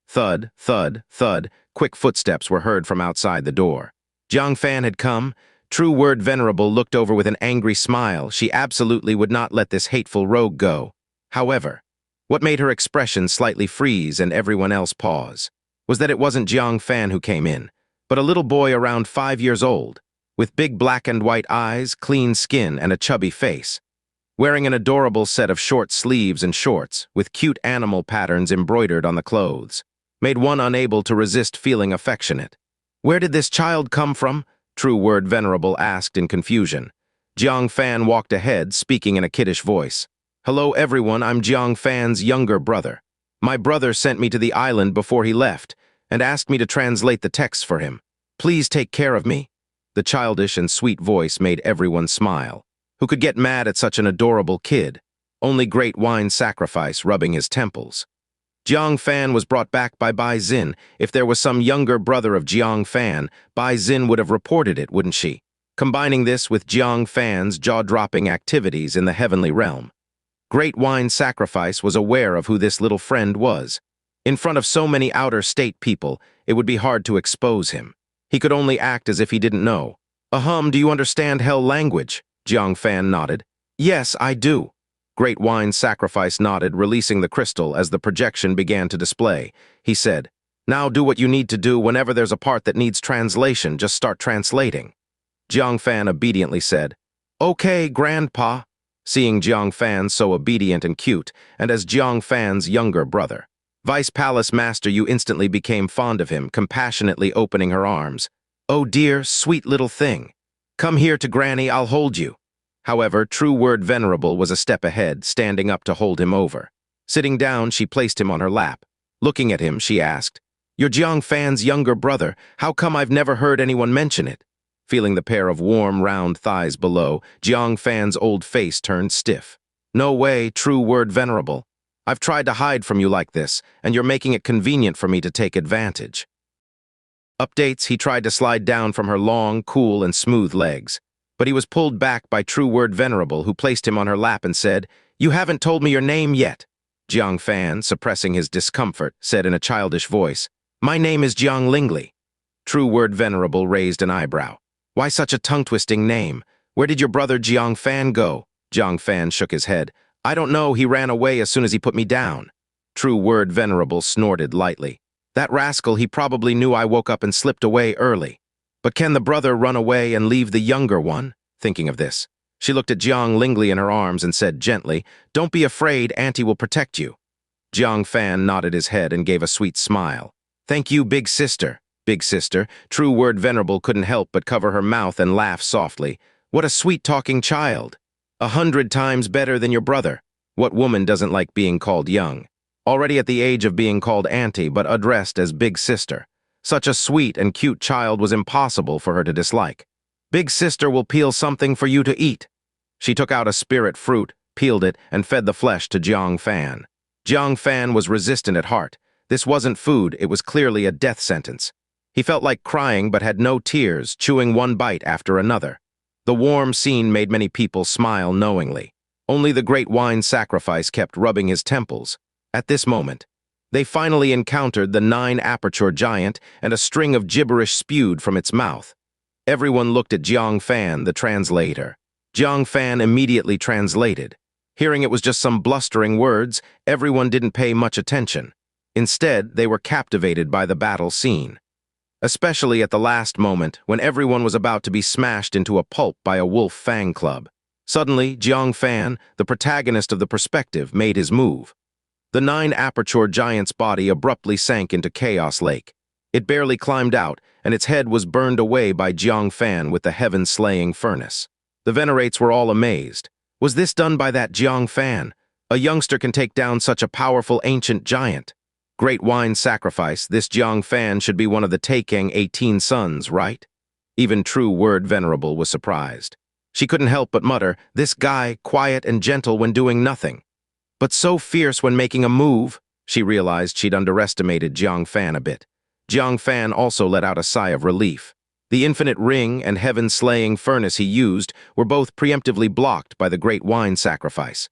Thud, thud, thud, quick footsteps were heard from outside the door. Jiang Fan had come. True Word Venerable looked over with an angry smile. She absolutely would not let this hateful rogue go. However, what made her expression slightly freeze and everyone else pause was that it wasn't Jiang Fan who came in, but a little boy around 5 years old, with big black and white eyes, clean skin, and a chubby face, wearing an adorable set of short sleeves and shorts with cute animal patterns embroidered on the clothes, made one unable to resist feeling affectionate. Where did this child come from? True Word Venerable asked in confusion. Jiang Fan walked ahead, speaking in a kiddish voice. Hello everyone, I'm Jiang Fan's younger brother. My brother sent me to the island before he left and asked me to translate the texts for him. Please take care of me. The childish and sweet voice made everyone smile. Who could get mad at such an adorable kid? Only Great Wine Sacrifice rubbing his temples. Jiang Fan was brought back by Bai Xin. If there was some younger brother of Jiang Fan, Bai Xin would have reported it, wouldn't she? Combining this with Jiang Fan's jaw-dropping activities in the heavenly realm. Great Wine Sacrifice was aware of who this little friend was. In front of so many outer state people, it would be hard to expose him. He could only act as if he didn't know. Do you understand Hell language? Jiang Fan nodded. Yes, I do. Great Wine Sacrifice nodded, releasing the crystal as the projection began to display. He said, Now do what you need to do. Whenever there's a part that needs translation, just start translating. Jiang Fan obediently said, Okay, Grandpa. Seeing Jiang Fan so obedient and cute, and as Jiang Fan's younger brother, Vice Palace Master Yu instantly became fond of him, compassionately opening her arms. Oh dear, sweet little thing. Come here to Granny, I'll hold you. However, True Word Venerable was a step ahead, standing up to hold him over. Sitting down, she placed him on her lap. Looking at him, she asked, You're Jiang Fan's younger brother. How come I've never heard anyone mention it? Feeling the pair of warm, round thighs below, Jiang Fan's old face turned stiff. No way, True Word Venerable. I've tried to hide from you like this, and you're making it convenient for me to take advantage. Updates, he tried to slide down from her long, cool, and smooth legs. But he was pulled back by True Word Venerable, who placed him on her lap and said, You haven't told me your name yet. Jiang Fan, suppressing his discomfort, said in a childish voice, My name is Jiang Lingli. True Word Venerable raised an eyebrow. Why such a tongue-twisting name? Where did your brother Jiang Fan go? Jiang Fan shook his head. I don't know, he ran away as soon as he put me down. True Word Venerable snorted lightly. That rascal, he probably knew I woke up and slipped away early. But can the brother run away and leave the younger one? Thinking of this, she looked at Jiang Lingli in her arms and said gently, Don't be afraid, Auntie will protect you. Jiang Fan nodded his head and gave a sweet smile. Thank you, big sister. Big sister, True Word Venerable couldn't help but cover her mouth and laugh softly. What a sweet-talking child. 100 times better than your brother. What woman doesn't like being called young? Already at the age of being called auntie, but addressed as big sister. Such a sweet and cute child was impossible for her to dislike. Big sister will peel something for you to eat. She took out a spirit fruit, peeled it, and fed the flesh to Jiang Fan. Jiang Fan was resistant at heart. This wasn't food, it was clearly a death sentence. He felt like crying but had no tears, chewing one bite after another. The warm scene made many people smile knowingly. Only the Great Wine Sacrifice kept rubbing his temples. At this moment, they finally encountered the 9-aperture giant, and a string of gibberish spewed from its mouth. Everyone looked at Jiang Fan, the translator. Jiang Fan immediately translated. Hearing it was just some blustering words, everyone didn't pay much attention. Instead, they were captivated by the battle scene. Especially at the last moment, when everyone was about to be smashed into a pulp by a wolf fang club. Suddenly, Jiang Fan, the protagonist of the perspective, made his move. The 9-aperture giant's body abruptly sank into Chaos Lake. It barely climbed out, and its head was burned away by Jiang Fan with the heaven-slaying furnace. The venerates were all amazed. Was this done by that Jiang Fan? A youngster can take down such a powerful ancient giant. Great Wine Sacrifice, this Jiang Fan should be one of the Taikang 18 sons, right? Even True Word Venerable was surprised. She couldn't help but mutter, this guy, quiet and gentle when doing nothing. But so fierce when making a move. She realized she'd underestimated Jiang Fan a bit. Jiang Fan also let out a sigh of relief. The infinite ring and heaven-slaying furnace he used were both preemptively blocked by the Great Wine Sacrifice,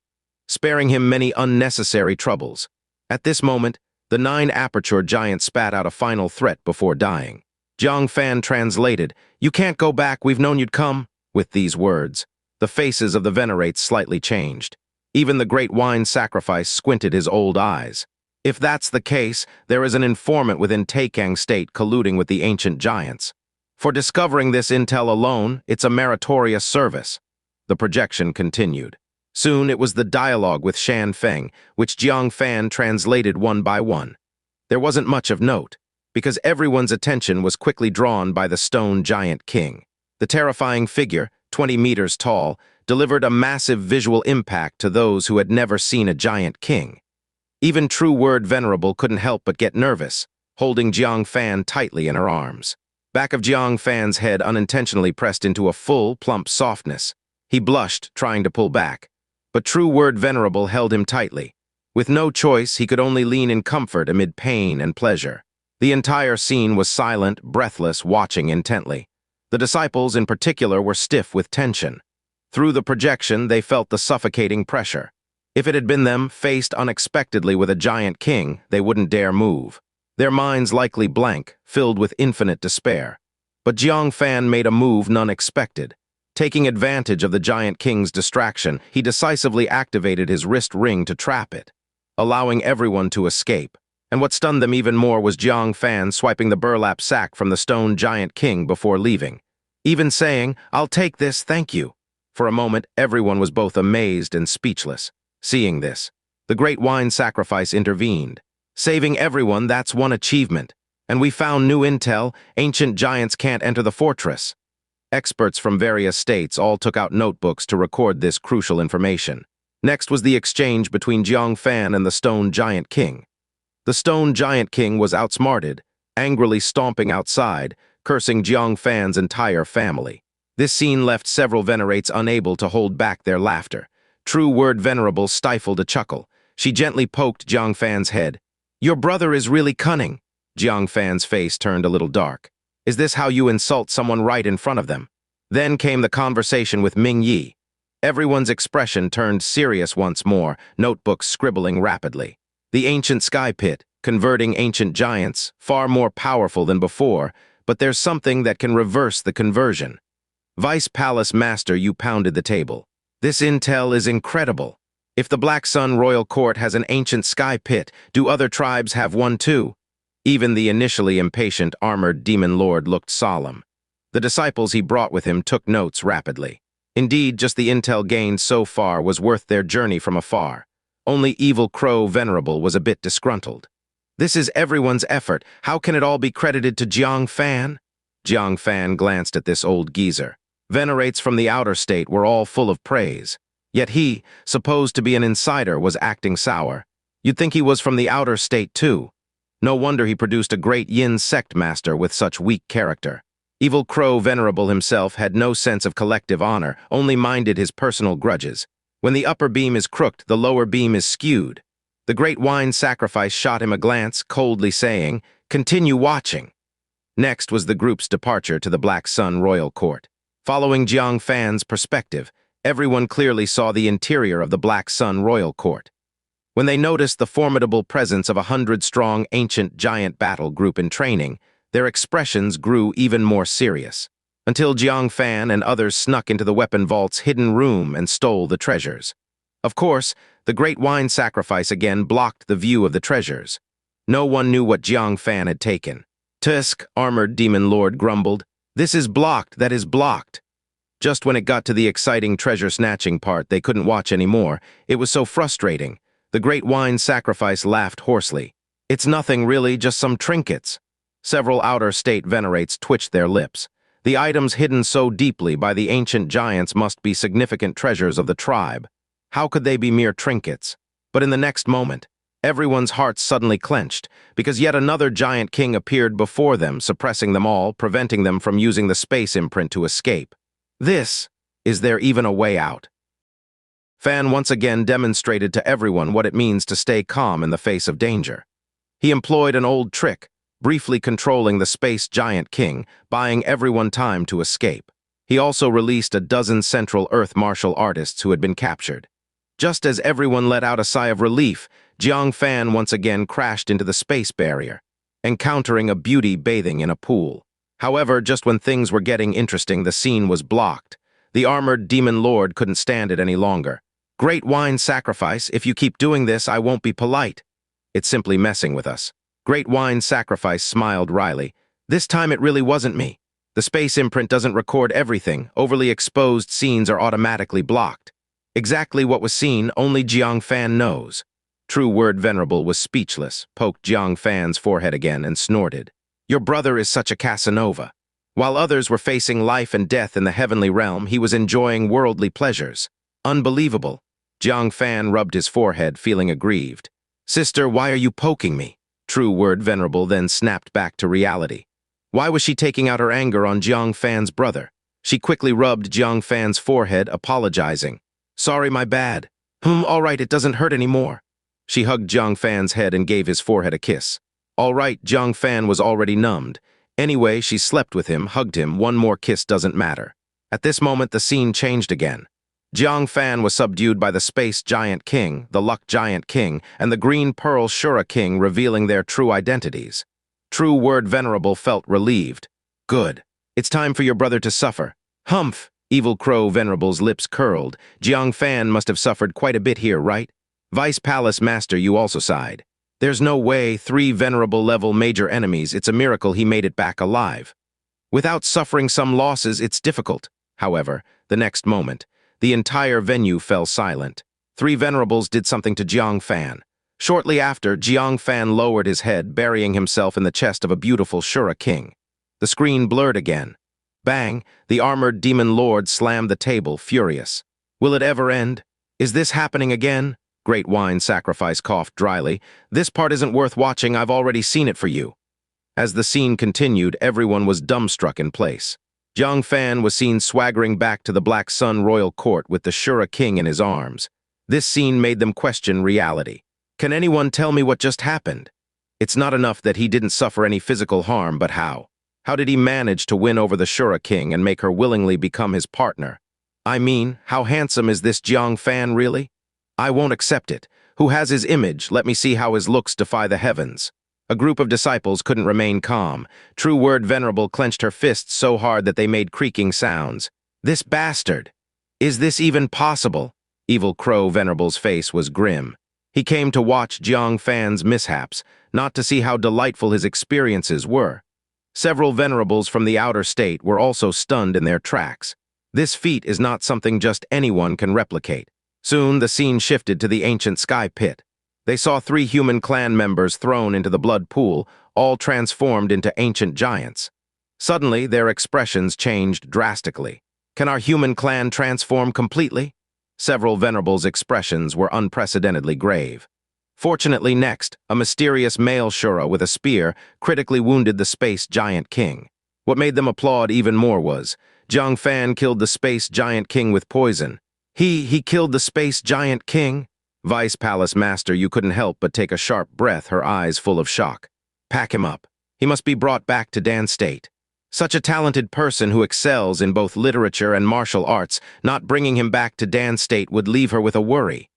sparing him many unnecessary troubles. At this moment, the 9-aperture giant spat out a final threat before dying. Jiang Fan translated, "You can't go back, we've known you'd come." With these words, the faces of the venerates slightly changed. Even the great wine sacrifice squinted his old eyes. If that's the case, there is an informant within Taikang State colluding with the ancient giants. For discovering this intel alone, it's a meritorious service. The projection continued. Soon it was the dialogue with Shan Feng, which Jiang Fan translated one by one. There wasn't much of note, because everyone's attention was quickly drawn by the stone giant king. The terrifying figure, 20 meters tall, delivered a massive visual impact to those who had never seen a giant king. Even true word venerable couldn't help but get nervous, holding Jiang Fan tightly in her arms. Back of Jiang Fan's head unintentionally pressed into a full, plump softness. He blushed, trying to pull back. But true word venerable held him tightly. With no choice, he could only lean in comfort amid pain and pleasure. The entire scene was silent, breathless, watching intently. The disciples, in particular, were stiff with tension. Through the projection, they felt the suffocating pressure. If it had been them, faced unexpectedly with a giant king, they wouldn't dare move. Their minds likely blank, filled with infinite despair. But Jiang Fan made a move none expected. Taking advantage of the giant king's distraction, he decisively activated his wrist ring to trap it, allowing everyone to escape. And what stunned them even more was Jiang Fan swiping the burlap sack from the stone giant king before leaving, even saying, "I'll take this, thank you." For a moment, everyone was both amazed and speechless. Seeing this, the great wine sacrifice intervened. "Saving everyone, that's one achievement. And we found new intel, ancient giants can't enter the fortress." Experts from various states all took out notebooks to record this crucial information. Next was the exchange between Jiang Fan and the stone giant king. The stone giant king was outsmarted, angrily stomping outside, cursing Jiang Fan's entire family. This scene left several venerates unable to hold back their laughter. True word venerable stifled a chuckle. She gently poked Jiang Fan's head. "Your brother is really cunning." Jiang Fan's face turned a little dark. "Is this how you insult someone right in front of them?" Then came the conversation with Ming Yi. Everyone's expression turned serious once more, notebooks scribbling rapidly. The ancient sky pit, converting ancient giants, far more powerful than before, but there's something that can reverse the conversion. Vice Palace Master, you pounded the table. "This intel is incredible. If the Black Sun Royal Court has an ancient sky pit, do other tribes have one too?" Even the initially impatient armored demon lord looked solemn. The disciples he brought with him took notes rapidly. Indeed, just the intel gained so far was worth their journey from afar. Only Evil Crow Venerable was a bit disgruntled. "This is everyone's effort. How can it all be credited to Jiang Fan?" Jiang Fan glanced at this old geezer. Venerates from the outer state were all full of praise. Yet he, supposed to be an insider, was acting sour. You'd think he was from the outer state too. No wonder he produced a great Yin sect master with such weak character. Evil Crow Venerable himself had no sense of collective honor, only minded his personal grudges. When the upper beam is crooked, the lower beam is skewed. The great wine sacrifice shot him a glance, coldly saying, "Continue watching." Next was the group's departure to the Black Sun Royal Court. Following Jiang Fan's perspective, everyone clearly saw the interior of the Black Sun Royal Court. When they noticed the formidable presence of 100-strong ancient giant battle group in training, their expressions grew even more serious, until Jiang Fan and others snuck into the weapon vault's hidden room and stole the treasures. Of course, the great wine sacrifice again blocked the view of the treasures. No one knew what Jiang Fan had taken. "Tusk," armored demon lord grumbled. "This is blocked, that is blocked." Just when it got to the exciting treasure-snatching part, they couldn't watch anymore. It was so frustrating. The great wine sacrifice laughed hoarsely. "It's nothing really, just some trinkets." Several outer state venerates twitched their lips. The items hidden so deeply by the ancient giants must be significant treasures of the tribe. How could they be mere trinkets? But in the next moment, everyone's hearts suddenly clenched, because yet another giant king appeared before them, suppressing them all, preventing them from using the space imprint to escape. Is there even a way out? Fan once again demonstrated to everyone what it means to stay calm in the face of danger. He employed an old trick, briefly controlling the space giant king, buying everyone time to escape. He also released a dozen Central Earth martial artists who had been captured. Just as everyone let out a sigh of relief, Jiang Fan once again crashed into the space barrier, encountering a beauty bathing in a pool. However, just when things were getting interesting, the scene was blocked. The armored demon lord couldn't stand it any longer. Great wine sacrifice, if you keep doing this, I won't be polite. It's simply messing with us. Great wine sacrifice smiled wryly. This time it really wasn't me. The space imprint doesn't record everything. Overly exposed scenes are automatically blocked. Exactly what was seen, only Jiang Fan knows. True word venerable was speechless, poked Jiang Fan's forehead again, and snorted. Your brother is such a Casanova. While others were facing life and death in the heavenly realm, he was enjoying worldly pleasures. Unbelievable. Jiang Fan rubbed his forehead, feeling aggrieved. Sister, why are you poking me? True word venerable then snapped back to reality. Why was she taking out her anger on Jiang Fan's brother? She quickly rubbed Jiang Fan's forehead, apologizing. Sorry, my bad. All right, it doesn't hurt anymore. She hugged Jiang Fan's head and gave his forehead a kiss. All right, Jiang Fan was already numbed. Anyway, she slept with him, hugged him, one more kiss doesn't matter. At this moment, the scene changed again. Jiang Fan was subdued by the Space Giant King, the Luck Giant King, and the Green Pearl Shura King, revealing their true identities. True word venerable felt relieved. Good. It's time for your brother to suffer. Humph! Evil Crow Venerable's lips curled. Jiang Fan must have suffered quite a bit here, right? Vice Palace Master, you also sighed. There's no way, 3 venerable-level major enemies, it's a miracle he made it back alive. Without suffering some losses, it's difficult. However, the next moment, the entire venue fell silent. 3 venerables did something to Jiang Fan. Shortly after, Jiang Fan lowered his head, burying himself in the chest of a beautiful Shura king. The screen blurred again. Bang! The armored demon lord slammed the table, furious. Will it ever end? Is this happening again? Great wine sacrifice coughed dryly. This part isn't worth watching, I've already seen it for you. As the scene continued, everyone was dumbstruck in place. Jiang Fan was seen swaggering back to the Black Sun royal court with the Shura king in his arms. This scene made them question reality. Can anyone tell me what just happened? It's not enough that he didn't suffer any physical harm, but how? How did he manage to win over the Shura king and make her willingly become his partner? I mean, how handsome is this Jiang Fan really? I won't accept it. Who has his image? Let me see how his looks defy the heavens. A group of disciples couldn't remain calm. True word venerable clenched her fists so hard that they made creaking sounds. This bastard! Is this even possible? Evil Crow Venerable's face was grim. He came to watch Jiang Fan's mishaps, not to see how delightful his experiences were. Several venerables from the outer state were also stunned in their tracks. This feat is not something just anyone can replicate. Soon, the scene shifted to the ancient sky pit. They saw 3 human clan members thrown into the blood pool, all transformed into ancient giants. Suddenly, their expressions changed drastically. Can our human clan transform completely? Several venerables' expressions were unprecedentedly grave. Fortunately, next, a mysterious male Shura with a spear critically wounded the Space Giant King. What made them applaud even more was, Jiang Fan killed the Space Giant King with poison. He killed the Space Giant King? Vice Palace Master, you couldn't help but take a sharp breath, her eyes full of shock. Pack him up. He must be brought back to Dan State. Such a talented person who excels in both literature and martial arts, not bringing him back to Dan State would leave her with a worry.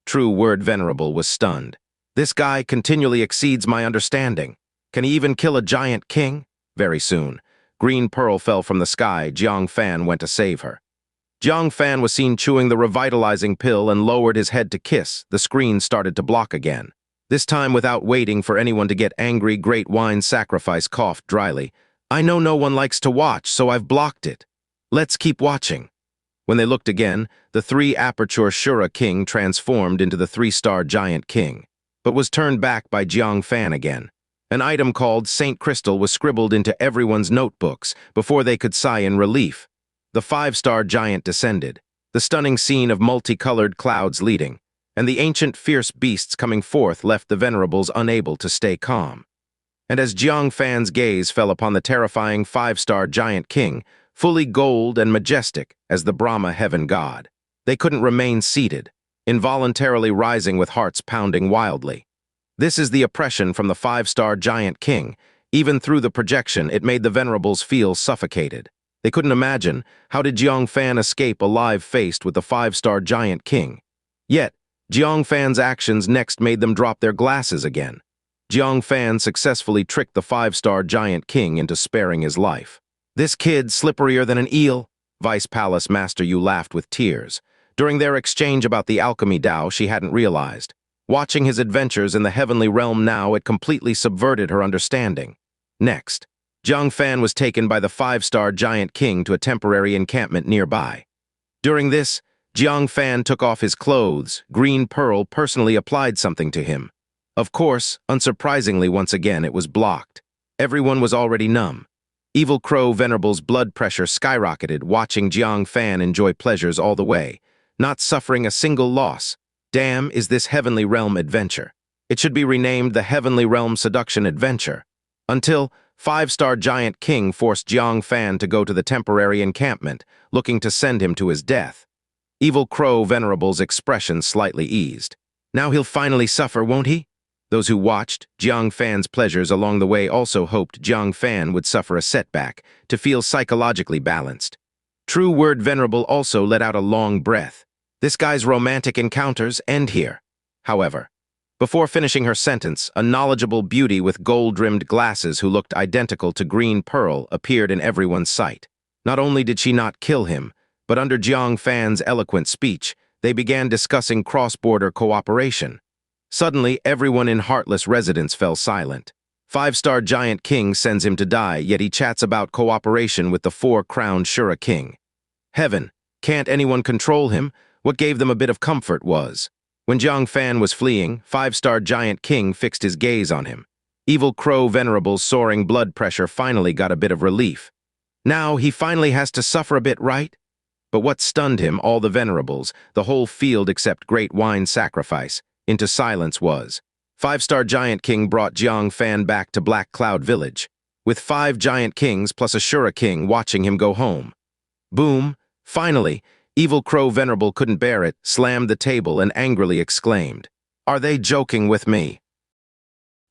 True word venerable was stunned. This guy continually exceeds my understanding. Can he even kill a giant king? Very soon. Green pearl fell from the sky. Jiang Fan went to save her. Jiang Fan was seen chewing the revitalizing pill and lowered his head to kiss. The screen started to block again. This time, without waiting for anyone to get angry, Great Wine Sacrifice coughed dryly. I know no one likes to watch, so I've blocked it. Let's keep watching. When they looked again, the 3 Aperture Shura King transformed into the 3-star Giant King, but was turned back by Jiang Fan again. An item called Saint Crystal was scribbled into everyone's notebooks before they could sigh in relief. The 5-star giant descended, the stunning scene of multicolored clouds leading, and the ancient fierce beasts coming forth left the venerables unable to stay calm. And as Jiang Fan's gaze fell upon the terrifying 5-star Giant King, fully gold and majestic as the Brahma heaven god, they couldn't remain seated, involuntarily rising with hearts pounding wildly. This is the oppression from the 5-star Giant King. Even through the projection, it made the venerables feel suffocated. They couldn't imagine, how did Jiang Fan escape alive faced with the 5-star Giant King? Yet, Jiang Fan's actions next made them drop their glasses again. Jiang Fan successfully tricked the five-star giant king into sparing his life. "This kid, slipperier than an eel," Vice Palace Master Yu laughed with tears. During their exchange about the alchemy Tao, she hadn't realized. Watching his adventures in the heavenly realm now, it completely subverted her understanding. Next, Jiang Fan was taken by the five-star giant king to a temporary encampment nearby. During this, Jiang Fan took off his clothes. Green Pearl personally applied something to him. Of course, unsurprisingly once again, it was blocked. Everyone was already numb. Evil Crow Venerable's blood pressure skyrocketed, watching Jiang Fan enjoy pleasures all the way, not suffering a single loss. Damn, is this Heavenly Realm Adventure. It should be renamed the Heavenly Realm Seduction Adventure. Until five-star giant king forced Jiang Fan to go to the temporary encampment, looking to send him to his death. Evil Crow Venerable's expression slightly eased. Now he'll finally suffer, won't he? Those who watched Jiang Fan's pleasures along the way also hoped Jiang Fan would suffer a setback to feel psychologically balanced. True Word Venerable also let out a long breath. This guy's romantic encounters end here. However, before finishing her sentence, a knowledgeable beauty with gold-rimmed glasses who looked identical to Green Pearl appeared in everyone's sight. Not only did she not kill him, but under Jiang Fan's eloquent speech, they began discussing cross-border cooperation. Suddenly, everyone in Heartless Residence fell silent. Five-star giant king sends him to die, yet he chats about cooperation with the four-crowned Shura king. Heaven, can't anyone control him? What gave them a bit of comfort was, when Jiang Fan was fleeing, five-star giant king fixed his gaze on him. Evil Crow Venerable's soaring blood pressure finally got a bit of relief. Now he finally has to suffer a bit, right? But what stunned him, all the venerables, the whole field except Great Wine Sacrifice, into silence was. Five-star Giant King brought Jiang Fan back to Black Cloud Village, with 5 Giant Kings plus a Shura King watching him go home. Boom! Finally, Evil Crow Venerable couldn't bear it, slammed the table, and angrily exclaimed, "Are they joking with me?"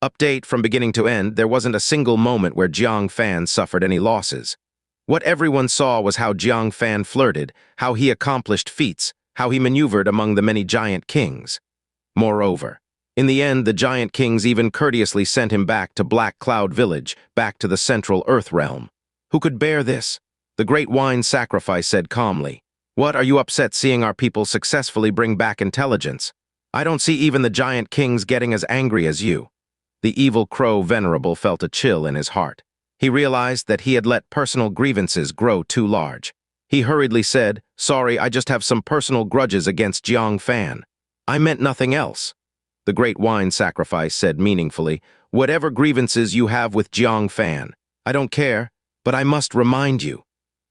Update: from beginning to end, there wasn't a single moment where Jiang Fan suffered any losses. What everyone saw was how Jiang Fan flirted, how he accomplished feats, how he maneuvered among the many Giant Kings. Moreover, in the end, the Giant Kings even courteously sent him back to Black Cloud Village, back to the Central Earth Realm. Who could bear this? The Great Wine Sacrifice said calmly, "What, are you upset seeing our people successfully bring back intelligence? I don't see even the Giant Kings getting as angry as you." The Evil Crow Venerable felt a chill in his heart. He realized that he had let personal grievances grow too large. He hurriedly said, "Sorry, I just have some personal grudges against Jiang Fan. I meant nothing else." The Great Wine Sacrifice said meaningfully, "Whatever grievances you have with Jiang Fan, I don't care, but I must remind you.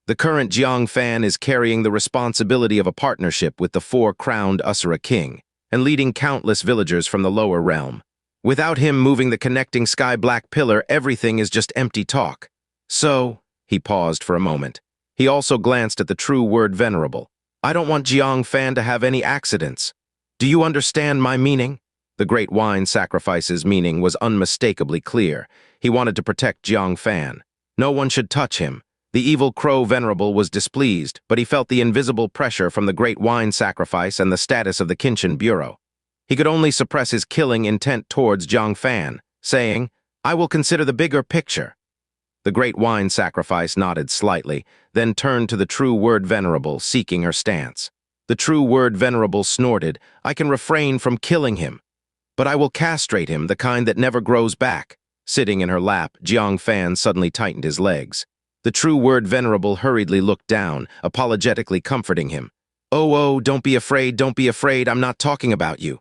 The current Jiang Fan is carrying the responsibility of a partnership with the 4-crowned Usura King and leading countless villagers from the lower realm. Without him moving the connecting sky-black pillar, everything is just empty talk. So," he paused for a moment. He also glanced at the True Word Venerable. "I don't want Jiang Fan to have any accidents. Do you understand my meaning?" The Great Wine Sacrifice's meaning was unmistakably clear. He wanted to protect Jiang Fan. No one should touch him. The Evil Crow Venerable was displeased, but he felt the invisible pressure from the Great Wine Sacrifice and the status of the Kinchin Bureau. He could only suppress his killing intent towards Jiang Fan, saying, "I will consider the bigger picture." The Great Wine Sacrifice nodded slightly, then turned to the True Word Venerable, seeking her stance. The True Word Venerable snorted, "I can refrain from killing him, but I will castrate him, the kind that never grows back." Sitting in her lap, Jiang Fan suddenly tightened his legs. The True Word Venerable hurriedly looked down, apologetically comforting him. Oh, don't be afraid, I'm not talking about you.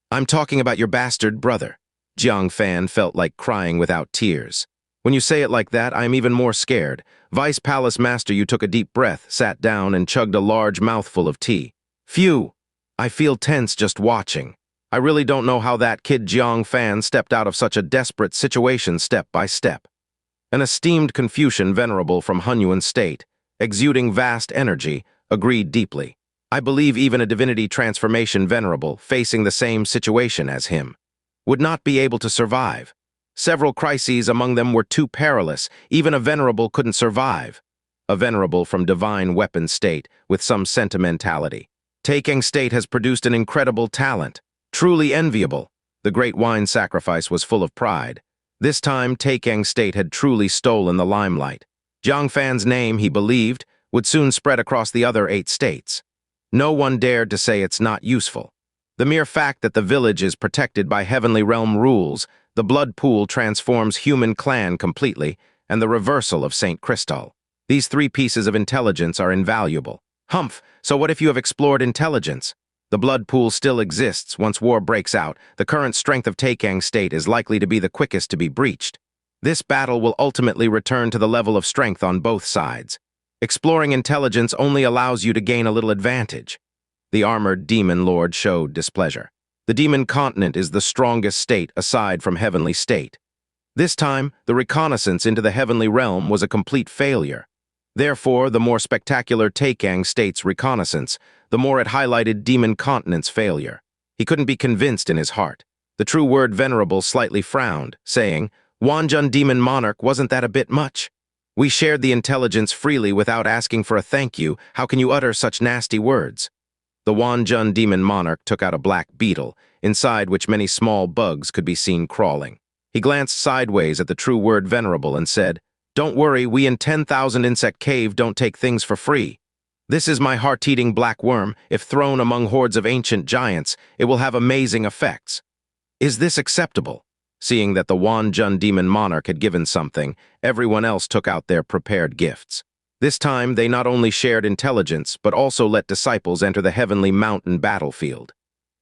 I'm talking about your bastard brother." Jiang Fan felt like crying without tears. "When you say it like that, I am even more scared." Vice Palace Master Yu took a deep breath, sat down, and chugged a large mouthful of tea. "Phew, I feel tense just watching. I really don't know how that kid Jiang Fan stepped out of such a desperate situation step by step." An esteemed Confucian venerable from Hunyuan State, exuding vast energy, agreed deeply. "I believe even a divinity transformation venerable, facing the same situation as him, would not be able to survive. Several crises among them were too perilous, even a venerable couldn't survive." A venerable from Divine Weapon State, with some sentimentality. "Taking State has produced an incredible talent. Truly enviable. The great wine sacrifice was full of pride. This time, Taikang State had truly stolen the limelight. Jiang Fan's name, he believed, would soon spread across the other 8 states. No one dared to say it's not useful. The mere fact that the village is protected by heavenly realm rules, the blood pool transforms human clan completely, and the reversal of St. Crystal. These 3 pieces of intelligence are invaluable. Humph, so what if you have explored intelligence? The blood pool still exists. Once war breaks out, the current strength of Taikang State is likely to be the quickest to be breached. This battle will ultimately return to the level of strength on both sides. Exploring intelligence only allows you to gain a little advantage. The armored demon lord showed displeasure. The demon continent is the strongest state aside from heavenly state. This time, the reconnaissance into the heavenly realm was a complete failure. Therefore, the more spectacular Taikang State's reconnaissance, the more it highlighted demon continent's failure. He couldn't be convinced in his heart. The true word venerable slightly frowned, saying, "Wanjun demon monarch, wasn't that a bit much? We shared the intelligence freely without asking for a thank you. How can you utter such nasty words?" The Wanjun demon monarch took out a black beetle, inside which many small bugs could be seen crawling. He glanced sideways at the true word venerable and said, "Don't worry, we in 10,000 Insect Cave don't take things for free. This is my heart-eating black worm. If thrown among hordes of ancient giants, it will have amazing effects." Is this acceptable? Seeing that the Wanjun demon monarch had given something, everyone else took out their prepared gifts. This time, they not only shared intelligence, but also let disciples enter the heavenly mountain battlefield.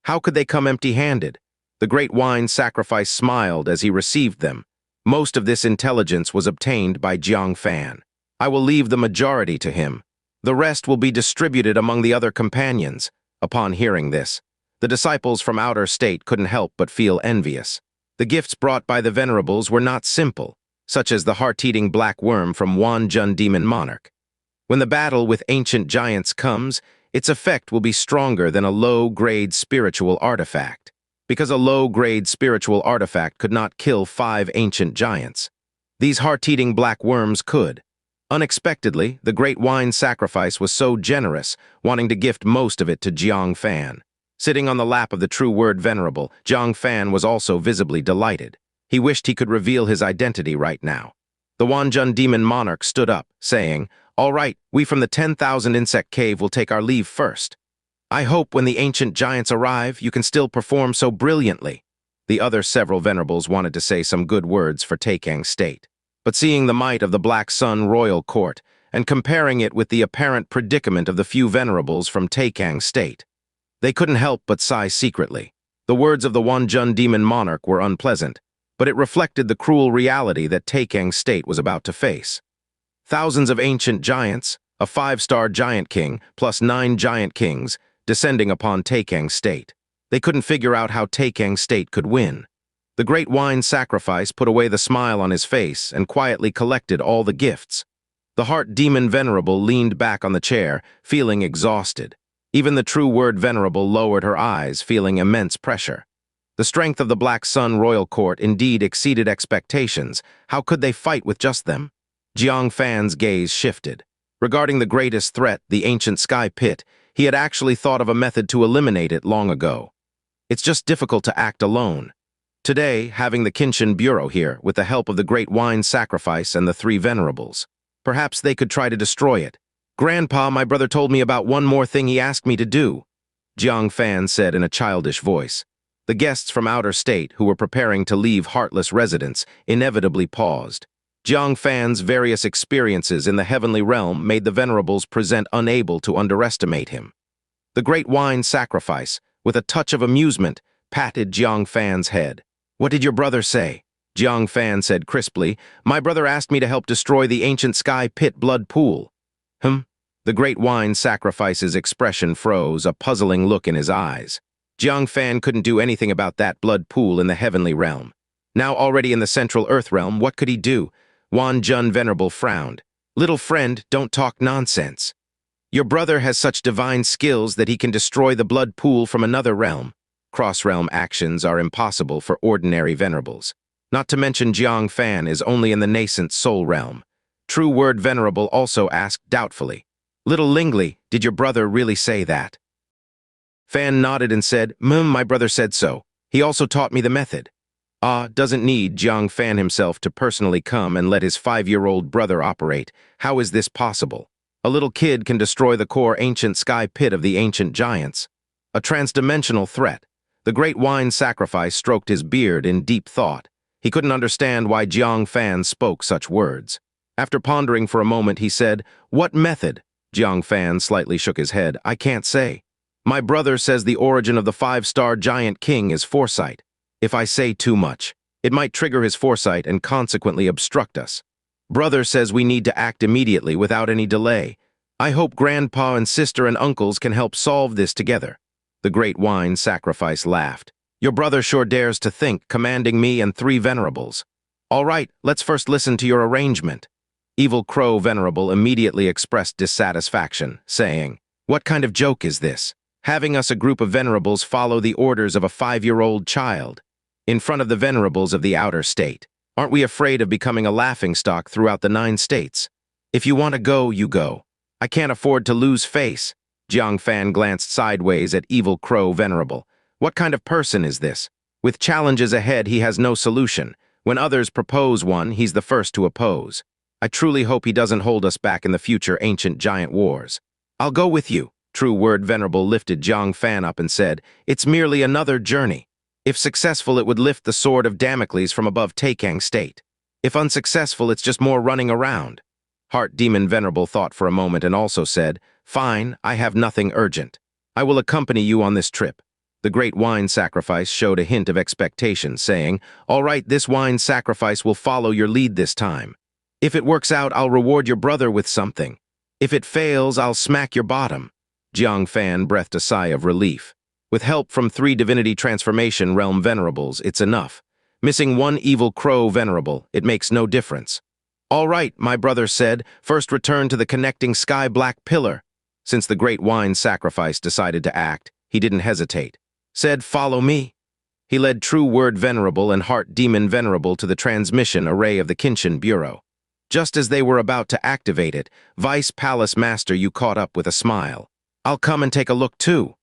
How could they come empty-handed? The great wine sacrifice smiled as he received them. Most of this intelligence was obtained by Jiang Fan. I will leave the majority to him. The rest will be distributed among the other companions. Upon hearing this, the disciples from outer state couldn't help but feel envious. The gifts brought by the venerables were not simple, such as the heart-eating black worm from Wanjun Demon Monarch. When the battle with ancient giants comes, its effect will be stronger than a low-grade spiritual artifact, because a low-grade spiritual artifact could not kill 5 ancient giants. These heart-eating black worms could. Unexpectedly, the great wine sacrifice was so generous, wanting to gift most of it to Jiang Fan. Sitting on the lap of the true word venerable, Jiang Fan was also visibly delighted. He wished he could reveal his identity right now. The Wanjun demon monarch stood up, saying, "All right, we from the 10,000 Insect Cave will take our leave first. I hope when the ancient giants arrive, you can still perform so brilliantly." The other several venerables wanted to say some good words for Taikang State. But seeing the might of the Black Sun royal court, and comparing it with the apparent predicament of the few venerables from Taikang State, they couldn't help but sigh secretly. The words of the Wanjun demon monarch were unpleasant, but it reflected the cruel reality that Taikang State was about to face. Thousands of ancient giants, a 5-star giant king, plus 9 giant kings, descending upon Taikang State. They couldn't figure out how Taikang State could win. The great wine sacrifice put away the smile on his face and quietly collected all the gifts. The heart demon venerable leaned back on the chair, feeling exhausted. Even the true word venerable lowered her eyes, feeling immense pressure. The strength of the Black Sun royal court indeed exceeded expectations. How could they fight with just them? Jiang Fan's gaze shifted. Regarding the greatest threat, the ancient sky pit, he had actually thought of a method to eliminate it long ago. It's just difficult to act alone. Today, having the Kinchin Bureau here, with the help of the great wine sacrifice and the 3 venerables, perhaps they could try to destroy it. "Grandpa, my brother told me about one more thing he asked me to do," Jiang Fan said in a childish voice. The guests from outer state, who were preparing to leave heartless residents, inevitably paused. Jiang Fan's various experiences in the heavenly realm made the venerables present unable to underestimate him. The great wine sacrifice, with a touch of amusement, patted Jiang Fan's head. "What did your brother say?" Jiang Fan said crisply, "My brother asked me to help destroy the ancient sky pit blood pool." The great wine sacrifice's expression froze, a puzzling look in his eyes. Jiang Fan couldn't do anything about that blood pool in the heavenly realm. Now already in the central earth realm, what could he do? Wanjun Venerable frowned. "Little friend, don't talk nonsense. Your brother has such divine skills that he can destroy the blood pool from another realm. Cross-realm actions are impossible for ordinary venerables. Not to mention Jiang Fan is only in the nascent soul realm." True word venerable also asked doubtfully, "Little Lingli, did your brother really say that?" Fan nodded and said, "My brother said so." He also taught me the method. Doesn't need Jiang Fan himself to personally come and let his 5-year-old brother operate. How is this possible? A little kid can destroy the core ancient sky pit of the ancient giants. A transdimensional threat. The great wine sacrifice stroked his beard in deep thought. He couldn't understand why Jiang Fan spoke such words. After pondering for a moment, he said, "What method?" Jiang Fan slightly shook his head. "I can't say. My brother says the origin of the 5-star giant king is foresight. If I say too much, it might trigger his foresight and consequently obstruct us. Brother says we need to act immediately without any delay. I hope grandpa and sister and uncles can help solve this together." The great wine sacrifice laughed. "Your brother sure dares to think, commanding me and 3 venerables. All right, let's first listen to your arrangement." Evil Crow Venerable immediately expressed dissatisfaction, saying, "What kind of joke is this? Having us a group of venerables follow the orders of a 5-year-old child in front of the venerables of the outer state. Aren't we afraid of becoming a laughingstock throughout the 9 states? If you want to go, you go. I can't afford to lose face." Jiang Fan glanced sideways at Evil Crow Venerable. What kind of person is this? With challenges ahead, he has no solution. When others propose one, he's the first to oppose. I truly hope he doesn't hold us back in the future ancient giant wars. "I'll go with you." True Word Venerable lifted Jiang Fan up and said, "It's merely another journey. If successful, it would lift the sword of Damocles from above Taikang State. If unsuccessful, it's just more running around." Heart Demon Venerable thought for a moment and also said, "Fine, I have nothing urgent. I will accompany you on this trip." The great wine sacrifice showed a hint of expectation, saying, "All right, this wine sacrifice will follow your lead this time. If it works out, I'll reward your brother with something. If it fails, I'll smack your bottom." Jiang Fan breathed a sigh of relief. With help from 3 Divinity Transformation Realm Venerables, it's enough. Missing 1 Evil Crow Venerable, it makes no difference. "All right," my brother said, "first return to the connecting sky black pillar." Since the great wine sacrifice decided to act, he didn't hesitate. Said, "Follow me." He led True Word Venerable and Heart Demon Venerable to the transmission array of the Kinchin Bureau. Just as they were about to activate it, Vice Palace Master Yu caught up with a smile. "I'll come and take a look too."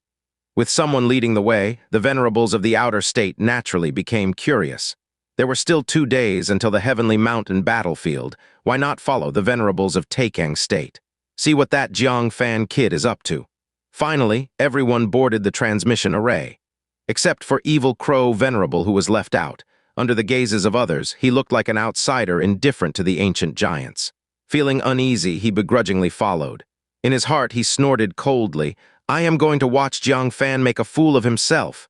With someone leading the way, the venerables of the outer state naturally became curious. There were still 2 days until the Heavenly Mountain battlefield. Why not follow the venerables of Taikang State? See what that Jiang Fan kid is up to. Finally, everyone boarded the transmission array. Except for Evil Crow Venerable, who was left out. Under the gazes of others, he looked like an outsider indifferent to the ancient giants. Feeling uneasy, he begrudgingly followed. In his heart, he snorted coldly, "I am going to watch Jiang Fan make a fool of himself."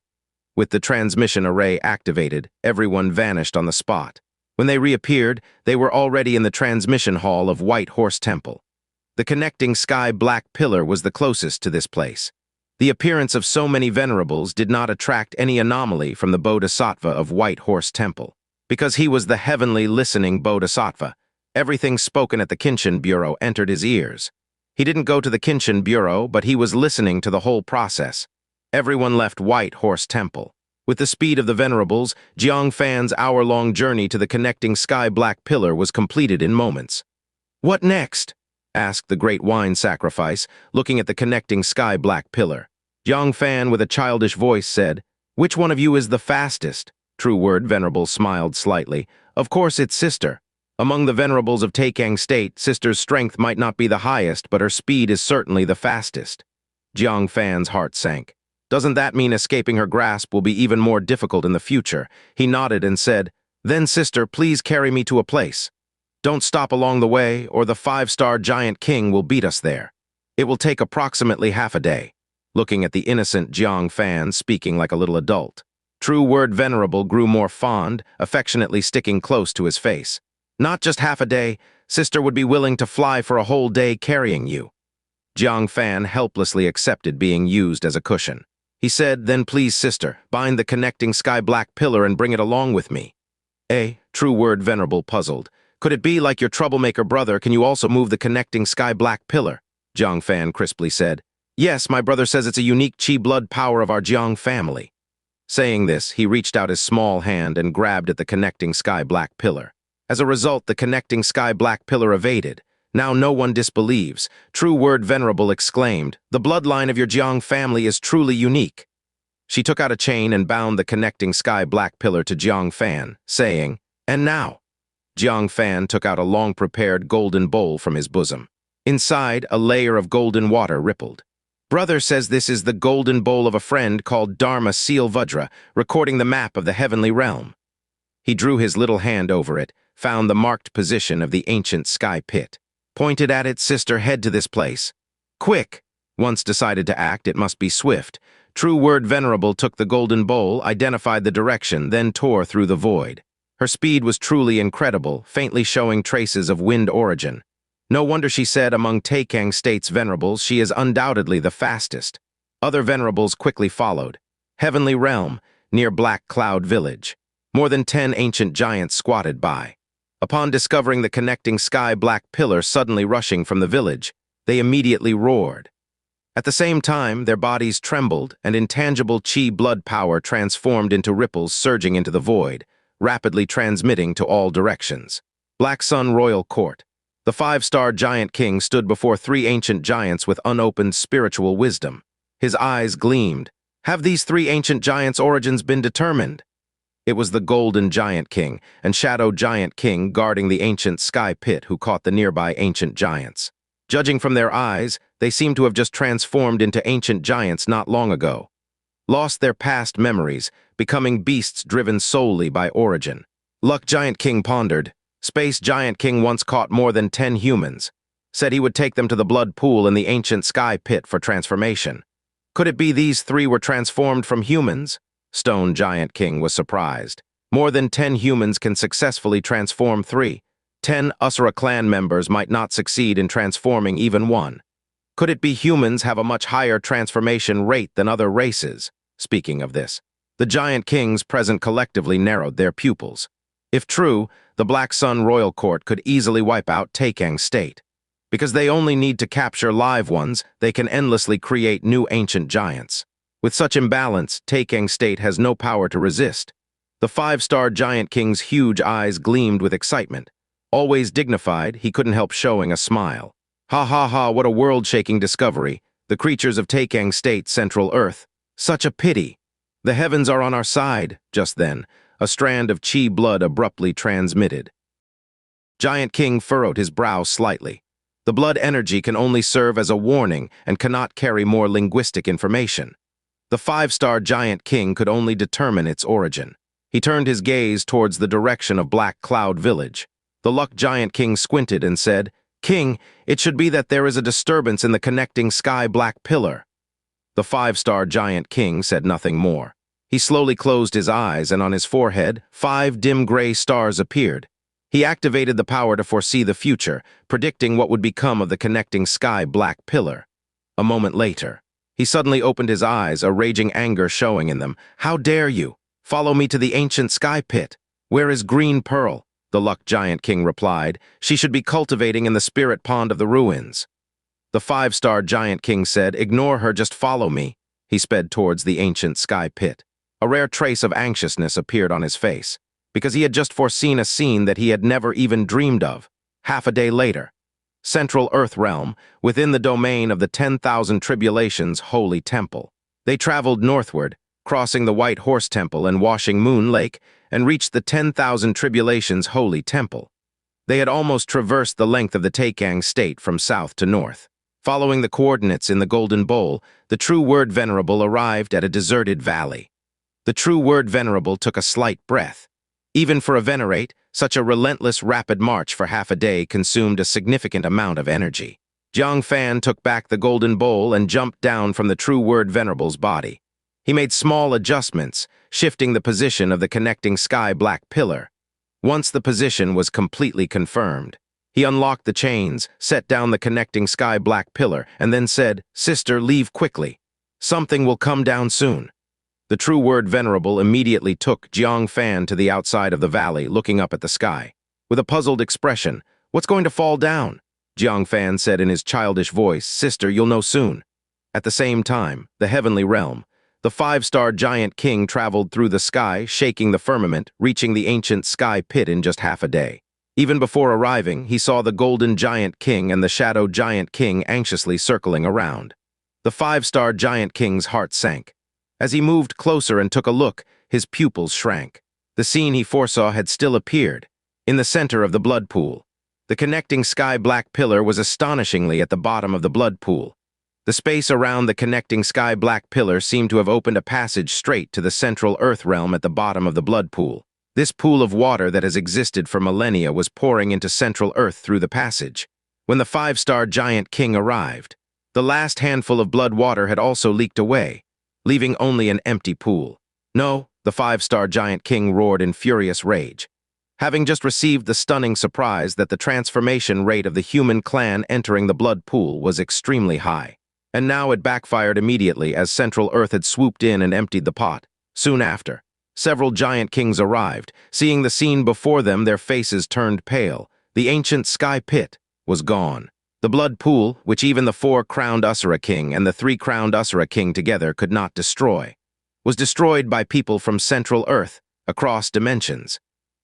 With the transmission array activated, everyone vanished on the spot. When they reappeared, they were already in the transmission hall of White Horse Temple. The connecting sky black pillar was the closest to this place. The appearance of so many venerables did not attract any anomaly from the Bodhisattva of White Horse Temple. Because he was the heavenly listening Bodhisattva, everything spoken at the Kinchin Bureau entered his ears. He didn't go to the Kinchin Bureau, but he was listening to the whole process. Everyone left White Horse Temple. With the speed of the venerables, Jiang Fan's hour-long journey to the connecting sky black pillar was completed in moments. "What next?" asked the great wine sacrifice, looking at the connecting sky black pillar. Jiang Fan, with a childish voice, said, "Which one of you is the fastest?" True Word Venerable smiled slightly. "Of course it's Sister. Among the venerables of Taikang State, Sister's strength might not be the highest, but her speed is certainly the fastest." Jiang Fan's heart sank. Doesn't that mean escaping her grasp will be even more difficult in the future? He nodded and said, "Then, Sister, please carry me to a place. Don't stop along the way, or the 5-star giant king will beat us there. It will take approximately half a day." Looking at the innocent Jiang Fan speaking like a little adult. True Word Venerable grew more fond, affectionately sticking close to his face. "Not just half a day, Sister would be willing to fly for a whole day carrying you." Jiang Fan helplessly accepted being used as a cushion. He said, "Then please, Sister, bind the connecting sky black pillar and bring it along with me." True Word Venerable puzzled. "Could it be like your troublemaker brother, can you also move the connecting sky black pillar?" Jiang Fan crisply said, "Yes, my brother says it's a unique chi blood power of our Jiang family." Saying this, he reached out his small hand and grabbed at the connecting sky black pillar. As a result, the connecting sky black pillar evaded. Now no one disbelieves. True Word Venerable exclaimed, "The bloodline of your Jiang family is truly unique." She took out a chain and bound the connecting sky black pillar to Jiang Fan, saying, "And now." Jiang Fan took out a long-prepared golden bowl from his bosom. Inside, a layer of golden water rippled. "Brother says this is the golden bowl of a friend called Dharma Seal Vajra, recording the map of the heavenly realm." He drew his little hand over it, found the marked position of the ancient sky pit. Pointed at it, "Sister, head to this place. Quick!" Once decided to act, it must be swift. True Word Venerable took the golden bowl, identified the direction, then tore through the void. Her speed was truly incredible, faintly showing traces of wind origin. No wonder she said among Taikang State's venerables she is undoubtedly the fastest. Other venerables quickly followed. Heavenly Realm, near Black Cloud Village. More than 10 ancient giants squatted by. Upon discovering the connecting sky black pillar suddenly rushing from the village, they immediately roared. At the same time, their bodies trembled, and intangible chi blood power transformed into ripples surging into the void, rapidly transmitting to all directions. Black Sun Royal Court. The 5-star giant king stood before 3 ancient giants with unopened spiritual wisdom. His eyes gleamed. Have these 3 ancient giants' origins been determined? It was the Golden Giant King and Shadow Giant King guarding the ancient sky pit who caught the nearby ancient giants. Judging from their eyes, they seemed to have just transformed into ancient giants not long ago. Lost their past memories, becoming beasts driven solely by origin. Luck Giant King pondered. Space Giant King once caught more than 10 humans. Said he would take them to the blood pool in the ancient sky pit for transformation. Could it be these 3 were transformed from humans? Stone Giant King was surprised. More than 10 humans can successfully transform 3. 10 Asura clan members might not succeed in transforming even 1. Could it be humans have a much higher transformation rate than other races? Speaking of this, the Giant Kings present collectively narrowed their pupils. If true, the Black Sun Royal Court could easily wipe out Taikang State. Because they only need to capture live ones, they can endlessly create new ancient giants. With such imbalance, Taikang State has no power to resist. The 5-star Giant King's huge eyes gleamed with excitement. Always dignified, he couldn't help showing a smile. "Ha ha ha, what a world-shaking discovery. The creatures of Taikang State, Central Earth. Such a pity. The heavens are on our side." Just then, a strand of chi blood abruptly transmitted. Giant King furrowed his brow slightly. The blood energy can only serve as a warning and cannot carry more linguistic information. The 5-star Giant King could only determine its origin. He turned his gaze towards the direction of Black Cloud Village. The Luck Giant King squinted and said, "King, it should be that there is a disturbance in the connecting sky black pillar." The 5-star Giant King said nothing more. He slowly closed his eyes, and on his forehead, 5 dim gray stars appeared. He activated the power to foresee the future, predicting what would become of the connecting sky black pillar. A moment later, he suddenly opened his eyes, a raging anger showing in them. "How dare you? Follow me to the ancient sky pit. Where is Green Pearl?" The Luck Giant King replied. "She should be cultivating in the spirit pond of the ruins." The 5-star Giant King said, "Ignore her, just follow me." He sped towards the ancient sky pit. A rare trace of anxiousness appeared on his face, because he had just foreseen a scene that he had never even dreamed of. Half a day later, Central Earth Realm, within the domain of the 10,000 Tribulation's holy temple. They traveled northward, crossing the White Horse Temple and Washing Moon Lake, and reached the 10,000 Tribulation's holy temple. They had almost traversed the length of the Taikang State from south to north. Following the coordinates in the Golden Bowl, the True Word Venerable arrived at a deserted valley. The True Word Venerable took a slight breath. Even for a venerate, such a relentless rapid march for half a day consumed a significant amount of energy. Jiang Fan took back the Golden Bowl and jumped down from the True Word Venerable's body. He made small adjustments, shifting the position of the connecting sky black pillar. Once the position was completely confirmed, he unlocked the chains, set down the connecting sky black pillar, and then said, "Sister, leave quickly. Something will come down soon." The True Word Venerable immediately took Jiang Fan to the outside of the valley, looking up at the sky. With a puzzled expression, "What's going to fall down?" Jiang Fan said in his childish voice, "Sister, you'll know soon." At the same time, the heavenly realm, the 5-star Giant King traveled through the sky, shaking the firmament, reaching the ancient sky pit in just half a day. Even before arriving, he saw the Golden Giant King and the Shadow Giant King anxiously circling around. The 5-star Giant King's heart sank. As he moved closer and took a look, his pupils shrank. The scene he foresaw had still appeared, in the center of the blood pool. The connecting sky-black pillar was astonishingly at the bottom of the blood pool. The space around the connecting sky-black pillar seemed to have opened a passage straight to the central earth realm at the bottom of the blood pool. This pool of water that has existed for millennia was pouring into central earth through the passage. When the five-star giant king arrived, the last handful of blood water had also leaked away, leaving only an empty pool. No, the five-star giant king roared in furious rage. Having just received the stunning surprise that the transformation rate of the human clan entering the blood pool was extremely high. And now it backfired immediately as Central Earth had swooped in and emptied the pot. Soon after, several giant kings arrived. Seeing the scene before them, their faces turned pale. The ancient sky pit was gone. The blood pool, which even the four-crowned Usura king and the three-crowned Usura king together could not destroy, was destroyed by people from Central Earth, across dimensions.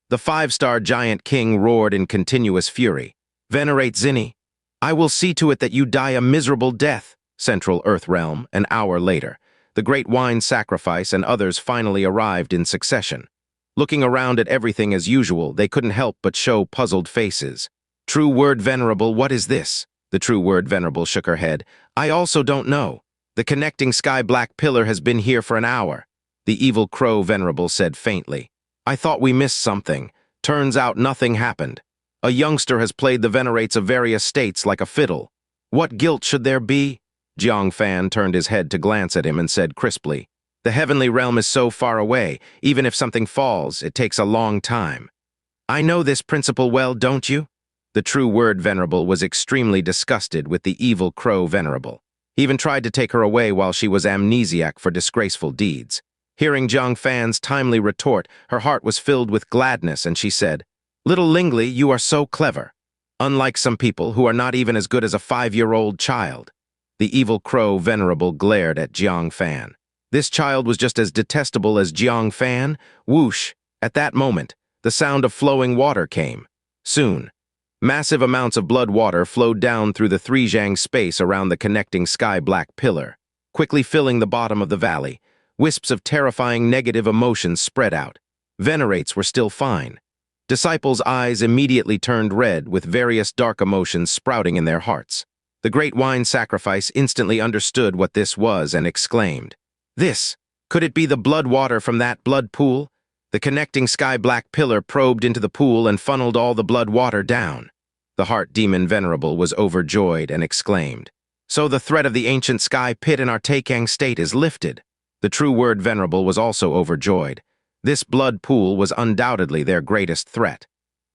The five-star giant king roared in continuous fury. "Venerate Zinni, I will see to it that you die a miserable death." Central Earth realm, an hour later, the great wine sacrifice and others finally arrived in succession. Looking around at everything as usual, they couldn't help but show puzzled faces. "True word venerable, what is this?" The true word venerable shook her head. "I also don't know. The connecting sky-black pillar has been here for an hour." The evil crow venerable said faintly. "I thought we missed something. Turns out nothing happened. A youngster has played the venerates of various states like a fiddle. What guilt should there be?" Jiang Fan turned his head to glance at him and said crisply, "The heavenly realm is so far away, even if something falls, it takes a long time. I know this principle well, don't you?" The true word venerable was extremely disgusted with the evil crow venerable. He even tried to take her away while she was amnesiac for disgraceful deeds. Hearing Jiang Fan's timely retort, her heart was filled with gladness, and she said, "Little Lingli, you are so clever. Unlike some people who are not even as good as a 5-year-old child." The evil crow venerable glared at Jiang Fan. This child was just as detestable as Jiang Fan. Whoosh! At that moment, the sound of flowing water came. Soon, massive amounts of blood water flowed down through the three-zhang space around the connecting sky-black pillar, quickly filling the bottom of the valley. Wisps of terrifying negative emotions spread out. Venerates were still fine. Disciples' eyes immediately turned red with various dark emotions sprouting in their hearts. The great wine sacrifice instantly understood what this was and exclaimed, "This! Could it be the blood water from that blood pool?" The connecting sky-black pillar probed into the pool and funneled all the blood water down. The heart demon venerable was overjoyed and exclaimed, "So the threat of the ancient sky pit in our Taikang state is lifted." The true word venerable was also overjoyed. This blood pool was undoubtedly their greatest threat.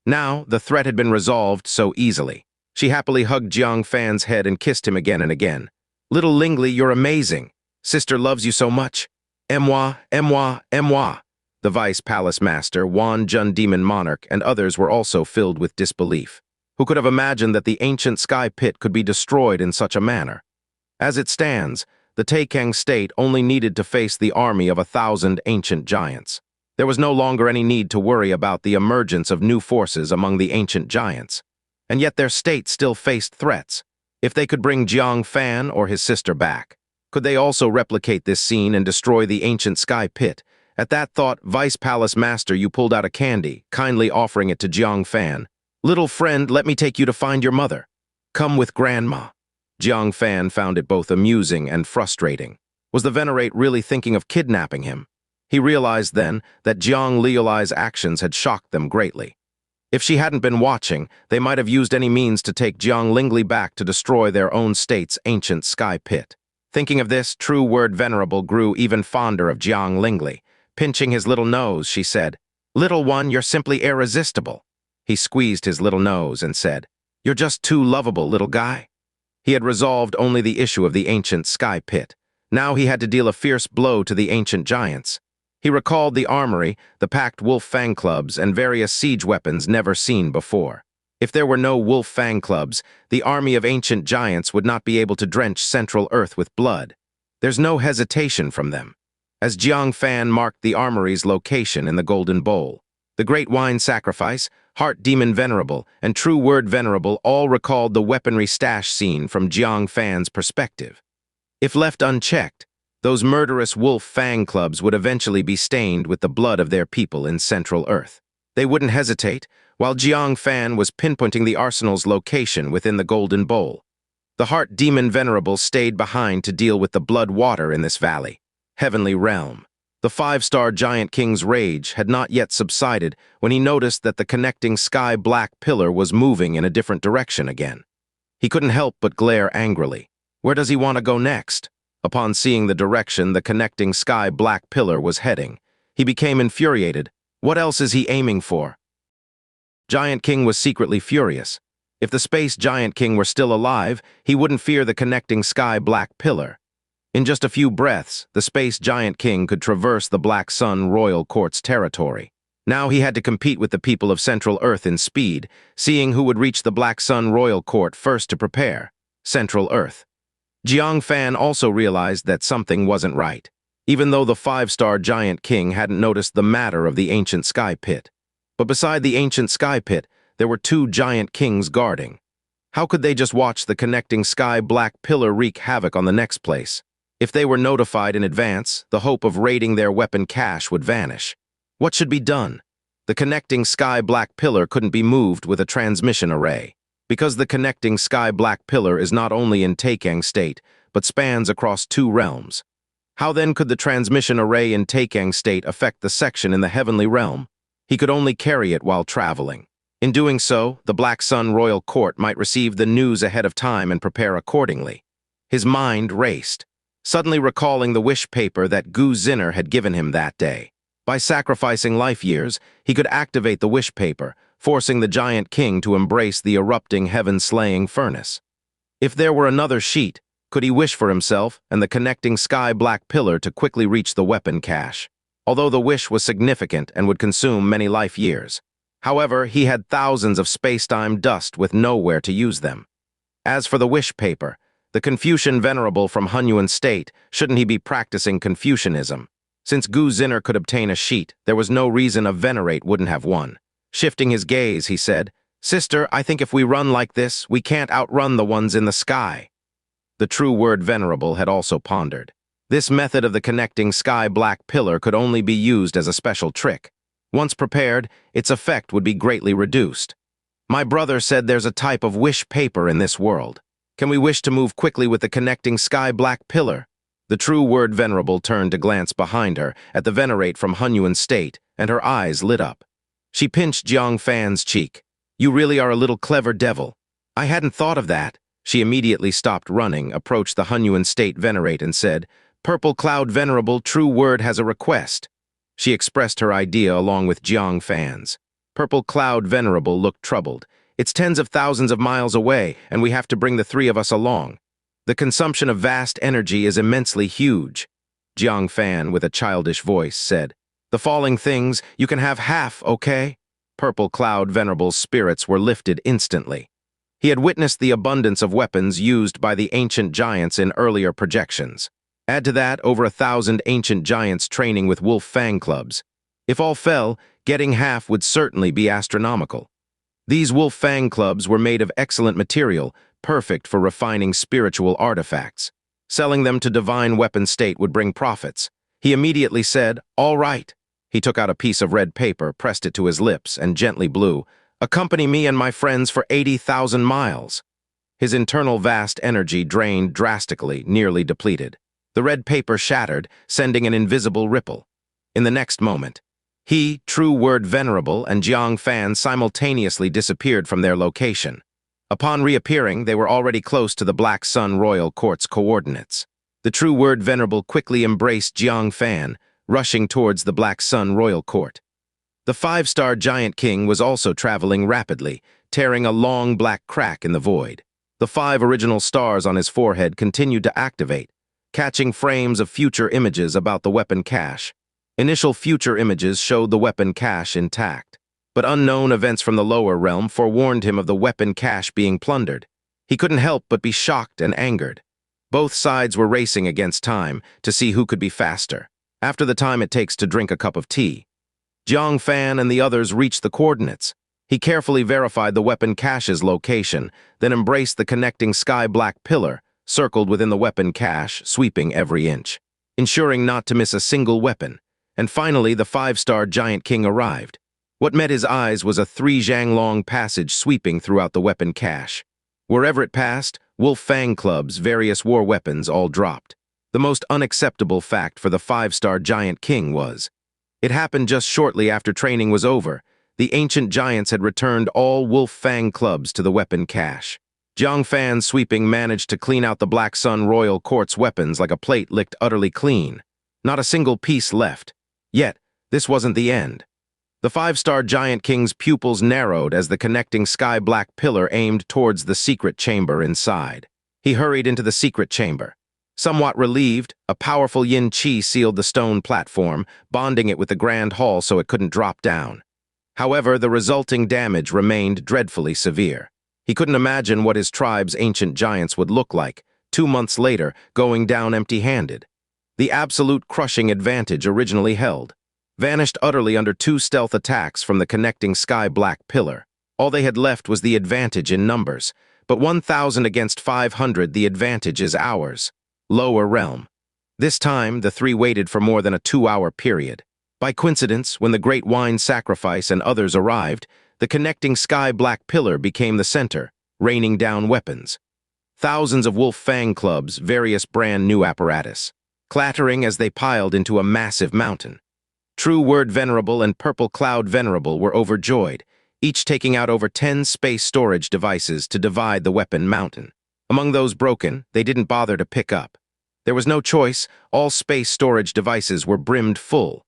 Now, the threat had been resolved so easily. She happily hugged Jiang Fan's head and kissed him again and again. "Little Lingli, you're amazing. Sister loves you so much. Emwa, emwa, emwa." The Vice Palace Master, Wan Jun Demon Monarch, and others were also filled with disbelief. Who could have imagined that the ancient sky pit could be destroyed in such a manner? As it stands, the Taikang state only needed to face the army of 1,000 ancient giants. There was no longer any need to worry about the emergence of new forces among the ancient giants. And yet their state still faced threats. If they could bring Jiang Fan or his sister back, could they also replicate this scene and destroy the ancient sky pit? At that thought, Vice Palace Master, you pulled out a candy, kindly offering it to Jiang Fan. "Little friend, let me take you to find your mother. Come with Grandma." Jiang Fan found it both amusing and frustrating. Was the venerate really thinking of kidnapping him? He realized then that Jiang Liuli's actions had shocked them greatly. If she hadn't been watching, they might have used any means to take Jiang Lingli back to destroy their own state's ancient sky pit. Thinking of this, true word venerable grew even fonder of Jiang Lingli. Pinching his little nose, she said, "Little one, you're simply irresistible." He squeezed his little nose and said, "You're just too lovable, little guy." He had resolved only the issue of the ancient sky pit. Now he had to deal a fierce blow to the ancient giants. He recalled the armory, the packed wolf fang clubs, and various siege weapons never seen before. If there were no wolf fang clubs, the army of ancient giants would not be able to drench Central Earth with blood. There's no hesitation from them. As Jiang Fan marked the armory's location in the Golden Bowl, the Great Wine Sacrifice, Heart Demon Venerable, and True Word Venerable all recalled the weaponry stash scene from Jiang Fan's perspective. If left unchecked, Those murderous wolf fang clubs would eventually be stained with the blood of their people in Central Earth. They wouldn't hesitate, while Jiang Fan was pinpointing the arsenal's location within the Golden Bowl. The Heart Demon Venerable stayed behind to deal with the blood water in this valley. Heavenly Realm. The 5-star Giant King's rage had not yet subsided when he noticed that the connecting sky-black pillar was moving in a different direction again. He couldn't help but glare angrily. Where does he want to go next? Upon seeing the direction the connecting sky-black pillar was heading, he became infuriated. What else is he aiming for? Giant King was secretly furious. If the Space Giant King were still alive, he wouldn't fear the connecting sky-black pillar. In just a few breaths, the Space Giant King could traverse the Black Sun Royal Court's territory. Now he had to compete with the people of Central Earth in speed, seeing who would reach the Black Sun Royal Court first to prepare. Central Earth. Jiang Fan also realized that something wasn't right, even though the 5-star Giant King hadn't noticed the matter of the ancient sky pit. But beside the ancient sky pit, there were 2 Giant Kings guarding. How could they just watch the connecting sky-black pillar wreak havoc on the next place? If they were notified in advance, the hope of raiding their weapon cache would vanish. What should be done? The connecting sky-black pillar couldn't be moved with a transmission array, because the connecting sky-black pillar is not only in Taikang state, but spans across 2 realms. How then could the transmission array in Taikang state affect the section in the heavenly realm? He could only carry it while traveling. In doing so, the Black Sun Royal Court might receive the news ahead of time and prepare accordingly. His mind raced, suddenly recalling the wish paper that Gu Zinner had given him that day. By sacrificing life years, he could activate the wish paper, forcing the Giant King to embrace the erupting heaven-slaying furnace. If there were another sheet, could he wish for himself and the connecting sky-black pillar to quickly reach the weapon cache? Although the wish was significant and would consume many life years. However, he had thousands of space-time dust with nowhere to use them. As for the wish paper, the Confucian venerable from Hunyuan State, shouldn't he be practicing Confucianism? Since Gu Zinner could obtain a sheet, there was no reason a venerate wouldn't have one. Shifting his gaze, he said, "Sister, I think if we run like this, we can't outrun the ones in the sky." The true word venerable had also pondered. This method of the connecting sky-black pillar could only be used as a special trick. Once prepared, its effect would be greatly reduced. My brother said there's a type of wish paper in this world. Can we wish to move quickly with the connecting sky-black pillar? The true word venerable turned to glance behind her at the venerate from Hunyuan State, and her eyes lit up. She pinched Jiang Fan's cheek. "You really are a little clever devil. I hadn't thought of that." She immediately stopped running, approached the Hunyuan State venerate and said, "Purple Cloud Venerable, true word has a request." She expressed her idea along with Jiang Fan's. Purple Cloud Venerable looked troubled. "It's tens of thousands of miles away, and we have to bring the 3 of us along. The consumption of vast energy is immensely huge." Jiang Fan, with a childish voice, said, "The falling things, you can have half, okay?" Purple Cloud Venerable's spirits were lifted instantly. He had witnessed the abundance of weapons used by the ancient giants in earlier projections. Add to that over 1,000 ancient giants training with wolf fang clubs. If all fell, getting half would certainly be astronomical. These wolf fang clubs were made of excellent material, perfect for refining spiritual artifacts. Selling them to divine weapon state would bring profits. He immediately said, "All right." He took out a piece of red paper, pressed it to his lips, and gently blew, "Accompany me and my friends for 80,000 miles." His internal vast energy drained drastically, nearly depleted. The red paper shattered, sending an invisible ripple. In the next moment, he, true word venerable, and Jiang Fan simultaneously disappeared from their location. Upon reappearing, they were already close to the Black Sun Royal Court's coordinates. The true word venerable quickly embraced Jiang Fan, rushing towards the Black Sun Royal Court. The 5-star Giant King was also traveling rapidly, tearing a long black crack in the void. The 5 original stars on his forehead continued to activate, catching frames of future images about the weapon cache. Initial future images showed the weapon cache intact, but unknown events from the lower realm forewarned him of the weapon cache being plundered. He couldn't help but be shocked and angered. Both sides were racing against time to see who could be faster. After the time it takes to drink a cup of tea, Jiang Fan and the others reached the coordinates. He carefully verified the weapon cache's location, then embraced the connecting sky-black pillar, circled within the weapon cache, sweeping every inch. ensuring not to miss a single weapon. And finally, the 5-star Giant King arrived. What met his eyes was a 3-zhang-long passage sweeping throughout the weapon cache. Wherever it passed, wolf fang clubs, various war weapons, all dropped. The most unacceptable fact for the 5-star Giant King was, it happened just shortly after training was over. The ancient giants had returned all wolf fang clubs to the weapon cache. Jiang Fan's sweeping managed to clean out the Black Sun Royal Court's weapons like a plate licked utterly clean. Not a single piece left. Yet, this wasn't the end. The 5-star Giant King's pupils narrowed as the connecting sky-black pillar aimed towards the secret chamber inside. He hurried into the secret chamber. Somewhat relieved, a powerful yin qi sealed the stone platform, bonding it with the grand hall so it couldn't drop down. However, the resulting damage remained dreadfully severe. He couldn't imagine what his tribe's ancient giants would look like, 2 months later, going down empty-handed. The absolute crushing advantage originally held vanished utterly under 2 stealth attacks from the connecting sky-black pillar. All they had left was the advantage in numbers, but 1,000 against 500, the advantage is ours. Lower realm. This time, the 3 waited for more than a 2-hour period. By coincidence, when the Great Wine Sacrifice and others arrived, the connecting sky-black pillar became the center, raining down weapons. Thousands of wolf fang clubs, various brand new apparatus, clattering as they piled into a massive mountain. True Word Venerable and Purple Cloud Venerable were overjoyed, each taking out over 10 space storage devices to divide the weapon mountain. Among those broken, they didn't bother to pick up. There was no choice, all space storage devices were brimmed full.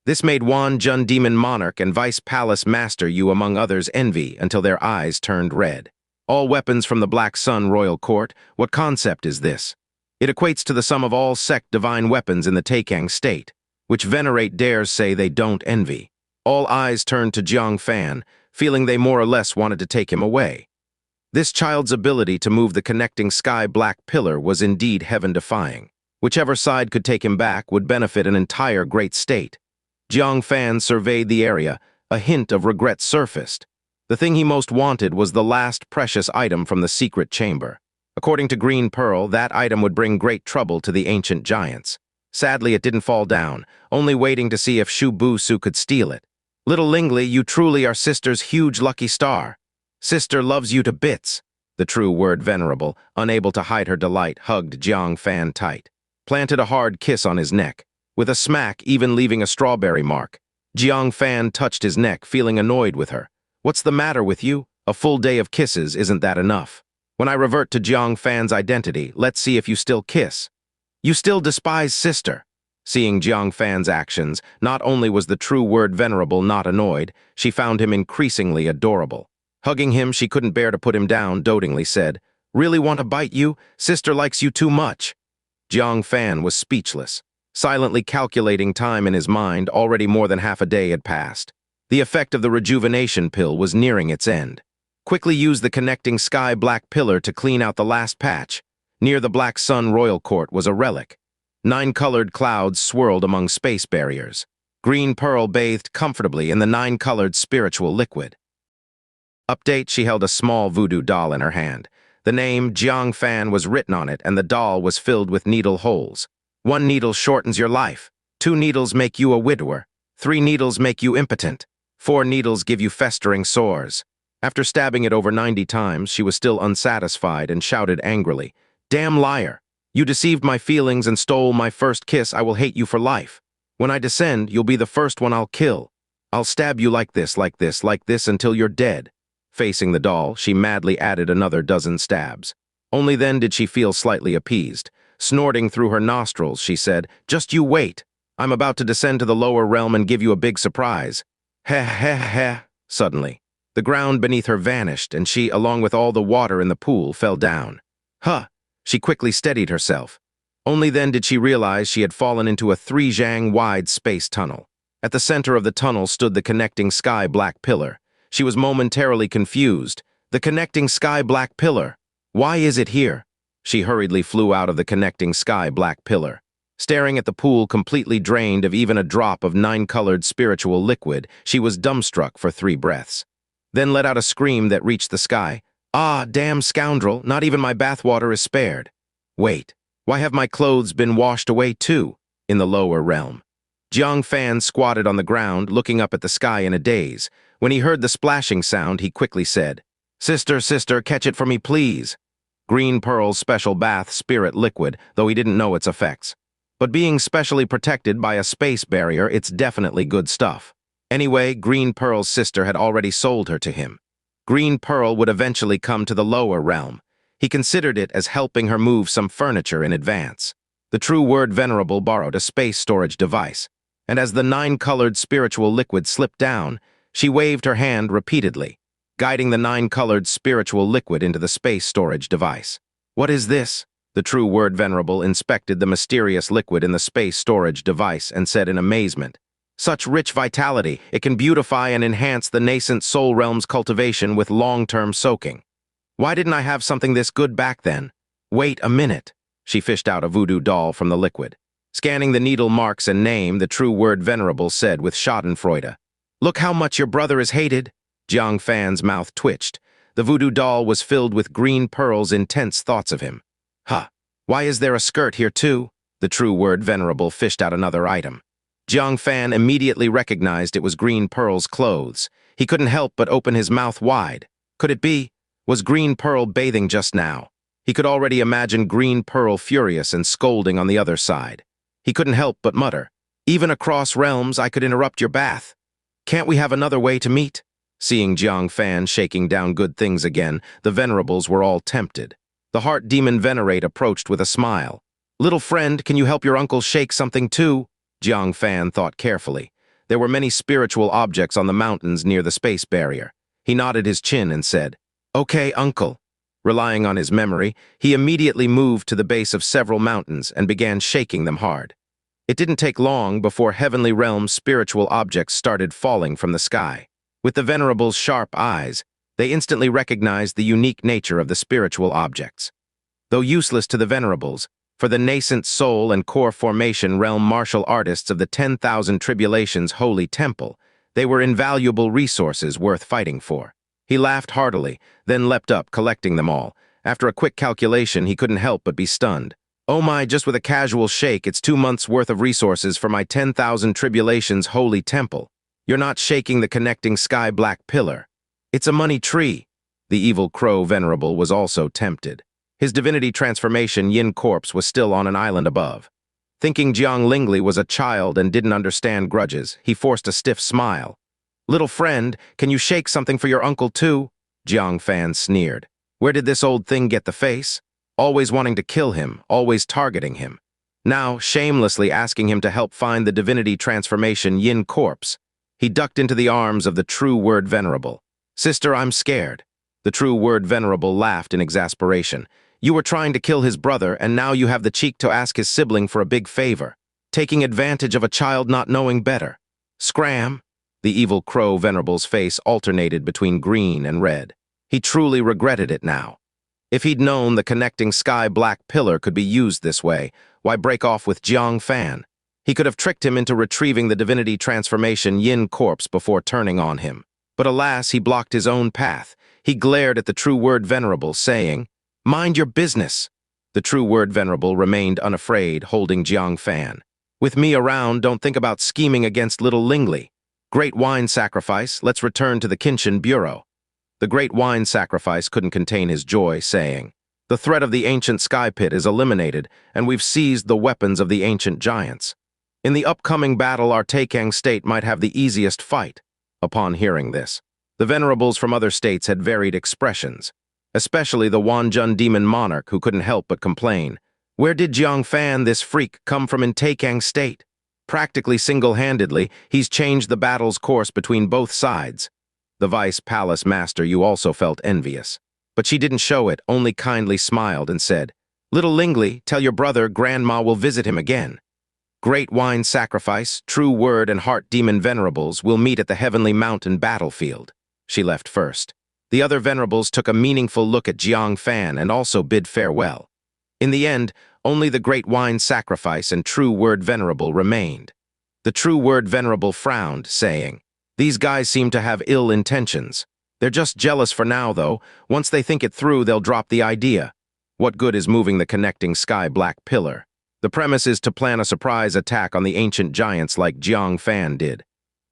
This made Wan Jun Demon Monarch and Vice Palace Master Yu among others envy until their eyes turned red. All weapons from the Black Sun Royal Court, what concept is this? It equates to the sum of all sect divine weapons in the Taikang state, which Venerate dares say they don't envy. All eyes turned to Jiang Fan, feeling they more or less wanted to take him away. This child's ability to move the connecting sky-black pillar was indeed heaven-defying. Whichever side could take him back would benefit an entire great state. Jiang Fan surveyed the area, a hint of regret surfaced. The thing he most wanted was the last precious item from the secret chamber. According to Green Pearl, that item would bring great trouble to the ancient giants. Sadly, it didn't fall down, only waiting to see if Shu Busu could steal it. Little Lingli, you truly are Sister's huge lucky star. Sister loves you to bits. The True Word Venerable, unable to hide her delight, hugged Jiang Fan tight, planted a hard kiss on his neck, with a smack even leaving a strawberry mark. Jiang Fan touched his neck, feeling annoyed with her. What's the matter with you? A full day of kisses, isn't that enough? When I revert to Jiang Fan's identity, let's see if you still kiss. You still despise Sister. Seeing Jiang Fan's actions, not only was the True Word Venerable not annoyed, she found him increasingly adorable. Hugging him, she couldn't bear to put him down, dotingly said, "Really want to bite you? Sister likes you too much." Jiang Fan was speechless, silently calculating time in his mind. Already more than half a day had passed. The effect of the rejuvenation pill was nearing its end. Quickly use the connecting sky-black pillar to clean out the last patch. Near the Black Sun Royal Court was a relic. 9-colored clouds swirled among space barriers. Green Pearl bathed comfortably in the 9-colored spiritual liquid. Update, she held a small voodoo doll in her hand. The name Jiang Fan was written on it, and the doll was filled with needle holes. 1 needle shortens your life. 2 needles make you a widower. 3 needles make you impotent. 4 needles give you festering sores. After stabbing it over 90 times, she was still unsatisfied and shouted angrily, "Damn liar! You deceived my feelings and stole my first kiss. I will hate you for life. When I descend, you'll be the first one I'll kill. I'll stab you like this, like this, like this until you're dead." Facing the doll, she madly added another dozen stabs. Only then did she feel slightly appeased. Snorting through her nostrils, she said, "Just you wait. I'm about to descend to the lower realm and give you a big surprise." Heh heh heh. Suddenly, the ground beneath her vanished, and she, along with all the water in the pool, fell down. Huh! She quickly steadied herself. Only then did she realize she had fallen into a 3-zhang-wide space tunnel. At the center of the tunnel stood the connecting sky-black pillar. She was momentarily confused. The connecting sky-black pillar. Why is it here? She hurriedly flew out of the connecting sky-black pillar. Staring at the pool completely drained of even a drop of 9-colored spiritual liquid, she was dumbstruck for 3 breaths. Then let out a scream that reached the sky. "Ah, damn scoundrel, not even my bathwater is spared. Wait, why have my clothes been washed away too? in the lower realm. Jiang Fan squatted on the ground, looking up at the sky in a daze. When he heard the splashing sound, he quickly said, "Sister, sister, catch it for me, please." Green Pearl's special bath spirit liquid, though he didn't know its effects. But being specially protected by a space barrier, it's definitely good stuff. Anyway, Green Pearl's sister had already sold her to him. Green Pearl would eventually come to the lower realm. He considered it as helping her move some furniture in advance. The true word venerable borrowed a space storage device, and as the 9-colored spiritual liquid slipped down, she waved her hand repeatedly, guiding the 9-colored spiritual liquid into the space storage device. "What is this?" The true word venerable inspected the mysterious liquid in the space storage device and said in amazement, "Such rich vitality, it can beautify and enhance the nascent soul realm's cultivation with long-term soaking. Why didn't I have something this good back then? Wait a minute." She fished out a voodoo doll from the liquid. Scanning the needle marks and name, the true word venerable said with schadenfreude, "Look how much your brother is hated." Jiang Fan's mouth twitched. The voodoo doll was filled with Green Pearl's intense thoughts of him. "Huh, why is there a skirt here too?" The true word venerable fished out another item. Jiang Fan immediately recognized it was Green Pearl's clothes. He couldn't help but open his mouth wide. Could it be? Was Green Pearl bathing just now? He could already imagine Green Pearl furious and scolding on the other side. He couldn't help but mutter, "Even across realms, I could interrupt your bath. Can't we have another way to meet?" Seeing Jiang Fan shaking down good things again, the venerables were all tempted. The heart demon venerate approached with a smile. "Little friend, can you help your uncle shake something too?" Jiang Fan thought carefully. There were many spiritual objects on the mountains near the space barrier. He nodded his chin and said, "Okay, uncle." Relying on his memory, he immediately moved to the base of several mountains and began shaking them hard. It didn't take long before heavenly realm spiritual objects started falling from the sky. With the venerables' sharp eyes, they instantly recognized the unique nature of the spiritual objects. Though useless to the venerables, for the nascent soul and core formation realm martial artists of the 10,000 Tribulation's holy temple, they were invaluable resources worth fighting for. He laughed heartily, then leapt up, collecting them all. After a quick calculation, he couldn't help but be stunned. "Oh my, just with a casual shake, it's 2 months' worth of resources for my 10,000 Tribulation's holy temple. You're not shaking the connecting sky black pillar. It's a money tree." The evil crow venerable was also tempted. His divinity transformation yin corpse was still on an island above. Thinking Jiang Lingli was a child and didn't understand grudges, he forced a stiff smile. "Little friend, can you shake something for your uncle too?" Jiang Fan sneered. Where did this old thing get the face? Always wanting to kill him, always targeting him. Now, shamelessly asking him to help find the divinity transformation yin corpse. He ducked into the arms of the true word venerable. "Sister, I'm scared." The true word venerable laughed in exasperation. "You were trying to kill his brother, and now you have the cheek to ask his sibling for a big favor, taking advantage of a child not knowing better. Scram!" The evil crow venerable's face alternated between green and red. He truly regretted it now. If he'd known the connecting sky black pillar could be used this way, why break off with Jiang Fan? He could have tricked him into retrieving the divinity transformation yin corpse before turning on him. But alas, he blocked his own path. He glared at the true word venerable, saying, "Mind your business." The true word venerable remained unafraid, holding Jiang Fan. "With me around, don't think about scheming against little Lingli. Great wine sacrifice, let's return to the Kinchin Bureau." The great wine sacrifice couldn't contain his joy, saying, "The threat of the ancient sky pit is eliminated, and we've seized the weapons of the ancient giants. In the upcoming battle, our Taikang state might have the easiest fight." Upon hearing this, the venerables from other states had varied expressions, especially the Wanjun demon monarch, who couldn't help but complain. Where did Jiang Fan, this freak, come from in Taikang state? Practically single-handedly, he's changed the battle's course between both sides. The Vice Palace Master you also felt envious. But she didn't show it, only kindly smiled and said, "Little Lingli, tell your brother Grandma will visit him again. Great wine sacrifice, true word and heart demon venerables will meet at the heavenly mountain battlefield." She left first. The other venerables took a meaningful look at Jiang Fan and also bid farewell. In the end, only the great wine sacrifice and true word venerable remained. The true word venerable frowned, saying, "These guys seem to have ill intentions. They're just jealous for now, though. Once they think it through, they'll drop the idea. What good is moving the connecting sky black pillar? The premise is to plan a surprise attack on the ancient giants like Jiang Fan did.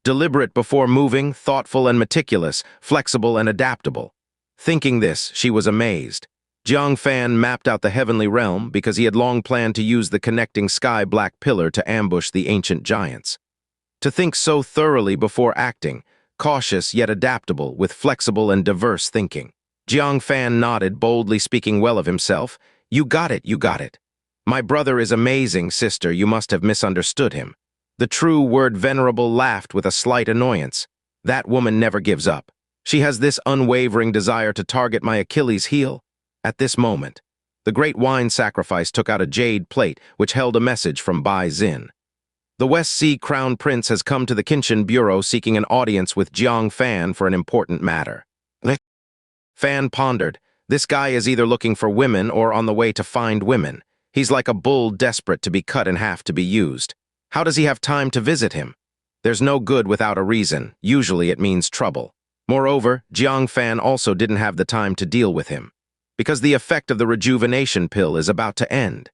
Deliberate before moving, thoughtful and meticulous, flexible and adaptable. Thinking this, she was amazed. Jiang Fan mapped out the heavenly realm because he had long planned to use the connecting sky-black pillar to ambush the ancient giants. To think so thoroughly before acting, cautious yet adaptable with flexible and diverse thinking. Jiang Fan nodded, boldly speaking well of himself. You got it, you got it. My brother is amazing, sister, you must have misunderstood him. The true word venerable laughed with a slight annoyance. That woman never gives up. She has this unwavering desire to target my Achilles' heel. At this moment, the great wine sacrifice took out a jade plate which held a message from Bai Xin. The West Sea Crown Prince has come to the Kinchin Bureau seeking an audience with Jiang Fan for an important matter. Fan pondered. This guy is either looking for women or on the way to find women. He's like a bull desperate to be cut in half to be used. How does he have time to visit him? There's no good without a reason. Usually it means trouble. Moreover, Jiang Fan also didn't have the time to deal with him, because the effect of the rejuvenation pill is about to end.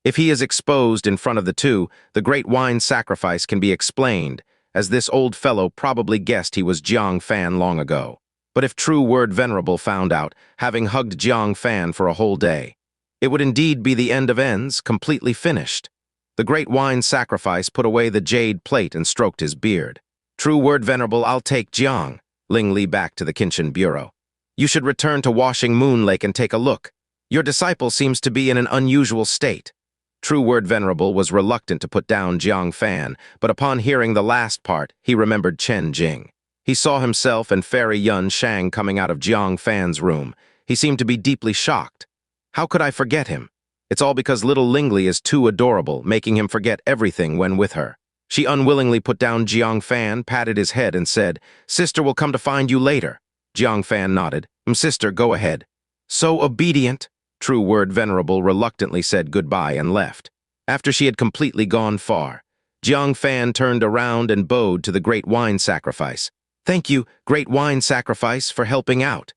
If he is exposed in front of the two, the great wine sacrifice can be explained, as this old fellow probably guessed he was Jiang Fan long ago. But if true word venerable found out, having hugged Jiang Fan for a whole day, it would indeed be the end of ends, completely finished. The great wine sacrifice put away the jade plate and stroked his beard. True word venerable, I'll take Jiang. Ling Li back to the Kinchin Bureau. You should return to Washing Moon Lake and take a look. Your disciple seems to be in an unusual state. True word venerable was reluctant to put down Jiang Fan, but upon hearing the last part, he remembered Chen Jing. He saw himself and Fairy Yun Shang coming out of Jiang Fan's room. He seemed to be deeply shocked. How could I forget him? It's all because little Ling Li is too adorable, making him forget everything when with her. She unwillingly put down Jiang Fan, patted his head, and said, Sister will come to find you later. Jiang Fan nodded. Sister, go ahead. So obedient. True word venerable reluctantly said goodbye and left. After she had completely gone far, Jiang Fan turned around and bowed to the great wine sacrifice. Thank you, great wine sacrifice, for helping out.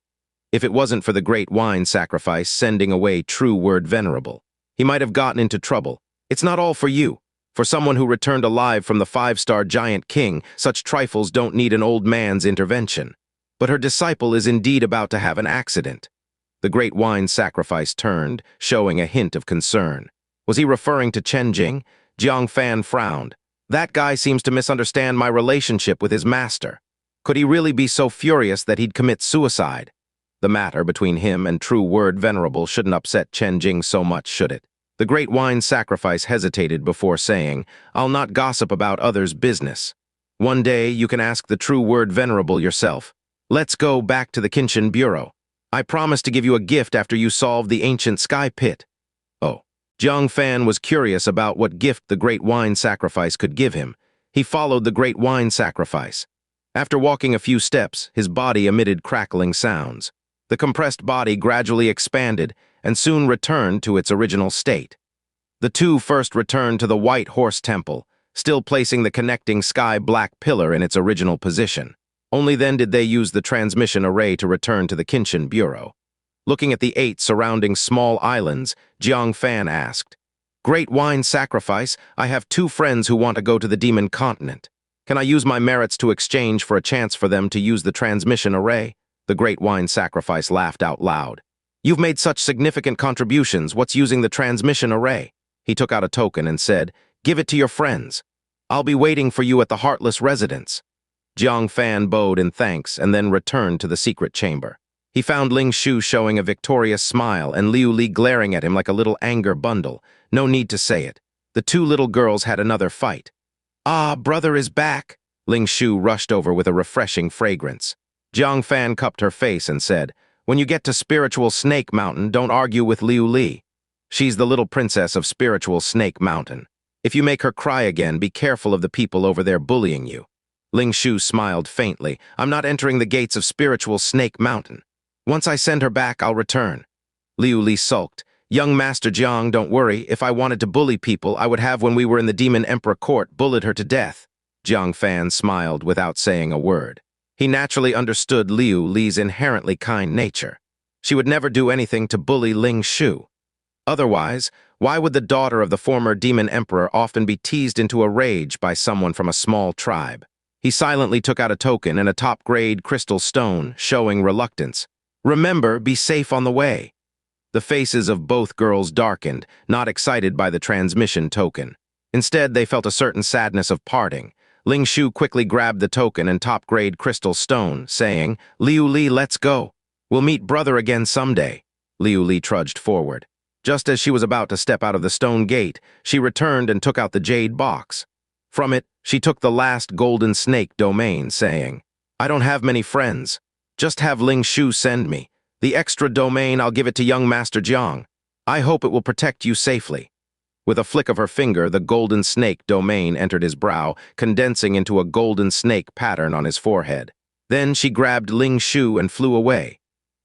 If it wasn't for the great wine sacrifice sending away true word venerable, he might have gotten into trouble. It's not all for you. For someone who returned alive from the 5-star giant king, such trifles don't need an old man's intervention. But her disciple is indeed about to have an accident. The great wine sacrifice turned, showing a hint of concern. Was he referring to Chen Jing? Jiang Fan frowned. That guy seems to misunderstand my relationship with his master. Could he really be so furious that he'd commit suicide? The matter between him and true word venerable shouldn't upset Chen Jing so much, should it? The great wine sacrifice hesitated before saying, I'll not gossip about others' business. One day you can ask the true word venerable yourself. Let's go back to the Kinchin Bureau. I promise to give you a gift after you solve the ancient sky pit. Oh, Jiang Fan was curious about what gift the great wine sacrifice could give him. He followed the great wine sacrifice. After walking a few steps, his body emitted crackling sounds. The compressed body gradually expanded and soon returned to its original state. The two first returned to the White Horse Temple, still placing the connecting sky-black pillar in its original position. Only then did they use the transmission array to return to the Kinchin Bureau. Looking at the 8 surrounding small islands, Jiang Fan asked, Great wine sacrifice, I have 2 friends who want to go to the demon continent. Can I use my merits to exchange for a chance for them to use the transmission array? The great wine sacrifice laughed out loud. You've made such significant contributions, what's using the transmission array? He took out a token and said, Give it to your friends. I'll be waiting for you at the Heartless Residence. Jiang Fan bowed in thanks and then returned to the secret chamber. He found Ling Shu showing a victorious smile and Liu Li glaring at him like a little anger bundle. No need to say it. The 2 little girls had another fight. Ah, brother is back. Ling Shu rushed over with a refreshing fragrance. Jiang Fan cupped her face and said, When you get to Spiritual Snake Mountain, don't argue with Liu Li. She's the little princess of Spiritual Snake Mountain. If you make her cry again, be careful of the people over there bullying you. Ling Shu smiled faintly. I'm not entering the gates of Spiritual Snake Mountain. Once I send her back, I'll return. Liu Li sulked. Young Master Jiang, don't worry. If I wanted to bully people, I would have when we were in the Demon Emperor Court bullied her to death. Jiang Fan smiled without saying a word. He naturally understood Liu Li's inherently kind nature. She would never do anything to bully Ling Shu. Otherwise, why would the daughter of the former demon emperor often be teased into a rage by someone from a small tribe? He silently took out a token and a top-grade crystal stone, showing reluctance. Remember, be safe on the way. The faces of both girls darkened, not excited by the transmission token. Instead, they felt a certain sadness of parting. Ling Shu quickly grabbed the token and top-grade crystal stone, saying, "Liu Li, let's go. We'll meet brother again someday." Liu Li trudged forward. Just as she was about to step out of the stone gate, she returned and took out the jade box. From it, she took the last golden snake domain, saying, "I don't have many friends. Just have Ling Shu send me. The extra domain, I'll give it to young Master Jiang. I hope it will protect you safely." With a flick of her finger, the golden snake domain entered his brow, condensing into a golden snake pattern on his forehead. Then she grabbed Ling Shu and flew away.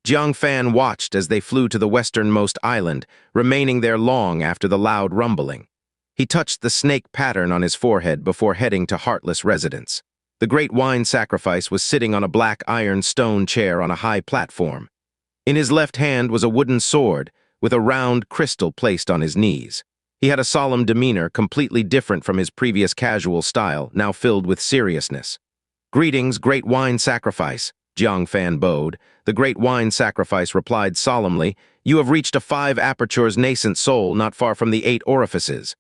Jiang Fan watched as they flew to the westernmost island, remaining there long after the loud rumbling. He touched the snake pattern on his forehead before heading to Heartless residence. The great wine sacrifice was sitting on a black iron stone chair on a high platform. In his left hand was a wooden sword, with a round crystal placed on his knees. He had a solemn demeanor, completely different from his previous casual style, now filled with seriousness. "Greetings, great wine sacrifice," Jiang Fan bowed. The great wine sacrifice replied solemnly, "You have reached a 5 apertures nascent soul not far from the 8 orifices.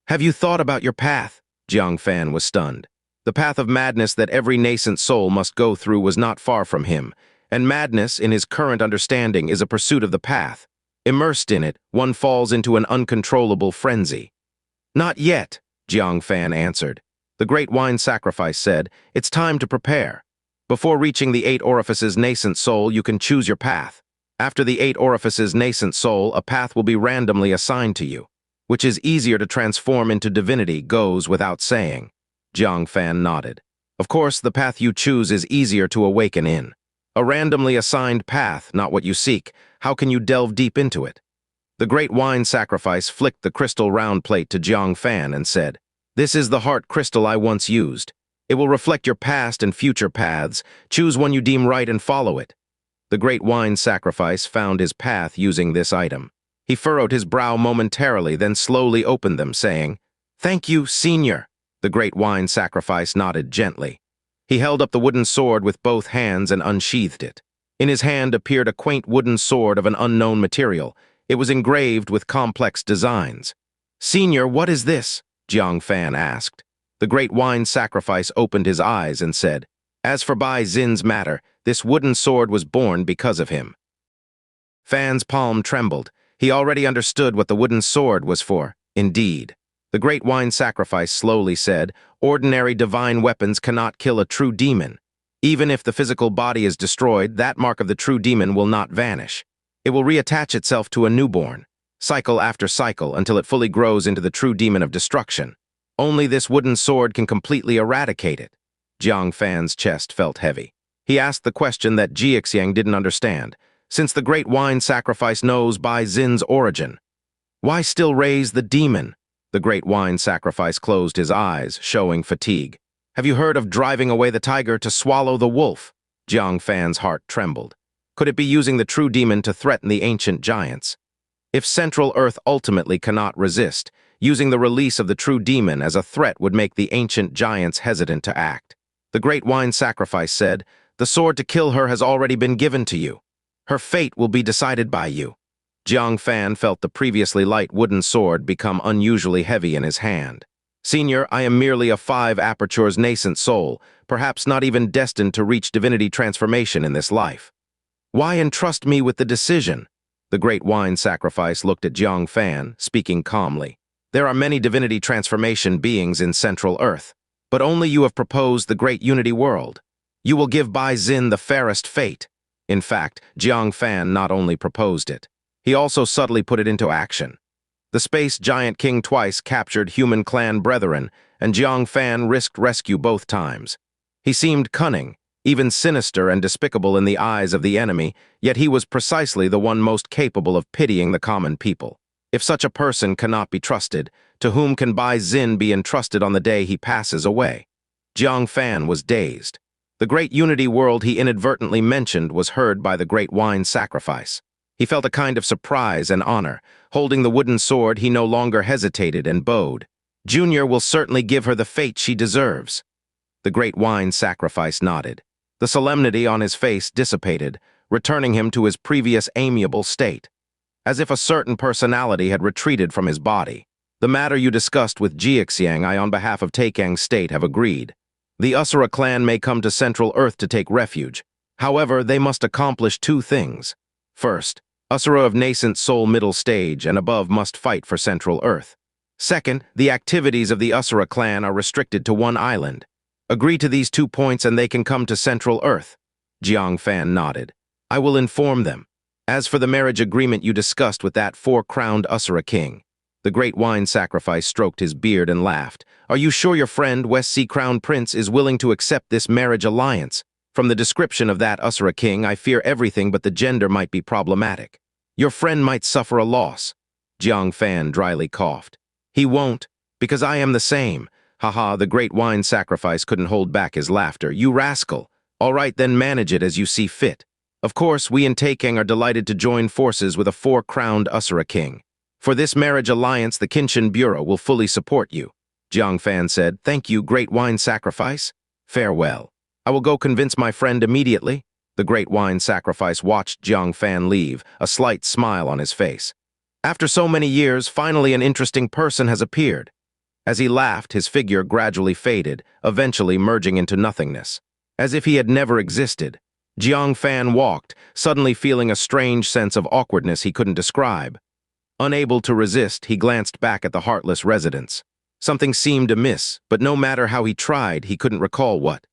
Have you thought about your path?" Jiang Fan was stunned. The path of madness that every nascent soul must go through was not far from him, and madness, in his current understanding, is a pursuit of the path. Immersed in it, one falls into an uncontrollable frenzy. "Not yet," Jiang Fan answered. The great wine sacrifice said, "It's time to prepare. Before reaching the 8 orifices nascent soul, you can choose your path. After the 8 orifices nascent soul, a path will be randomly assigned to you. Which is easier to transform into divinity goes without saying." Jiang Fan nodded. "Of course, the path you choose is easier to awaken in. A randomly assigned path, not what you seek. How can you delve deep into it?" The great wine sacrifice flicked the crystal round plate to Jiang Fan and said, "This is the heart crystal I once used. It will reflect your past and future paths. Choose one you deem right and follow it." The great wine sacrifice found his path using this item. He furrowed his brow momentarily, then slowly opened them, saying, "Thank you, Senior." The great wine sacrifice nodded gently. He held up the wooden sword with both hands and unsheathed it. In his hand appeared a quaint wooden sword of an unknown material. It was engraved with complex designs. "Senior, what is this?" Jiang Fan asked. The great wine sacrifice opened his eyes and said, "As for Bai Zin's matter, this wooden sword was born because of him." Fan's palm trembled. He already understood what the wooden sword was for. Indeed. The great wine sacrifice slowly said, "Ordinary divine weapons cannot kill a true demon. Even if the physical body is destroyed, that mark of the true demon will not vanish. It will reattach itself to a newborn, cycle after cycle until it fully grows into the true demon of destruction. Only this wooden sword can completely eradicate it." Jiang Fan's chest felt heavy. He asked the question that Jiaxiang didn't understand. Since the great wine sacrifice knows Bai Zin's origin, why still raise the demon? The great wine sacrifice closed his eyes, showing fatigue. "Have you heard of driving away the tiger to swallow the wolf?" Jiang Fan's heart trembled. Could it be using the true demon to threaten the ancient giants? If Central Earth ultimately cannot resist, using the release of the true demon as a threat would make the ancient giants hesitant to act. The great wine sacrifice said, "The sword to kill her has already been given to you. Her fate will be decided by you." Jiang Fan felt the previously light wooden sword become unusually heavy in his hand. "Senior, I am merely a 5 apertures nascent soul, perhaps not even destined to reach divinity transformation in this life. Why entrust me with the decision?" The great wine sacrifice looked at Jiang Fan, speaking calmly. "There are many divinity transformation beings in Central Earth, but only you have proposed the great unity world. You will give Bai Zin the fairest fate." In fact, Jiang Fan not only proposed it, he also subtly put it into action. The space giant king twice captured human clan brethren, and Jiang Fan risked rescue both times. He seemed cunning, even sinister and despicable in the eyes of the enemy, yet he was precisely the one most capable of pitying the common people. If such a person cannot be trusted, to whom can Bai Zin be entrusted on the day he passes away? Jiang Fan was dazed. The great unity world he inadvertently mentioned was heard by the great wine sacrifice. He felt a kind of surprise and honor. Holding the wooden sword, he no longer hesitated and bowed. Junior will certainly give her the fate she deserves. The great wine sacrifice nodded. The solemnity on his face dissipated, returning him to his previous amiable state. As if a certain personality had retreated from his body. The matter you discussed with Xianxia I on behalf of Taikang's state have agreed. The Asura clan may come to Central Earth to take refuge. However, they must accomplish two things. First, Asura of nascent soul middle stage and above must fight for Central Earth. Second, the activities of the Asura clan are restricted to one island. Agree to these 2 points and they can come to Central Earth. Jiang Fan nodded. I will inform them. As for the marriage agreement you discussed with that four-crowned Asura king. The great wine sacrifice stroked his beard and laughed. Are you sure your friend, West Sea Crown Prince, is willing to accept this marriage alliance? From the description of that Asura king, I fear everything but the gender might be problematic. Your friend might suffer a loss. Jiang Fan dryly coughed. He won't, because I am the same. Haha, the great wine sacrifice couldn't hold back his laughter. You rascal. All right, then manage it as you see fit. Of course, we in Taikang are delighted to join forces with a four-crowned Asura king. For this marriage alliance, the Kinchin Bureau will fully support you. Jiang Fan said, Thank you, great wine sacrifice. Farewell. I will go convince my friend immediately. The great wine sacrifice watched Jiang Fan leave, a slight smile on his face. After so many years, finally an interesting person has appeared. As he laughed, his figure gradually faded, eventually merging into nothingness. As if he had never existed. Jiang Fan walked, suddenly feeling a strange sense of awkwardness he couldn't describe. Unable to resist, he glanced back at the heartless residents. Something seemed amiss, but no matter how he tried, he couldn't recall what.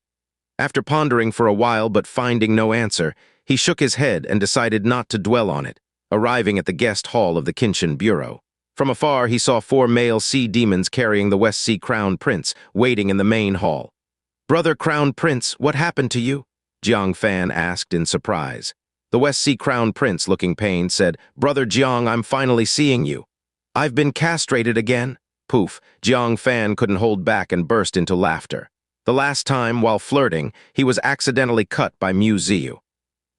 After pondering for a while but finding no answer, he shook his head and decided not to dwell on it, arriving at the guest hall of the Kinchin Bureau. From afar, he saw 4 male sea demons carrying the West Sea Crown Prince, waiting in the main hall. Brother Crown Prince, what happened to you? Jiang Fan asked in surprise. The West Sea Crown Prince, looking pained, said, Brother Jiang, I'm finally seeing you. I've been castrated again. Poof, Jiang Fan couldn't hold back and burst into laughter. The last time, while flirting, he was accidentally cut by Mu Ziyu.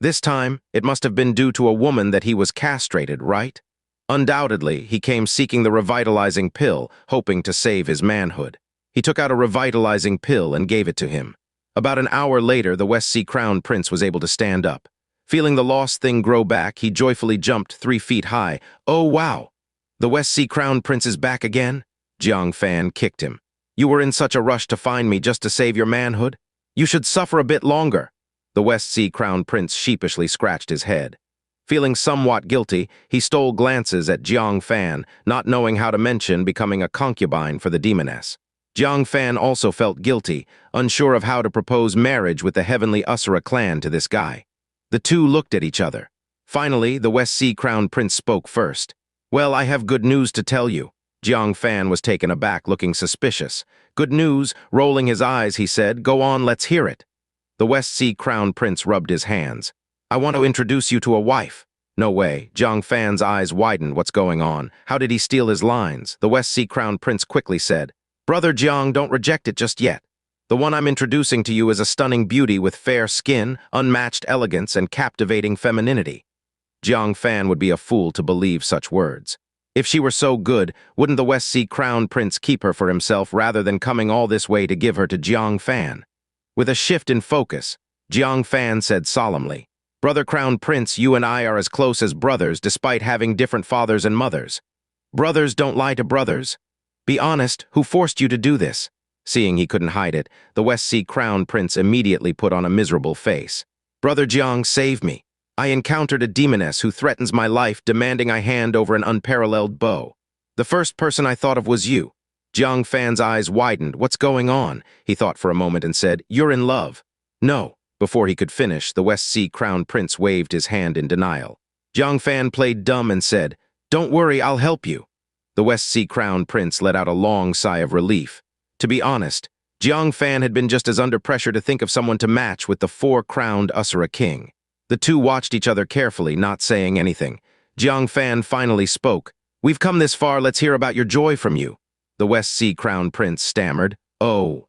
This time, it must have been due to a woman that he was castrated, right? Undoubtedly, he came seeking the revitalizing pill, hoping to save his manhood. He took out a revitalizing pill and gave it to him. About an hour later, the West Sea Crown Prince was able to stand up. Feeling the lost thing grow back, he joyfully jumped 3 feet high. Oh, wow! The West Sea Crown Prince is back again? Jiang Fan kicked him. You were in such a rush to find me just to save your manhood? You should suffer a bit longer. The West Sea Crown Prince sheepishly scratched his head. Feeling somewhat guilty, he stole glances at Jiang Fan, not knowing how to mention becoming a concubine for the demoness. Jiang Fan also felt guilty, unsure of how to propose marriage with the heavenly Asura clan to this guy. The two looked at each other. Finally, the West Sea Crown Prince spoke first. Well, I have good news to tell you. Jiang Fan was taken aback, looking suspicious. Good news, rolling his eyes, he said, Go on, let's hear it. The West Sea Crown Prince rubbed his hands. I want to introduce you to a wife. No way. Jiang Fan's eyes widened. What's going on? How did he steal his lines? The West Sea Crown Prince quickly said, Brother Jiang, don't reject it just yet. The one I'm introducing to you is a stunning beauty with fair skin, unmatched elegance, and captivating femininity. Jiang Fan would be a fool to believe such words. If she were so good, wouldn't the West Sea Crown Prince keep her for himself rather than coming all this way to give her to Jiang Fan? With a shift in focus, Jiang Fan said solemnly, Brother Crown Prince, you and I are as close as brothers despite having different fathers and mothers. Brothers don't lie to brothers. Be honest, who forced you to do this? Seeing he couldn't hide it, the West Sea Crown Prince immediately put on a miserable face. Brother Jiang, save me. I encountered a demoness who threatens my life, demanding I hand over an unparalleled bow. The first person I thought of was you. Jiang Fan's eyes widened. What's going on? He thought for a moment and said, You're in love. No. Before he could finish, the West Sea Crown Prince waved his hand in denial. Jiang Fan played dumb and said, Don't worry, I'll help you. The West Sea Crown Prince let out a long sigh of relief. To be honest, Jiang Fan had been just as under pressure to think of someone to match with the four-crowned Asura king. The two watched each other carefully, not saying anything. Jiang Fan finally spoke. We've come this far, let's hear about your joy from you. The West Sea Crown Prince stammered. I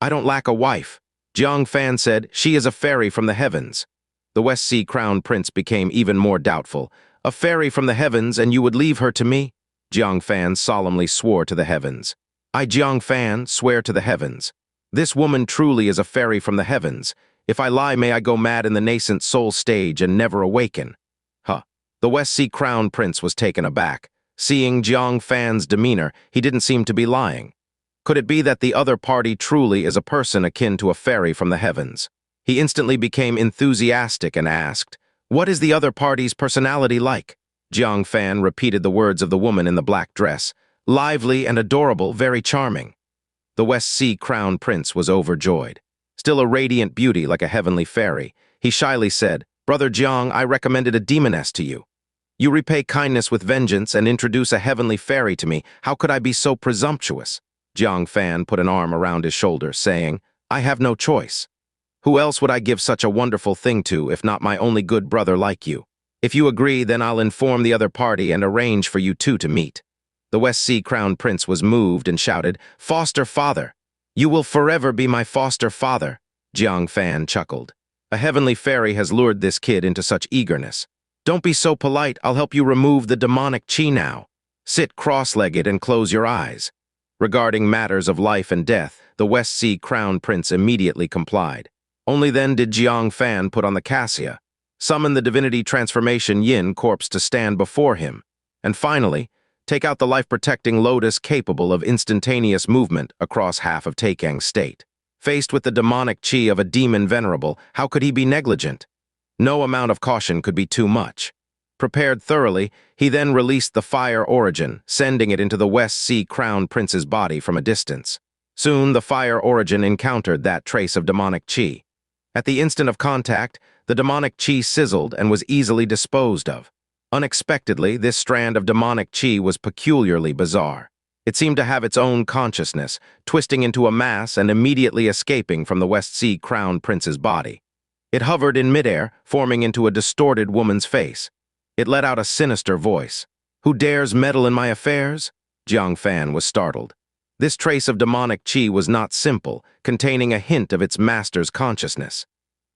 don't lack a wife. Jiang Fan said, She is a fairy from the heavens. The West Sea Crown Prince became even more doubtful. A fairy from the heavens, and you would leave her to me? Jiang Fan solemnly swore to the heavens. I, Jiang Fan, swear to the heavens. This woman truly is a fairy from the heavens. If I lie, may I go mad in the nascent soul stage and never awaken. The West Sea Crown Prince was taken aback. Seeing Jiang Fan's demeanor, he didn't seem to be lying. Could it be that the other party truly is a person akin to a fairy from the heavens? He instantly became enthusiastic and asked, "What is the other party's personality like?" Jiang Fan repeated the words of the woman in the black dress. "Lively and adorable, very charming." The West Sea Crown Prince was overjoyed. Still a radiant beauty like a heavenly fairy, he shyly said, "Brother Jiang, I recommended a demoness to you. You repay kindness with vengeance and introduce a heavenly fairy to me. How could I be so presumptuous?" Jiang Fan put an arm around his shoulder, saying, "I have no choice. Who else would I give such a wonderful thing to if not my only good brother like you? If you agree, then I'll inform the other party and arrange for you two to meet." The West Sea Crown Prince was moved and shouted, "Foster father! You will forever be my foster father." Jiang Fan chuckled. A heavenly fairy has lured this kid into such eagerness. "Don't be so polite, I'll help you remove the demonic chi now. Sit cross-legged and close your eyes." Regarding matters of life and death, the West Sea Crown Prince immediately complied. Only then did Jiang Fan put on the cassia, summon the divinity transformation yin corpse to stand before him, and finally, take out the life-protecting lotus capable of instantaneous movement across half of Taikang State. Faced with the demonic chi of a demon venerable, how could he be negligent? No amount of caution could be too much. Prepared thoroughly, he then released the fire origin, sending it into the West Sea Crown Prince's body from a distance. Soon, the fire origin encountered that trace of demonic chi. At the instant of contact, the demonic chi sizzled and was easily disposed of. Unexpectedly, this strand of demonic chi was peculiarly bizarre. It seemed to have its own consciousness, twisting into a mass and immediately escaping from the West Sea Crown Prince's body. It hovered in midair, forming into a distorted woman's face. It let out a sinister voice. "Who dares meddle in my affairs?" Jiang Fan was startled. This trace of demonic chi was not simple, containing a hint of its master's consciousness.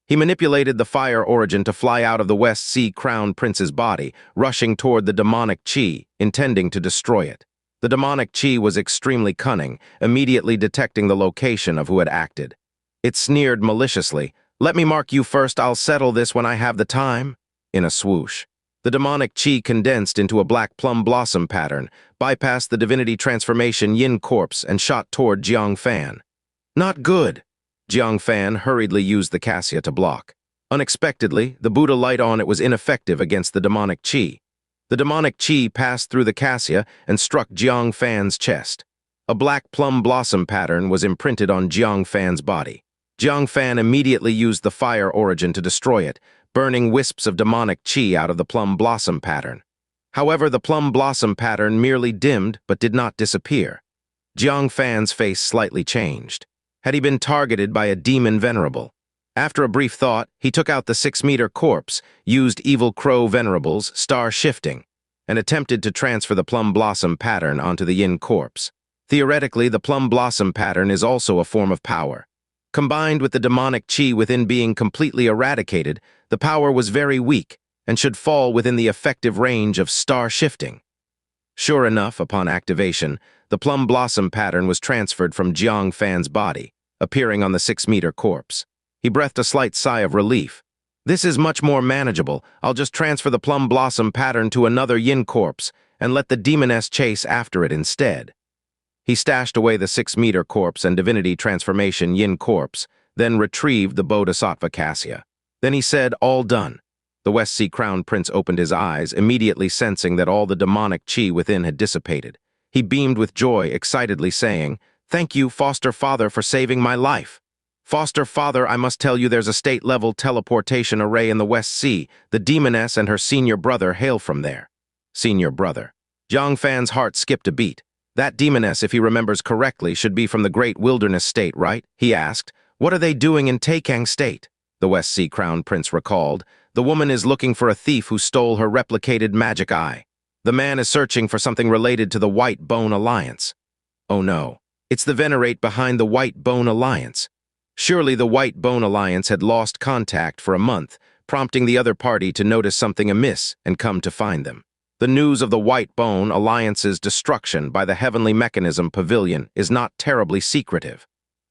He manipulated the fire origin to fly out of the West Sea Crown Prince's body, rushing toward the demonic chi, intending to destroy it. The demonic chi was extremely cunning, immediately detecting the location of who had acted. It sneered maliciously, "Let me mark you first, I'll settle this when I have the time." In a swoosh, the demonic chi condensed into a black plum blossom pattern, bypassed the divinity transformation yin corpse, and shot toward Jiang Fan. "Not good." Jiang Fan hurriedly used the cassia to block. Unexpectedly, the Buddha light on it was ineffective against the demonic chi. The demonic chi passed through the cassia and struck Jiang Fan's chest. A black plum blossom pattern was imprinted on Jiang Fan's body. Jiang Fan immediately used the fire origin to destroy it, burning wisps of demonic chi out of the plum blossom pattern. However, the plum blossom pattern merely dimmed but did not disappear. Jiang Fan's face slightly changed. Had he been targeted by a demon venerable? After a brief thought, he took out the 6-meter corpse, used Evil Crow venerables, star shifting, and attempted to transfer the plum blossom pattern onto the yin corpse. Theoretically, the plum blossom pattern is also a form of power. Combined with the demonic chi within being completely eradicated, the power was very weak and should fall within the effective range of star shifting. Sure enough, upon activation, the plum blossom pattern was transferred from Jiang Fan's body, appearing on the 6-meter corpse. He breathed a slight sigh of relief. "This is much more manageable. I'll just transfer the plum blossom pattern to another yin corpse and let the demoness chase after it instead." He stashed away the 6-meter corpse and divinity transformation yin corpse, then retrieved the bodhisattva cassia. Then he said, "All done." The West Sea Crown Prince opened his eyes, immediately sensing that all the demonic chi within had dissipated. He beamed with joy, excitedly saying, "Thank you, Foster Father, for saving my life. Foster Father, I must tell you there's a state-level teleportation array in the West Sea. The demoness and her senior brother hail from there." Senior brother. Jiang Fan's heart skipped a beat. That demoness, if he remembers correctly, should be from the Great Wilderness State, right? He asked. "What are they doing in Taikang State?" The West Sea Crown Prince recalled. "The woman is looking for a thief who stole her replicated magic eye. The man is searching for something related to the White Bone Alliance." Oh no, it's the venerate behind the White Bone Alliance. Surely the White Bone Alliance had lost contact for a month, prompting the other party to notice something amiss and come to find them. The news of the White Bone Alliance's destruction by the Heavenly Mechanism Pavilion is not terribly secretive.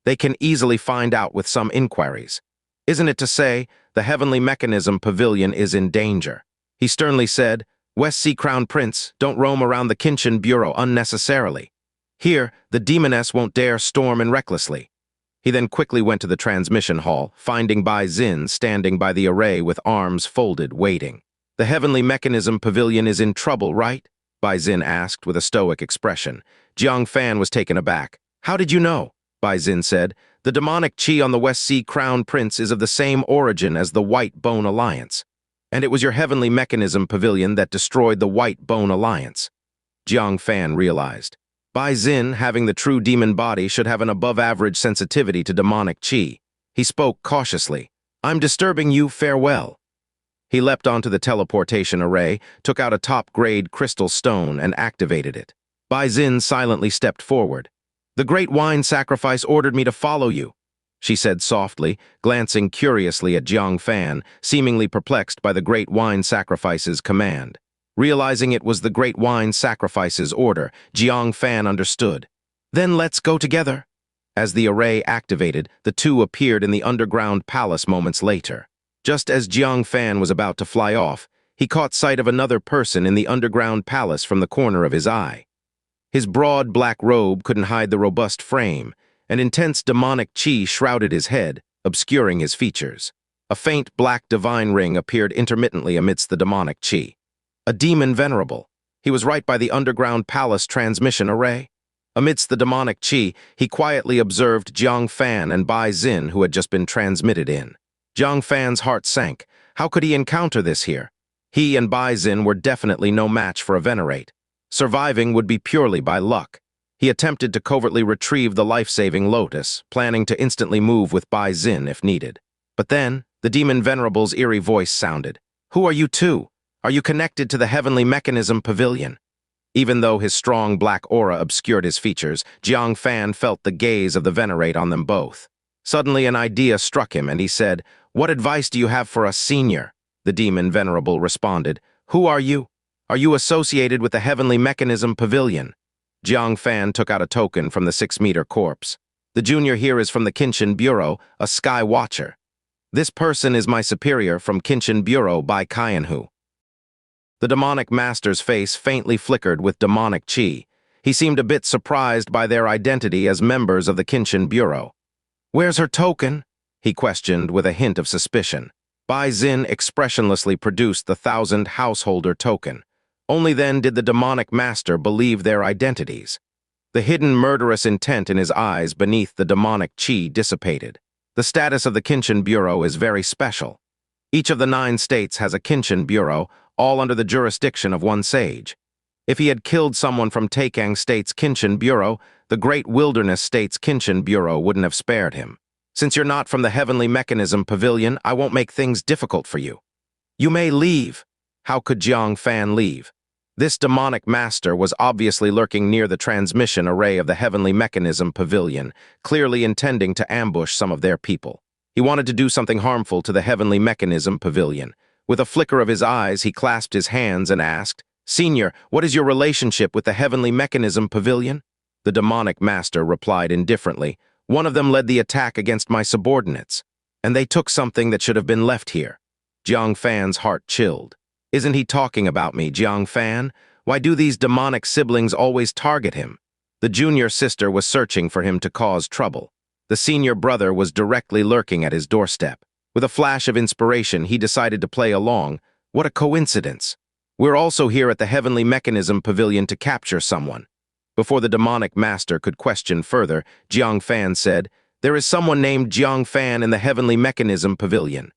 They can easily find out with some inquiries. Isn't it to say, the Heavenly Mechanism Pavilion is in danger? He sternly said, West Sea Crown Prince, don't roam around the Kinchin Bureau unnecessarily. Here, the demoness won't dare storm in recklessly. He then quickly went to the transmission hall, finding Bai Xin standing by the array with arms folded, waiting. The Heavenly Mechanism Pavilion is in trouble, right? Bai Xin asked with a stoic expression. Jiang Fan was taken aback. How did you know? Bai Xin said. The demonic chi on the West Sea Crown Prince is of the same origin as the White Bone Alliance. And it was your Heavenly Mechanism Pavilion that destroyed the White Bone Alliance. Jiang Fan realized. Bai Xin, having the true demon body, should have an above-average sensitivity to demonic chi. He spoke cautiously. I'm disturbing you, farewell. He leapt onto the teleportation array, took out a top-grade crystal stone, and activated it. Bai Xin silently stepped forward. The Great Wine Sacrifice ordered me to follow you, she said softly, glancing curiously at Jiang Fan, seemingly perplexed by the Great Wine Sacrifice's command. Realizing it was the Great Wine Sacrifice's order, Jiang Fan understood. Then let's go together. As the array activated, the two appeared in the underground palace moments later. Just as Jiang Fan was about to fly off, he caught sight of another person in the underground palace from the corner of his eye. His broad black robe couldn't hide the robust frame, and intense demonic chi shrouded his head, obscuring his features. A faint black divine ring appeared intermittently amidst the demonic chi. A demon venerable. He was right by the underground palace transmission array. Amidst the demonic chi, he quietly observed Jiang Fan and Bai Xin, who had just been transmitted in. Jiang Fan's heart sank. How could he encounter this here? He and Bai Xin were definitely no match for a venerate. Surviving would be purely by luck. He attempted to covertly retrieve the life-saving lotus, planning to instantly move with Bai Xin if needed. But then, the demon venerable's eerie voice sounded. Who are you two? Are you connected to the Heavenly Mechanism Pavilion? Even though his strong black aura obscured his features, Jiang Fan felt the gaze of the venerate on them both. Suddenly an idea struck him, and he said, What advice do you have for us, senior? The demon venerable responded, Who are you? Are you associated with the Heavenly Mechanism Pavilion? Jiang Fan took out a token from the 6-meter corpse. The junior here is from the Kinchin Bureau, a sky watcher. This person is my superior from Kinchin Bureau by Qianhu. The demonic master's face faintly flickered with demonic chi. He seemed a bit surprised by their identity as members of the Kinchin Bureau. Where's her token? He questioned with a hint of suspicion. Bai Xin expressionlessly produced the 1,000 householder token. Only then did the demonic master believe their identities. The hidden murderous intent in his eyes beneath the demonic chi dissipated. The status of the Kinchin Bureau is very special. Each of the 9 states has a Kinchin Bureau, all under the jurisdiction of one sage. If he had killed someone from Taikang State's Kinchin Bureau, the Great Wilderness State's Kinchin Bureau wouldn't have spared him. Since you're not from the Heavenly Mechanism Pavilion, I won't make things difficult for you. You may leave. How could Jiang Fan leave? This demonic master was obviously lurking near the transmission array of the Heavenly Mechanism Pavilion, clearly intending to ambush some of their people. He wanted to do something harmful to the Heavenly Mechanism Pavilion. With a flicker of his eyes, he clasped his hands and asked, Senior, what is your relationship with the Heavenly Mechanism Pavilion? The demonic master replied indifferently, One of them led the attack against my subordinates, and they took something that should have been left here. Jiang Fan's heart chilled. Isn't he talking about me, Jiang Fan? Why do these demonic siblings always target him? The junior sister was searching for him to cause trouble. The senior brother was directly lurking at his doorstep. With a flash of inspiration, he decided to play along. What a coincidence. We're also here at the Heavenly Mechanism Pavilion to capture someone. Before the demonic master could question further, Jiang Fan said, There is someone named Jiang Fan in the Heavenly Mechanism Pavilion.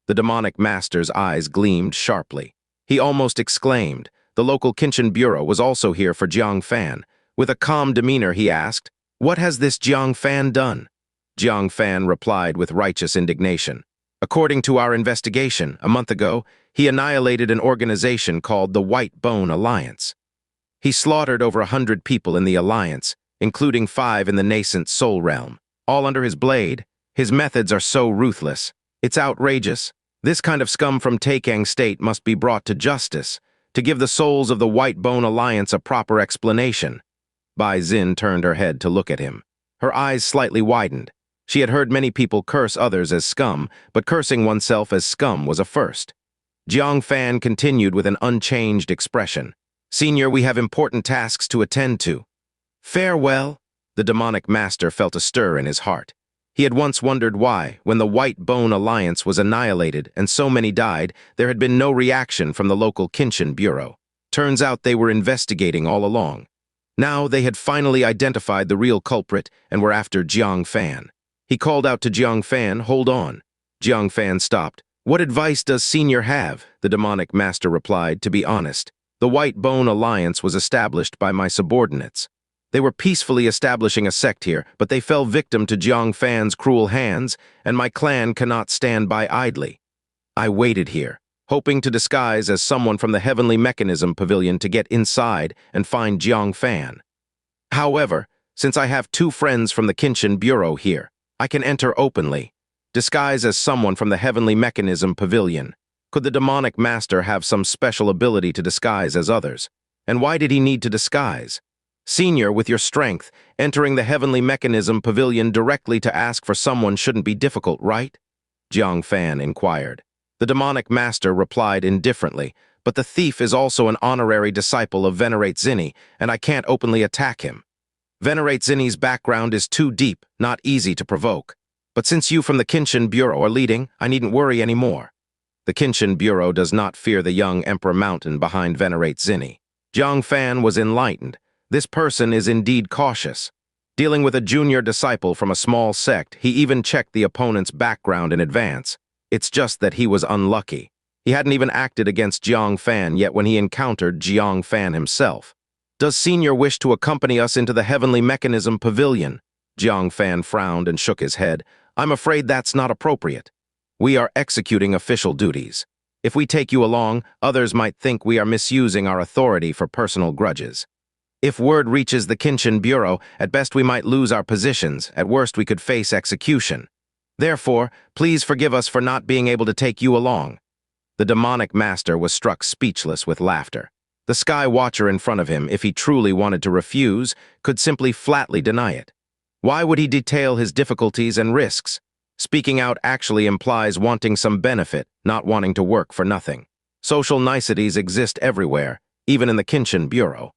The demonic master's eyes gleamed sharply. He almost exclaimed. The local Kinchin Bureau was also here for Jiang Fan. With a calm demeanor, he asked, What has this Jiang Fan done? Jiang Fan replied with righteous indignation. According to our investigation, a month ago, he annihilated an organization called the White Bone Alliance. He slaughtered over 100 people in the alliance, including 5 in the nascent soul realm, all under his blade. His methods are so ruthless. It's outrageous. This kind of scum from Taikang State must be brought to justice, to give the souls of the White Bone Alliance a proper explanation. Bai Xin turned her head to look at him. Her eyes slightly widened. She had heard many people curse others as scum, but cursing oneself as scum was a first. Jiang Fan continued with an unchanged expression. Senior, we have important tasks to attend to. Farewell. The demonic master felt a stir in his heart. He had once wondered why, when the White Bone Alliance was annihilated and so many died, there had been no reaction from the local Kinchin Bureau. Turns out they were investigating all along. Now they had finally identified the real culprit and were after Jiang Fan. He called out to Jiang Fan, "Hold on." Jiang Fan stopped. "What advice does Senior have?" The demonic master replied, "To be honest, the White Bone Alliance was established by my subordinates. They were peacefully establishing a sect here, but they fell victim to Jiang Fan's cruel hands, and my clan cannot stand by idly. I waited here, hoping to disguise as someone from the Heavenly Mechanism Pavilion to get inside and find Jiang Fan. However, since I have 2 friends from the Kinchin Bureau here, I can enter openly, disguise as someone from the Heavenly Mechanism Pavilion. Could the demonic master have some special ability to disguise as others? And why did he need to disguise? Senior, with your strength, entering the Heavenly Mechanism Pavilion directly to ask for someone shouldn't be difficult, right?" Jiang Fan inquired. The demonic master replied indifferently, "But the thief is also an honorary disciple of Venerate Zinni, and I can't openly attack him. Venerate Zinni's background is too deep, not easy to provoke. But since you from the Kinchin Bureau are leading, I needn't worry anymore." The Kinchin Bureau does not fear the young Emperor Mountain behind Venerate Zinni. Jiang Fan was enlightened. This person is indeed cautious. Dealing with a junior disciple from a small sect, he even checked the opponent's background in advance. It's just that he was unlucky. He hadn't even acted against Jiang Fan yet when he encountered Jiang Fan himself. "Does Senior wish to accompany us into the Heavenly Mechanism Pavilion?" Jiang Fan frowned and shook his head. "I'm afraid that's not appropriate. We are executing official duties. If we take you along, others might think we are misusing our authority for personal grudges. If word reaches the Kinchin Bureau, at best we might lose our positions, at worst we could face execution. Therefore, please forgive us for not being able to take you along." The demonic master was struck speechless with laughter. The Sky Watcher in front of him, if he truly wanted to refuse, could simply flatly deny it. Why would he detail his difficulties and risks? Speaking out actually implies wanting some benefit, not wanting to work for nothing. Social niceties exist everywhere, even in the Kinchin Bureau.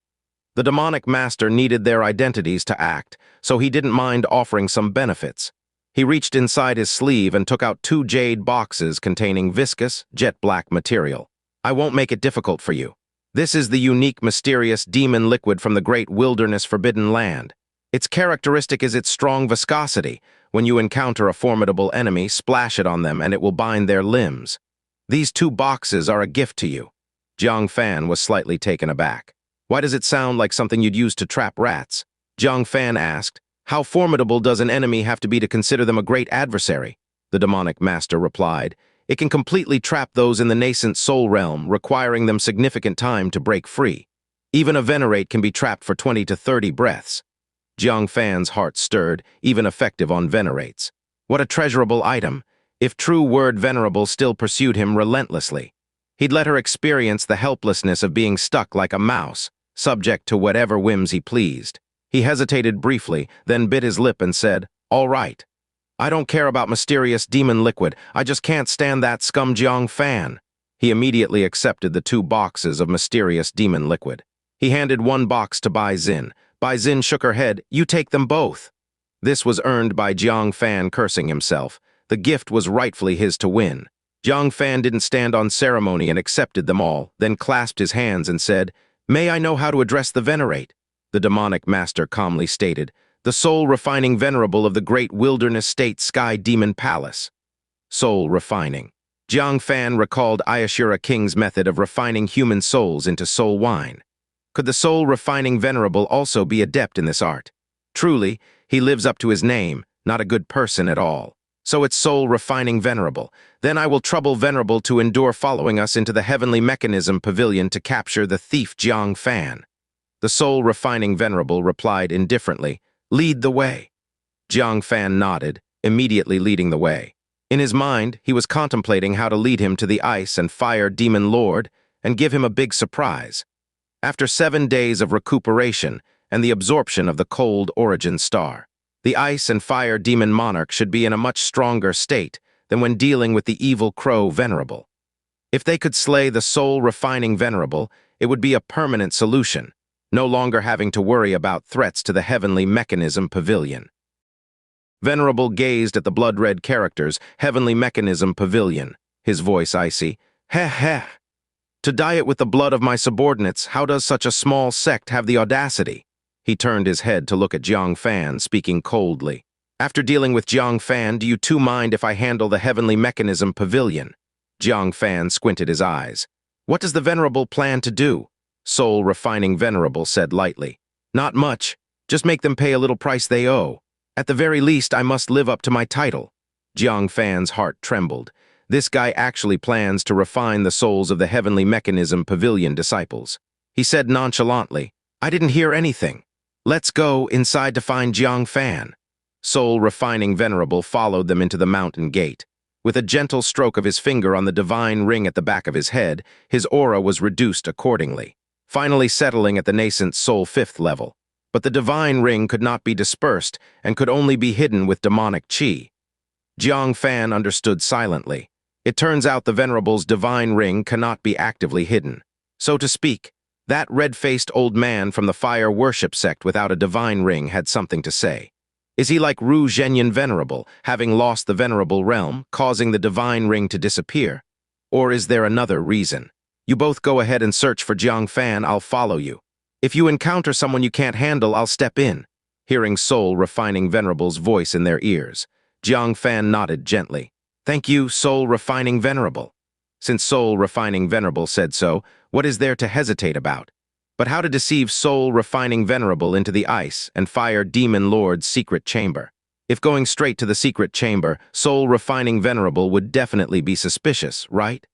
The demonic master needed their identities to act, so he didn't mind offering some benefits. He reached inside his sleeve and took out 2 jade boxes containing viscous, jet-black material. "I won't make it difficult for you. This is the unique, mysterious demon liquid from the great wilderness forbidden land. Its characteristic is its strong viscosity. When you encounter a formidable enemy, splash it on them and it will bind their limbs. These 2 boxes are a gift to you." Jiang Fan was slightly taken aback. "Why does it sound like something you'd use to trap rats?" Jiang Fan asked. "How formidable does an enemy have to be to consider them a great adversary?" The demonic master replied. "It can completely trap those in the nascent soul realm, requiring them significant time to break free. Even a venerate can be trapped for 20 to 30 breaths." Jiang Fan's heart stirred, even effective on venerates. What a treasurable item, if true word venerable still pursued him relentlessly. He'd let her experience the helplessness of being stuck like a mouse, subject to whatever whims he pleased. He hesitated briefly, then bit his lip and said, "All right. I don't care about mysterious demon liquid. I just can't stand that scum Jiang Fan." He immediately accepted the 2 boxes of mysterious demon liquid. He handed 1 box to Bai Xin. Bai Xin shook her head. "You take them both." This was earned by Jiang Fan cursing himself. The gift was rightfully his to win. Jiang Fan didn't stand on ceremony and accepted them all, then clasped his hands and said, "May I know how to address the venerate?" The demonic master calmly stated, "The soul-refining venerable of the great wilderness state Sky Demon Palace." Soul refining. Jiang Fan recalled Ayashura King's method of refining human souls into soul wine. Could the soul-refining venerable also be adept in this art? Truly, he lives up to his name, not a good person at all. So it's soul-refining venerable. Then I will trouble venerable to endure following us into the Heavenly Mechanism Pavilion to capture the thief Jiang Fan. The soul-refining venerable replied indifferently, "Lead the way." Jiang Fan nodded, immediately leading the way. In his mind, he was contemplating how to lead him to the ice and fire demon lord and give him a big surprise. After 7 days of recuperation and the absorption of the cold origin star, the ice and fire demon monarch should be in a much stronger state than when dealing with the evil crow venerable. If they could slay the soul-refining venerable, it would be a permanent solution, no longer having to worry about threats to the heavenly mechanism pavilion. Venerable gazed at the blood-red characters, heavenly mechanism pavilion, his voice icy. Heh heh. To diet with the blood of my subordinates, how does such a small sect have the audacity? He turned his head to look at Jiang Fan, speaking coldly. After dealing with Jiang Fan, do you two mind if I handle the heavenly mechanism pavilion? Jiang Fan squinted his eyes. What does the venerable plan to do? Soul-refining venerable said lightly. Not much. Just make them pay a little price they owe. At the very least, I must live up to my title. Jiang Fan's heart trembled. This guy actually plans to refine the souls of the heavenly mechanism pavilion disciples. He said nonchalantly, I didn't hear anything. Let's go inside to find Jiang Fan. Soul-refining venerable followed them into the mountain gate. With a gentle stroke of his finger on the divine ring at the back of his head, his aura was reduced accordingly, finally settling at the nascent soul 5th level. But the divine ring could not be dispersed and could only be hidden with demonic chi. Jiang Fan understood silently. It turns out the venerable's divine ring cannot be actively hidden. So to speak, that red-faced old man from the fire worship sect without a divine ring had something to say. Is he like Ru Zhenyan Venerable, having lost the venerable realm, causing the divine ring to disappear? Or is there another reason? You both go ahead and search for Jiang Fan, I'll follow you. If you encounter someone you can't handle, I'll step in. Hearing soul-refining venerable's voice in their ears, Jiang Fan nodded gently. Thank you, soul-refining venerable. Since soul-refining venerable said so, what is there to hesitate about? But how to deceive soul-refining venerable into the ice and fire demon lord's secret chamber? If going straight to the secret chamber, soul-refining venerable would definitely be suspicious, right?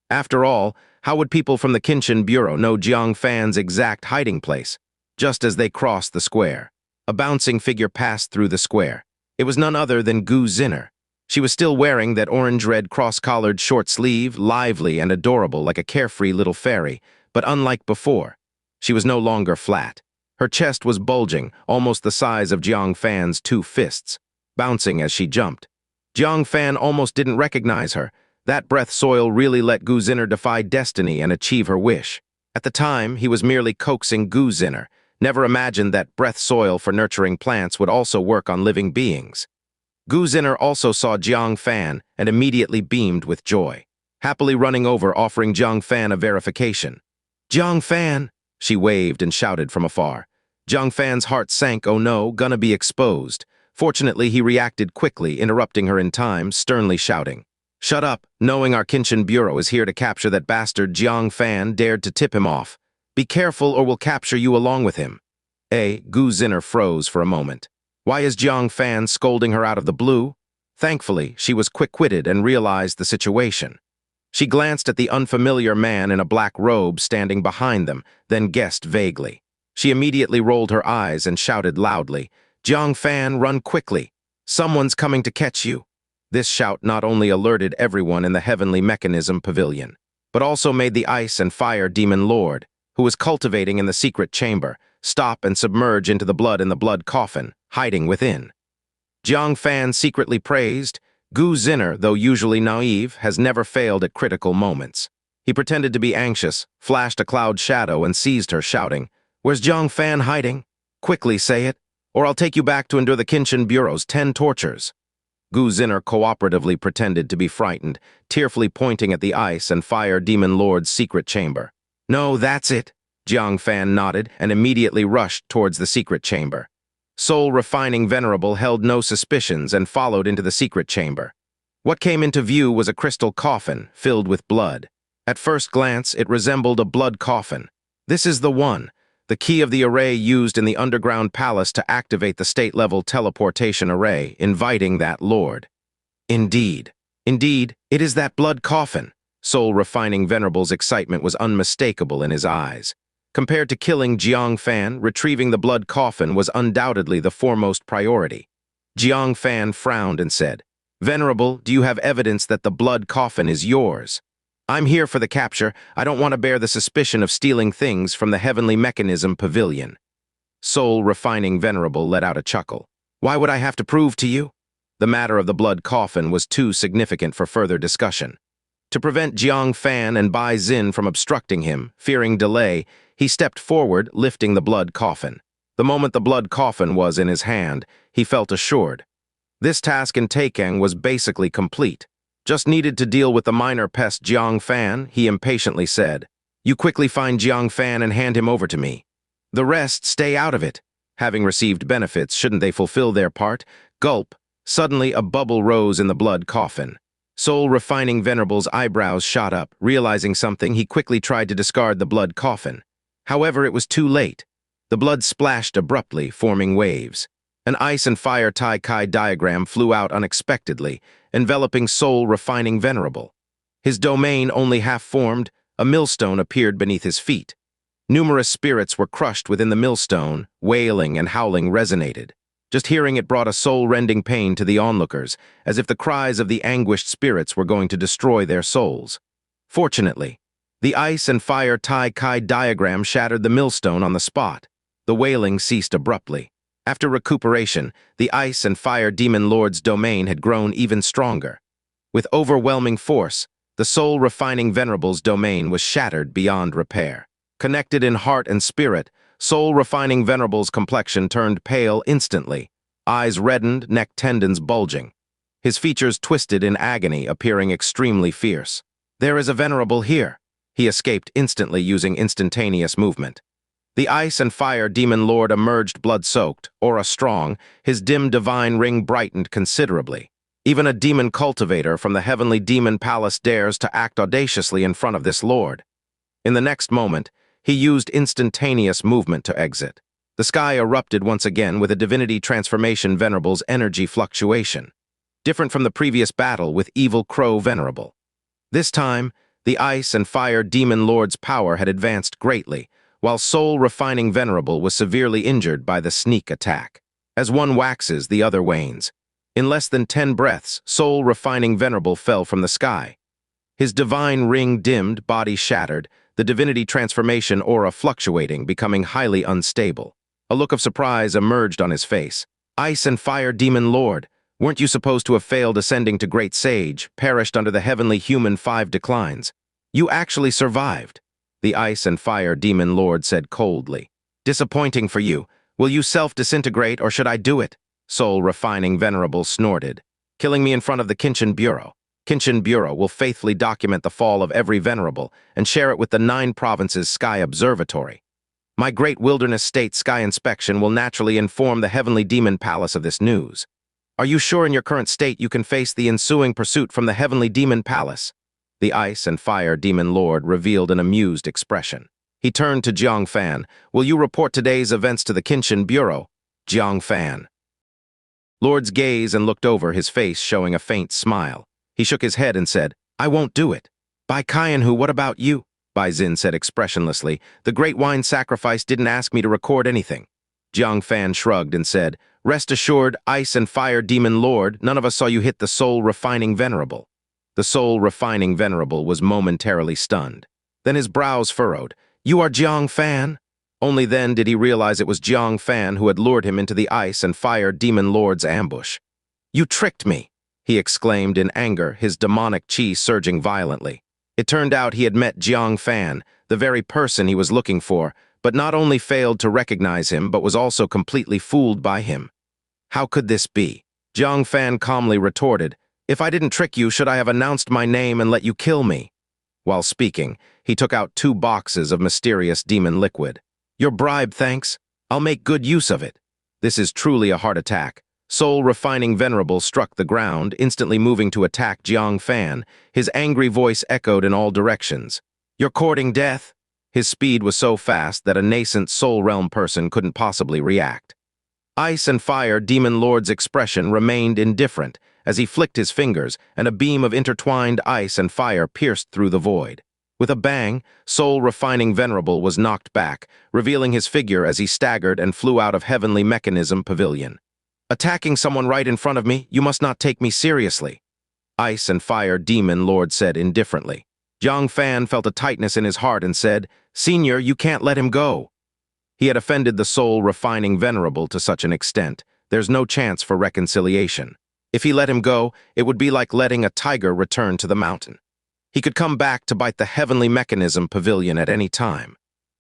After all, how would people from the Kinchin Bureau know Jiang Fan's exact hiding place? Just as they crossed the square, a bouncing figure passed through the square. It was none other than Gu Zinner. She was still wearing that orange-red cross-collared short sleeve, lively and adorable like a carefree little fairy, but unlike before, she was no longer flat. Her chest was bulging, almost the size of Jiang Fan's 2 fists, bouncing as she jumped. Jiang Fan almost didn't recognize her. That breath soil really let Gu Zinner defy destiny and achieve her wish. At the time, he was merely coaxing Gu Zinner, never imagined that breath soil for nurturing plants would also work on living beings. Gu Zinner also saw Jiang Fan and immediately beamed with joy, happily running over offering Jiang Fan a verification. Jiang Fan! She waved and shouted from afar. Jiang Fan's heart sank, oh no, gonna be exposed. Fortunately, he reacted quickly, interrupting her in time, sternly shouting. Shut up, knowing our Kinchin Bureau is here to capture that bastard Jiang Fan dared to tip him off. Be careful or we'll capture you along with him. Gu Zinner froze for a moment. Why is Jiang Fan scolding her out of the blue? Thankfully, she was quick-witted and realized the situation. She glanced at the unfamiliar man in a black robe standing behind them, then guessed vaguely. She immediately rolled her eyes and shouted loudly, Jiang Fan, run quickly! Someone's coming to catch you! This shout not only alerted everyone in the heavenly mechanism pavilion, but also made the ice and fire demon lord, who was cultivating in the secret chamber, stop and submerge into the blood in the blood coffin, hiding within. Jiang Fan secretly praised, Gu Zinner, though usually naive, has never failed at critical moments. He pretended to be anxious, flashed a cloud shadow and seized her, shouting, Where's Jiang Fan hiding? Quickly say it, or I'll take you back to endure the Kinchin Bureau's 10 tortures. Gu Zinner cooperatively pretended to be frightened, tearfully pointing at the ice and fire demon lord's secret chamber. No, that's it. Jiang Fan nodded and immediately rushed towards the secret chamber. Soul-refining venerable held no suspicions and followed into the secret chamber. What came into view was a crystal coffin filled with blood. At first glance, it resembled a blood coffin. This is the one, the key of the array used in the underground palace to activate the state-level teleportation array, inviting that lord. Indeed, it is that blood coffin. Soul-refining venerable's excitement was unmistakable in his eyes. Compared to killing Jiang Fan, retrieving the blood coffin was undoubtedly the foremost priority. Jiang Fan frowned and said, Venerable, do you have evidence that the blood coffin is yours? I'm here for the capture. I don't want to bear the suspicion of stealing things from the heavenly mechanism pavilion. Soul-refining Venerable let out a chuckle. Why would I have to prove to you? The matter of the blood coffin was too significant for further discussion. To prevent Jiang Fan and Bai Xin from obstructing him, fearing delay, he stepped forward, lifting the blood coffin. The moment the blood coffin was in his hand, he felt assured. This task in Taikang was basically complete. Just needed to deal with the minor pest Jiang Fan, he impatiently said. You quickly find Jiang Fan and hand him over to me. The rest stay out of it. Having received benefits, shouldn't they fulfill their part? Gulp. Suddenly, a bubble rose in the blood coffin. Soul-refining Venerable's eyebrows shot up. Realizing something, he quickly tried to discard the blood coffin. However, it was too late. The blood splashed abruptly, forming waves. An ice and fire Tai Chi diagram flew out unexpectedly, enveloping soul-refining Venerable. His domain only half-formed, a millstone appeared beneath his feet. Numerous spirits were crushed within the millstone, wailing and howling resonated. Just hearing it brought a soul-rending pain to the onlookers, as if the cries of the anguished spirits were going to destroy their souls. Fortunately, the ice and fire Tai Chi diagram shattered the millstone on the spot. The wailing ceased abruptly. After recuperation, the ice and fire demon lord's domain had grown even stronger. With overwhelming force, the soul-refining Venerable's domain was shattered beyond repair. Connected in heart and spirit, soul-refining Venerable's complexion turned pale instantly, eyes reddened, neck tendons bulging. His features twisted in agony, appearing extremely fierce. There is a Venerable here. He escaped instantly using instantaneous movement. The ice and fire demon lord emerged blood-soaked, aura strong, his dim divine ring brightened considerably. Even a demon cultivator from the heavenly demon palace dares to act audaciously in front of this lord. In the next moment, he used instantaneous movement to exit. The sky erupted once again with a divinity transformation Venerable's energy fluctuation, different from the previous battle with Evil Crow Venerable. This time, the ice and fire demon lord's power had advanced greatly, while soul-refining Venerable was severely injured by the sneak attack. As one waxes, the other wanes. In less than 10 breaths, soul-refining Venerable fell from the sky. His divine ring dimmed, body shattered, the divinity transformation aura fluctuating, becoming highly unstable. A look of surprise emerged on his face. Ice and fire demon lord, weren't you supposed to have failed ascending to great sage, perished under the heavenly human 5 declines? You actually survived, the ice and fire demon lord said coldly. Disappointing for you. Will you self-disintegrate or should I do it? Soul-refining Venerable snorted. Killing me in front of the Kinchin Bureau. Kinchin Bureau will faithfully document the fall of every Venerable and share it with the 9 provinces Sky Observatory. My great wilderness state Sky Inspection will naturally inform the Heavenly Demon Palace of this news. Are you sure in your current state you can face the ensuing pursuit from the Heavenly Demon Palace? The ice and fire demon lord revealed an amused expression. He turned to Jiang Fan. Will you report today's events to the Kinchin Bureau? Jiang Fan. Lord's gaze and looked over, his face showing a faint smile. He shook his head and said, I won't do it. Bai Qianhu, what about you? Bai Xin said expressionlessly. The great wine sacrifice didn't ask me to record anything. Jiang Fan shrugged and said, Rest assured, ice and fire demon lord, none of us saw you hit the soul-refining Venerable. The soul-refining Venerable was momentarily stunned. Then his brows furrowed. You are Jiang Fan? Only then did he realize it was Jiang Fan who had lured him into the ice and fire demon lord's ambush. You tricked me, he exclaimed in anger, his demonic chi surging violently. It turned out he had met Jiang Fan, the very person he was looking for, but not only failed to recognize him, but was also completely fooled by him. How could this be? Jiang Fan calmly retorted, If I didn't trick you, should I have announced my name and let you kill me? While speaking, he took out 2 boxes of mysterious demon liquid. Your bribe, thanks. I'll make good use of it. This is truly a heart attack. Soul-refining Venerable struck the ground, instantly moving to attack Jiang Fan. His angry voice echoed in all directions. You're courting death? His speed was so fast that a nascent Soul Realm person couldn't possibly react. Ice and fire demon lord's expression remained indifferent as he flicked his fingers, and a beam of intertwined ice and fire pierced through the void. With a bang, soul-refining Venerable was knocked back, revealing his figure as he staggered and flew out of heavenly mechanism pavilion. Attacking someone right in front of me, you must not take me seriously. Ice and Fire Demon Lord said indifferently. Jiang Fan felt a tightness in his heart and said, Senior, you can't let him go. He had offended the soul-refining venerable to such an extent, there's no chance for reconciliation. If he let him go, it would be like letting a tiger return to the mountain. He could come back to bite the heavenly mechanism pavilion at any time.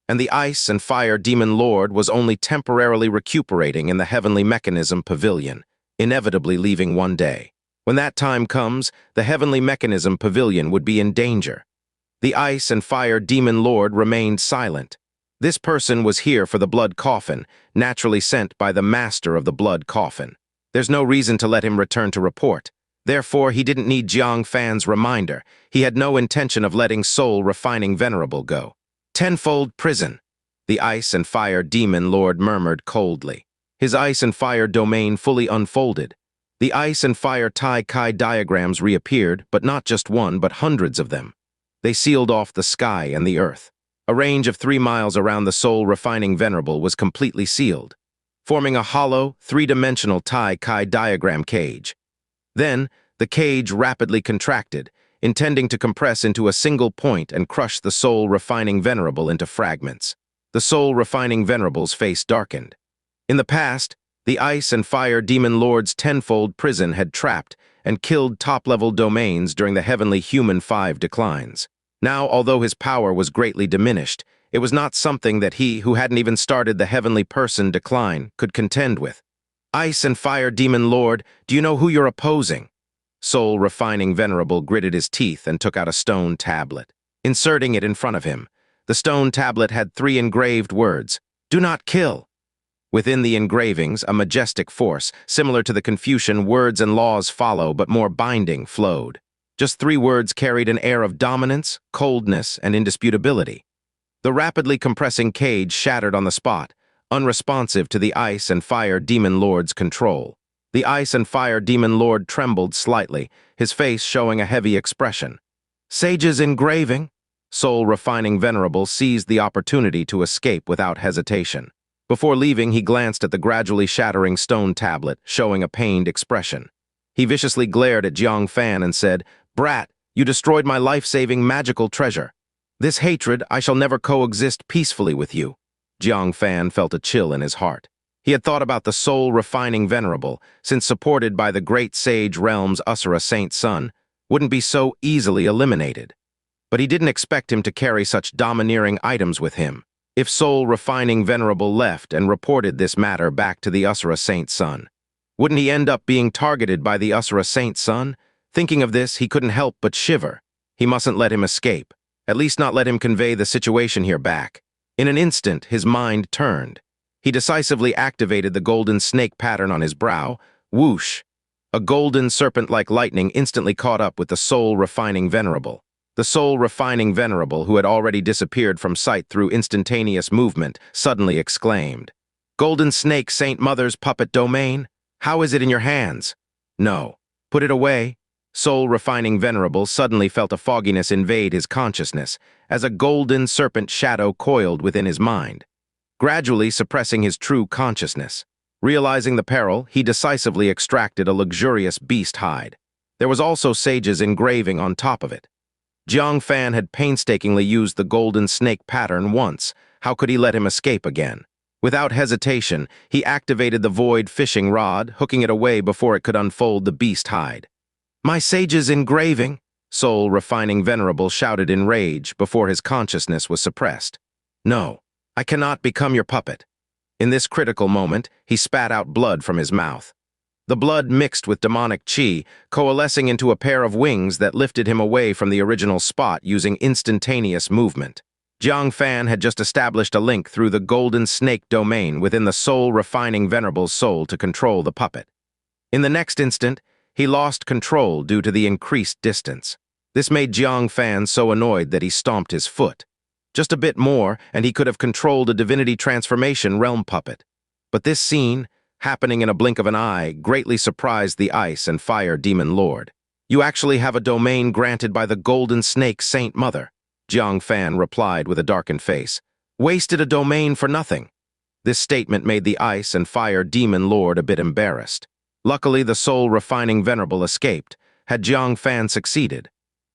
And the Ice and Fire Demon Lord was only temporarily recuperating in the heavenly mechanism pavilion, inevitably leaving one day. When that time comes, the heavenly mechanism pavilion would be in danger. The Ice and Fire Demon Lord remained silent. This person was here for the blood coffin, naturally sent by the master of the blood coffin. There's no reason to let him return to report. Therefore, he didn't need Jiang Fan's reminder. He had no intention of letting soul-refining venerable go. Tenfold prison, the Ice and Fire Demon Lord murmured coldly. His Ice and Fire domain fully unfolded. The Ice and Fire Tai Kai diagrams reappeared, but not just one, but hundreds of them. They sealed off the sky and the earth. A range of 3 miles around the soul-refining venerable was completely sealed, forming a hollow, three-dimensional Tai Kai diagram cage. Then, the cage rapidly contracted, intending to compress into a single point and crush the soul-refining venerable into fragments. The soul-refining venerable's face darkened. In the past, the Ice and Fire Demon Lord's tenfold prison had trapped and killed top-level domains during the Heavenly Human 5 declines. Now, although his power was greatly diminished, it was not something that he, who hadn't even started the Heavenly Person decline, could contend with. Ice and Fire Demon Lord, do you know who you're opposing? Soul-refining venerable gritted his teeth and took out a stone tablet. Inserting it in front of him, the stone tablet had 3 engraved words, "Do not kill." Within the engravings, a majestic force, similar to the Confucian words and laws follow but more binding, flowed. Just 3 words carried an air of dominance, coldness, and indisputability. The rapidly compressing cage shattered on the spot, unresponsive to the Ice and Fire Demon Lord's control. The Ice and Fire Demon Lord trembled slightly, his face showing a heavy expression. Sage's engraving? Soul-refining venerable seized the opportunity to escape without hesitation. Before leaving, he glanced at the gradually shattering stone tablet, showing a pained expression. He viciously glared at Jiang Fan and said, Brat, you destroyed my life-saving magical treasure. This hatred, I shall never coexist peacefully with you. Jiang Fan felt a chill in his heart. He had thought about the soul-refining venerable, since supported by the great sage realm's Usura Saint Son, wouldn't be so easily eliminated. But he didn't expect him to carry such domineering items with him. If soul-refining venerable left and reported this matter back to the Usura Saint Son, wouldn't he end up being targeted by the Usura Saint Son? Thinking of this, he couldn't help but shiver. He mustn't let him escape, at least not let him convey the situation here back. In an instant, his mind turned. He decisively activated the golden snake pattern on his brow. Whoosh! A golden serpent-like lightning instantly caught up with the soul-refining venerable. The soul-refining venerable, who had already disappeared from sight through instantaneous movement, suddenly exclaimed, Golden Snake Saint Mother's puppet domain? How is it in your hands? No. Put it away. Soul-refining venerable suddenly felt a fogginess invade his consciousness, as a golden serpent shadow coiled within his mind, gradually suppressing his true consciousness. Realizing the peril, he decisively extracted a luxurious beast hide. There was also Sage's engraving on top of it. Jiang Fan had painstakingly used the golden snake pattern once. How could he let him escape again? Without hesitation, he activated the void fishing rod, hooking it away before it could unfold the beast hide. My Sage's engraving, soul-refining venerable shouted in rage before his consciousness was suppressed. No, I cannot become your puppet. In this critical moment, he spat out blood from his mouth. The blood mixed with demonic chi, coalescing into a pair of wings that lifted him away from the original spot using instantaneous movement. Jiang Fan had just established a link through the golden snake domain within the soul-refining venerable's soul to control the puppet. In the next instant, he lost control due to the increased distance. This made Jiang Fan so annoyed that he stomped his foot. Just a bit more, and he could have controlled a divinity transformation realm puppet. But this scene, happening in a blink of an eye, greatly surprised the Ice and Fire Demon Lord. You actually have a domain granted by the Golden Snake Saint Mother, Jiang Fan replied with a darkened face. Wasted a domain for nothing. This statement made the ice and fire demon lord a bit embarrassed. Luckily, the soul-refining venerable escaped. Had Jiang Fan succeeded,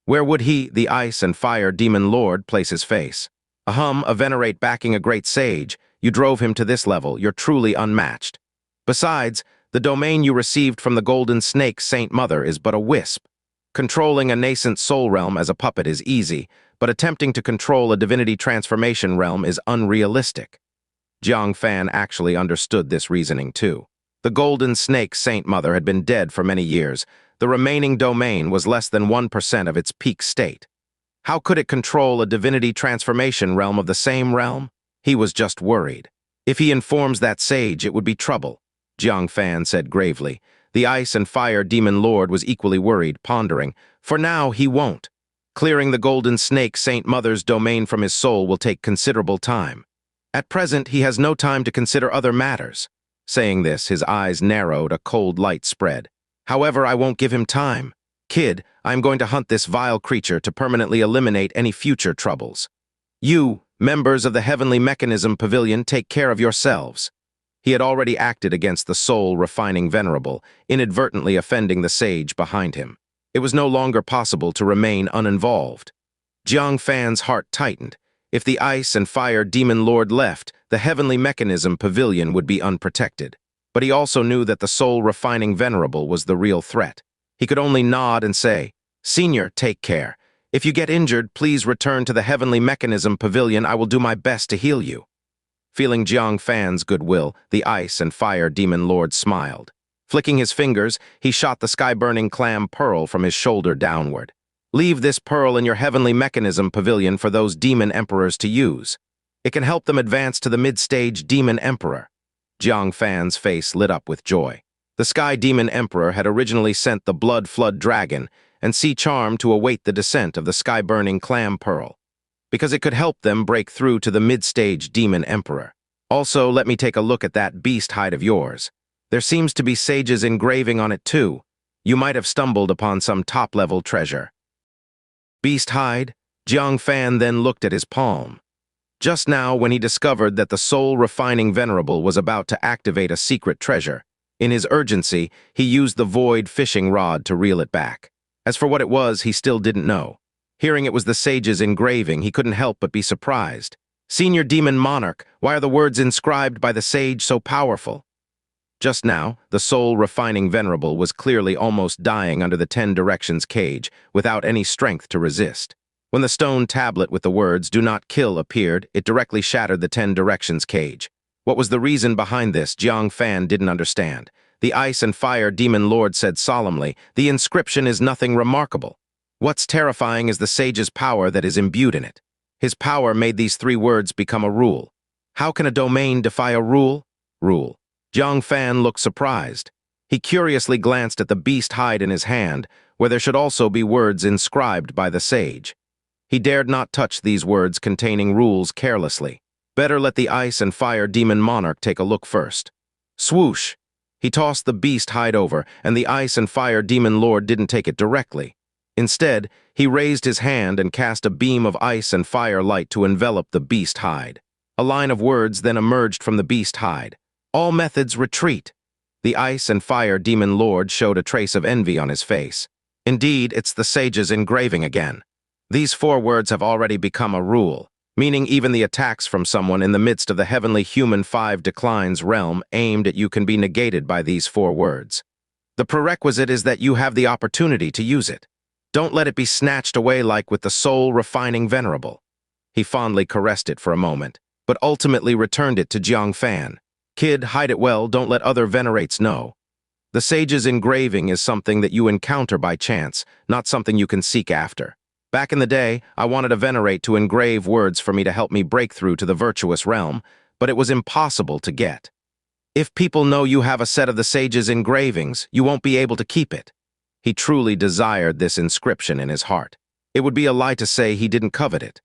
where would he, the ice and fire demon lord, place his face? A venerate backing a great sage. You drove him to this level. You're truly unmatched. Besides, the domain you received from the golden snake Saint Mother is but a wisp. Controlling a nascent soul realm as a puppet is easy, but attempting to control a divinity transformation realm is unrealistic. Jiang Fan actually understood this reasoning too. The golden snake Saint Mother had been dead for many years. The remaining domain was less than 1% of its peak state. How could it control a divinity transformation realm of the same realm? He was just worried. If he informs that sage, it would be trouble, Jiang Fan said gravely. The ice and fire demon lord was equally worried, pondering. For now, he won't. Clearing the golden snake Saint Mother's domain from his soul will take considerable time. At present, he has no time to consider other matters. Saying this, his eyes narrowed, a cold light spread. However, I won't give him time. Kid, I am going to hunt this vile creature to permanently eliminate any future troubles. You, members of the Heavenly Mechanism Pavilion, take care of yourselves. He had already acted against the soul-refining venerable, inadvertently offending the sage behind him. It was no longer possible to remain uninvolved. Jiang Fan's heart tightened. If the ice and fire demon lord left, the Heavenly Mechanism Pavilion would be unprotected. But he also knew that the soul-refining venerable was the real threat. He could only nod and say, "Senior, take care. If you get injured, please return to the Heavenly Mechanism Pavilion. I will do my best to heal you." Feeling Jiang Fan's goodwill, the ice and fire demon lord smiled. Flicking his fingers, he shot the sky-burning clam pearl from his shoulder downward. Leave this pearl in your Heavenly Mechanism Pavilion for those demon emperors to use. It can help them advance to the mid-stage demon emperor. Jiang Fan's face lit up with joy. The Sky Demon Emperor had originally sent the Blood Flood Dragon and Sea Charm to await the descent of the sky-burning clam pearl, because it could help them break through to the mid-stage demon emperor. Also, let me take a look at that beast hide of yours. There seems to be sage's engraving on it too. You might have stumbled upon some top-level treasure. Beast hide? Jiang Fan then looked at his palm. Just now, when he discovered that the soul-refining venerable was about to activate a secret treasure, in his urgency, he used the void fishing rod to reel it back. As for what it was, he still didn't know. Hearing it was the sage's engraving, he couldn't help but be surprised. Senior Demon Monarch, why are the words inscribed by the sage so powerful? Just now, the soul-refining venerable was clearly almost dying under the 10 Directions cage, without any strength to resist. When the stone tablet with the words, "Do not kill," appeared, it directly shattered the 10 Directions cage. What was the reason behind this, Jiang Fan didn't understand. The ice and fire demon lord said solemnly, "The inscription is nothing remarkable. What's terrifying is the sage's power that is imbued in it. His power made these 3 words become a rule. How can a domain defy a rule? Rule." Jiang Fan looked surprised. He curiously glanced at the beast hide in his hand, where there should also be words inscribed by the sage. He dared not touch these words containing rules carelessly. Better let the ice and fire demon monarch take a look first. Swoosh! He tossed the beast hide over, and the ice and fire demon lord didn't take it directly. Instead, he raised his hand and cast a beam of ice and fire light to envelop the beast hide. A line of words then emerged from the beast hide. "All methods retreat." The ice and fire demon lord showed a trace of envy on his face. Indeed, it's the sage's engraving again. These 4 words have already become a rule, meaning even the attacks from someone in the midst of the heavenly human 5 declines realm aimed at you can be negated by these 4 words. The prerequisite is that you have the opportunity to use it. Don't let it be snatched away like with the soul-refining venerable. He fondly caressed it for a moment, but ultimately returned it to Jiang Fan. "Kid, hide it well, don't let other venerates know. The sage's engraving is something that you encounter by chance, not something you can seek after. Back in the day, I wanted a venerate to engrave words for me to help me break through to the virtuous realm, but it was impossible to get. If people know you have a set of the sage's engravings, you won't be able to keep it." He truly desired this inscription in his heart. It would be a lie to say he didn't covet it.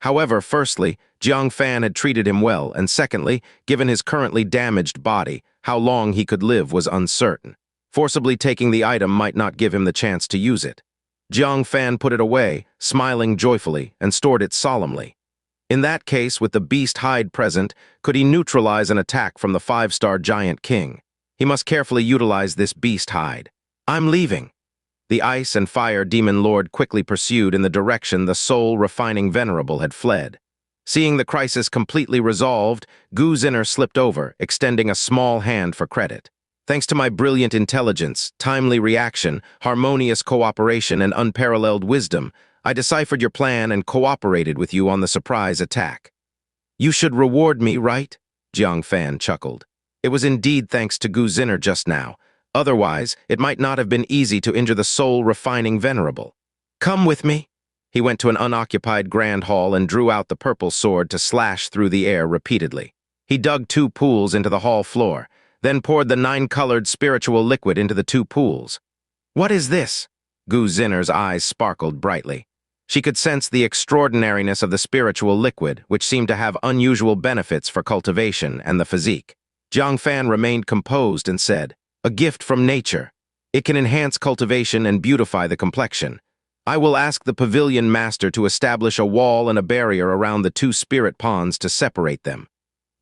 However, firstly, Jiang Fan had treated him well, and secondly, given his currently damaged body, how long he could live was uncertain. Forcibly taking the item might not give him the chance to use it. Jiang Fan put it away, smiling joyfully, and stored it solemnly. In that case, with the beast hide present, could he neutralize an attack from the 5-star giant king? He must carefully utilize this beast hide. I'm leaving. The ice and fire demon lord quickly pursued in the direction the soul-refining venerable had fled. Seeing the crisis completely resolved, Gu Zinner slipped over, extending a small hand for credit. Thanks to my brilliant intelligence, timely reaction, harmonious cooperation, and unparalleled wisdom, I deciphered your plan and cooperated with you on the surprise attack. You should reward me, right? Jiang Fan chuckled. It was indeed thanks to Gu Zinner just now. Otherwise, it might not have been easy to injure the soul-refining venerable. Come with me. He went to an unoccupied grand hall and drew out the purple sword to slash through the air repeatedly. He dug 2 pools into the hall floor, then poured the 9-colored spiritual liquid into the 2 pools. What is this? Gu Zinner's eyes sparkled brightly. She could sense the extraordinariness of the spiritual liquid, which seemed to have unusual benefits for cultivation and the physique. Jiang Fan remained composed and said, "A gift from nature. It can enhance cultivation and beautify the complexion. I will ask the pavilion master to establish a wall and a barrier around the 2 spirit ponds to separate them.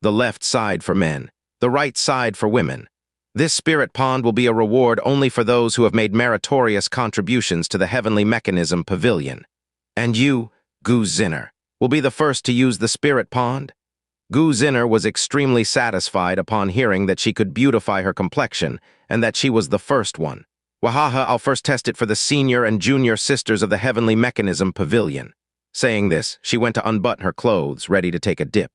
The left side for men, the right side for women. This spirit pond will be a reward only for those who have made meritorious contributions to the heavenly mechanism pavilion. And you, Gu Zinner, will be the first to use the spirit pond?" Gu Zinner was extremely satisfied upon hearing that she could beautify her complexion and that she was the first one. Wahaha, I'll first test it for the senior and junior sisters of the heavenly mechanism pavilion. Saying this, she went to unbutton her clothes, ready to take a dip.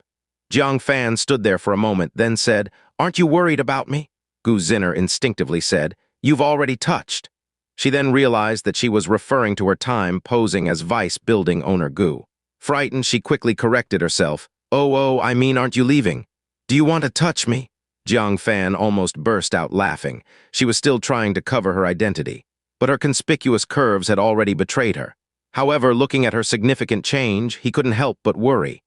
Jiang Fan stood there for a moment, then said, "Aren't you worried about me?" Gu Zinner instinctively said, "You've already touched." She then realized that she was referring to her time posing as vice building owner Gu. Frightened, she quickly corrected herself. Oh, I mean, aren't you leaving? Do you want to touch me?" Jiang Fan almost burst out laughing. She was still trying to cover her identity, but her conspicuous curves had already betrayed her. However, looking at her significant change, he couldn't help but worry.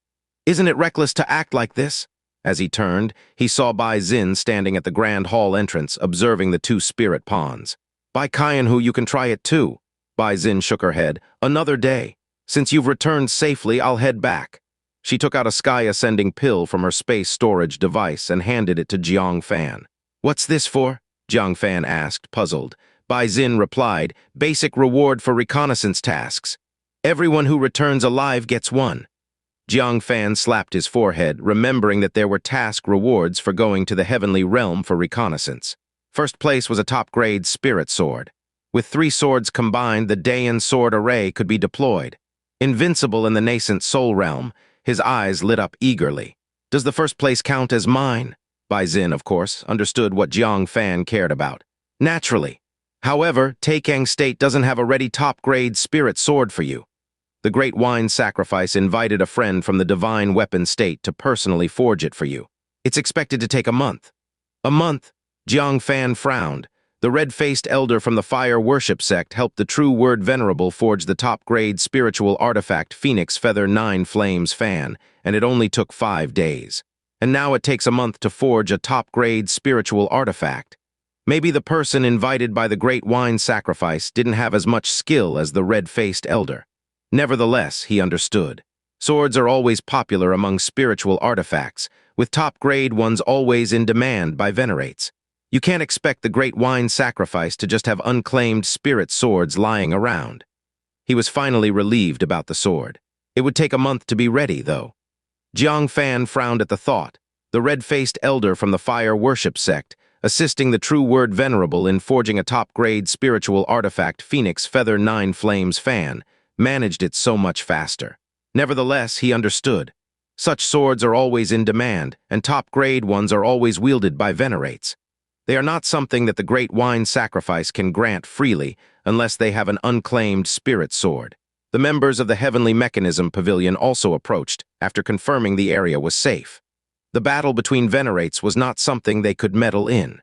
Isn't it reckless to act like this? As he turned, he saw Bai Xin standing at the grand hall entrance, observing the 2 spirit ponds. "By Kaianhu, you can try it too." Bai Xin shook her head. "Another day. Since you've returned safely, I'll head back." She took out a sky-ascending pill from her space storage device and handed it to Jiang Fan. "What's this for?" Jiang Fan asked, puzzled. Bai Xin replied, "Basic reward for reconnaissance tasks. Everyone who returns alive gets 1. Jiang Fan slapped his forehead, remembering that there were task rewards for going to the heavenly realm for reconnaissance. First place was a top-grade spirit sword. With 3 swords combined, the Dayan sword array could be deployed. Invincible in the nascent soul realm, his eyes lit up eagerly. "Does the first place count as mine?" Bai Xin, of course, understood what Jiang Fan cared about. "Naturally. However, Taikang State doesn't have a ready top-grade spirit sword for you. The Great Wine Sacrifice invited a friend from the Divine Weapon State to personally forge it for you. It's expected to take a month." "A month?" Jiang Fan frowned. The red-faced elder from the Fire Worship sect helped the true word venerable forge the top-grade spiritual artifact Phoenix Feather 9 Flames Fan, and it only took 5 days. And now it takes a month to forge a top-grade spiritual artifact. Maybe the person invited by the Great Wine Sacrifice didn't have as much skill as the red-faced elder. Nevertheless, he understood. Swords are always popular among spiritual artifacts, with top-grade ones always in demand by venerates. You can't expect the Great Wine Sacrifice to just have unclaimed spirit swords lying around. He was finally relieved about the sword. It would take a month to be ready, though. Jiang Fan frowned at the thought. The red-faced elder from the Fire Worship sect, assisting the true word venerable in forging a top-grade spiritual artifact Phoenix Feather 9 Flames Fan, managed it so much faster. Nevertheless, he understood. Such swords are always in demand, and top-grade ones are always wielded by venerates. They are not something that the Great Wine Sacrifice can grant freely unless they have an unclaimed spirit sword. The members of the Heavenly Mechanism Pavilion also approached after confirming the area was safe. The battle between venerates was not something they could meddle in.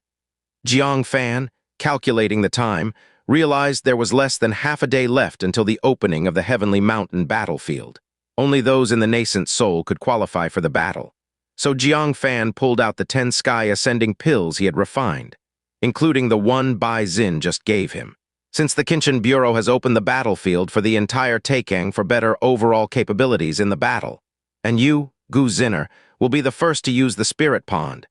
Jiang Fan, calculating the time, realized there was less than half a day left until the opening of the Heavenly Mountain battlefield. Only those in the nascent soul could qualify for the battle. So Jiang Fan pulled out the 10 sky-ascending pills he had refined, including the one Bai Xin just gave him. Since the Kinchin Bureau has opened the battlefield for the entire Taikang for better overall capabilities in the battle, And you, Gu Zinner, will be the first to use the spirit pond.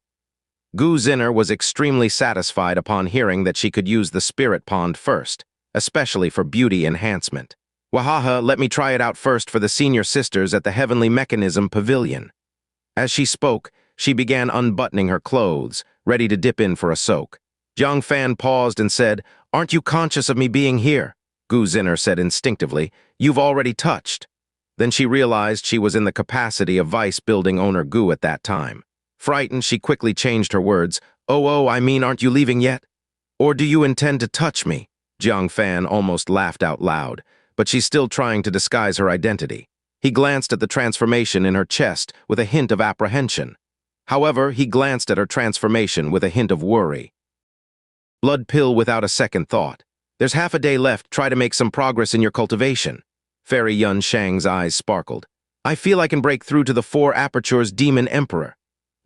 Gu Zinner was extremely satisfied upon hearing that she could use the spirit pond first, especially for beauty enhancement. Wahaha, let me try it out first for the senior sisters at the Heavenly Mechanism Pavilion. As she spoke, she began unbuttoning her clothes, ready to dip in for a soak. Jiang Fan paused and said, "Aren't you conscious of me being here?" Gu Zinner said instinctively, "You've already touched." Then she realized she was in the capacity of vice building owner Gu at that time. Frightened, she quickly changed her words. Oh, I mean, aren't you leaving yet? Or do you intend to touch me?" Jiang Fan almost laughed out loud, but she's still trying to disguise her identity. He glanced at the transformation in her chest with a hint of apprehension. However, he glanced at her transformation with a hint of worry. Blood pill without a second thought. "There's half a day left. Try to make some progress in your cultivation." Fairy Yun Shang's eyes sparkled. "I feel I can break through to the 4 apertures Demon Emperor."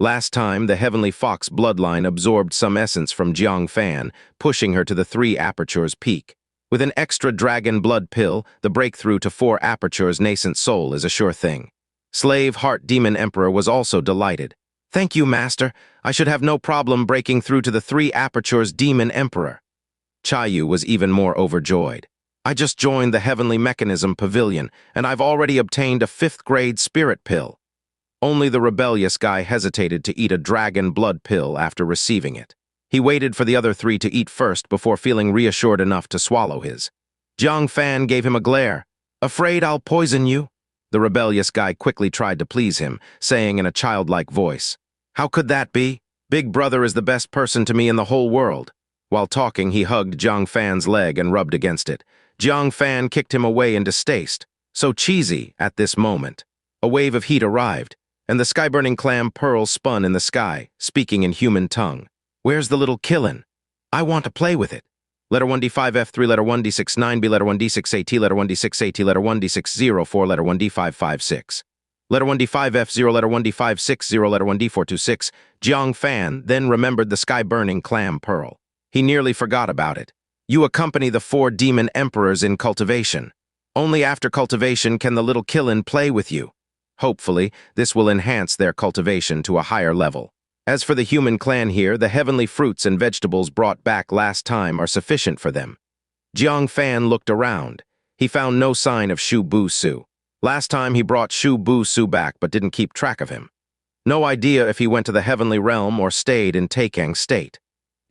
Last time, the Heavenly Fox bloodline absorbed some essence from Jiang Fan, pushing her to the 3 apertures peak. With an extra dragon blood pill, the breakthrough to 4 apertures nascent soul is a sure thing. Slave Heart Demon Emperor was also delighted. "Thank you, Master. I should have no problem breaking through to the 3 apertures Demon Emperor." Chayu was even more overjoyed. "I just joined the Heavenly Mechanism Pavilion, and I've already obtained a 5th-grade spirit pill." Only the rebellious guy hesitated to eat a dragon blood pill after receiving it. He waited for the other 3 to eat first before feeling reassured enough to swallow his. Jiang Fan gave him a glare. "Afraid I'll poison you?" The rebellious guy quickly tried to please him, saying in a childlike voice, "How could that be? Big Brother is the best person to me in the whole world." While talking, he hugged Jiang Fan's leg and rubbed against it. Jiang Fan kicked him away in distaste. So cheesy at this moment. A wave of heat arrived, and the sky-burning clam pearl spun in the sky, speaking in human tongue. "Where's the little killin? I want to play with it." Letter 1D5F3, letter 1D69B, letter 1D6AT, letter 1D6AT, letter 1D604, letter 1D556. Letter 1D5F0, letter 1D560, letter 1D426. Jiang Fan then remembered the sky-burning clam pearl. He nearly forgot about it. "You accompany the 4 demon emperors in cultivation. Only after cultivation can the little killin play with you. Hopefully, this will enhance their cultivation to a higher level. As for the human clan here, the heavenly fruits and vegetables brought back last time are sufficient for them." Jiang Fan looked around. He found no sign of Shu Bu Su. Last time he brought Shu Bu Su back but didn't keep track of him. No idea if he went to the heavenly realm or stayed in Taikang State.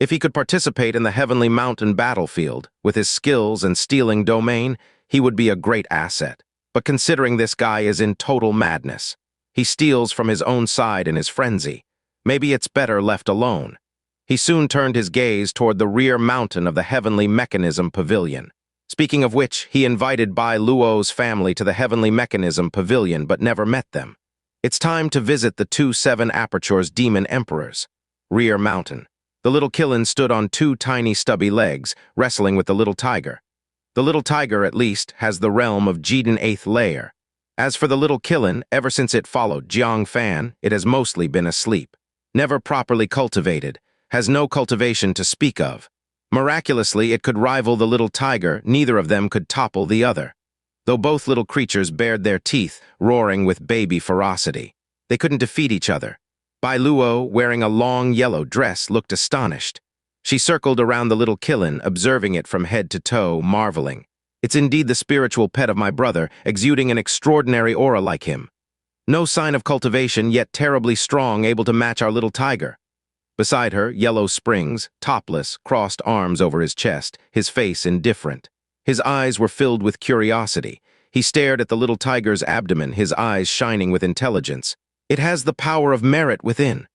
If he could participate in the heavenly mountain battlefield, with his skills and stealing domain, he would be a great asset. But considering this guy is in total madness, he steals from his own side in his frenzy. Maybe it's better left alone. He soon turned his gaze toward the rear mountain of the Heavenly Mechanism Pavilion. Speaking of which, he invited Bai Luo's family to the Heavenly Mechanism Pavilion but never met them. It's time to visit the 2 7 apertures Demon Emperors. Rear mountain. The little killin stood on 2 tiny stubby legs, wrestling with the little tiger. The little tiger, at least, has the realm of Jiden 8th layer. As for the little killin, ever since it followed Jiang Fan, it has mostly been asleep. Never properly cultivated, has no cultivation to speak of. Miraculously, it could rival the little tiger, neither of them could topple the other. Though both little creatures bared their teeth, roaring with baby ferocity. They couldn't defeat each other. Bai Luo, wearing a long yellow dress, looked astonished. She circled around the little killin, observing it from head to toe, marveling. "It's indeed the spiritual pet of my brother, exuding an extraordinary aura like him. No sign of cultivation, yet terribly strong, able to match our little tiger." Beside her, Yellow Springs, topless, crossed arms over his chest, his face indifferent. His eyes were filled with curiosity. He stared at the little tiger's abdomen, his eyes shining with intelligence. "It has the power of merit within."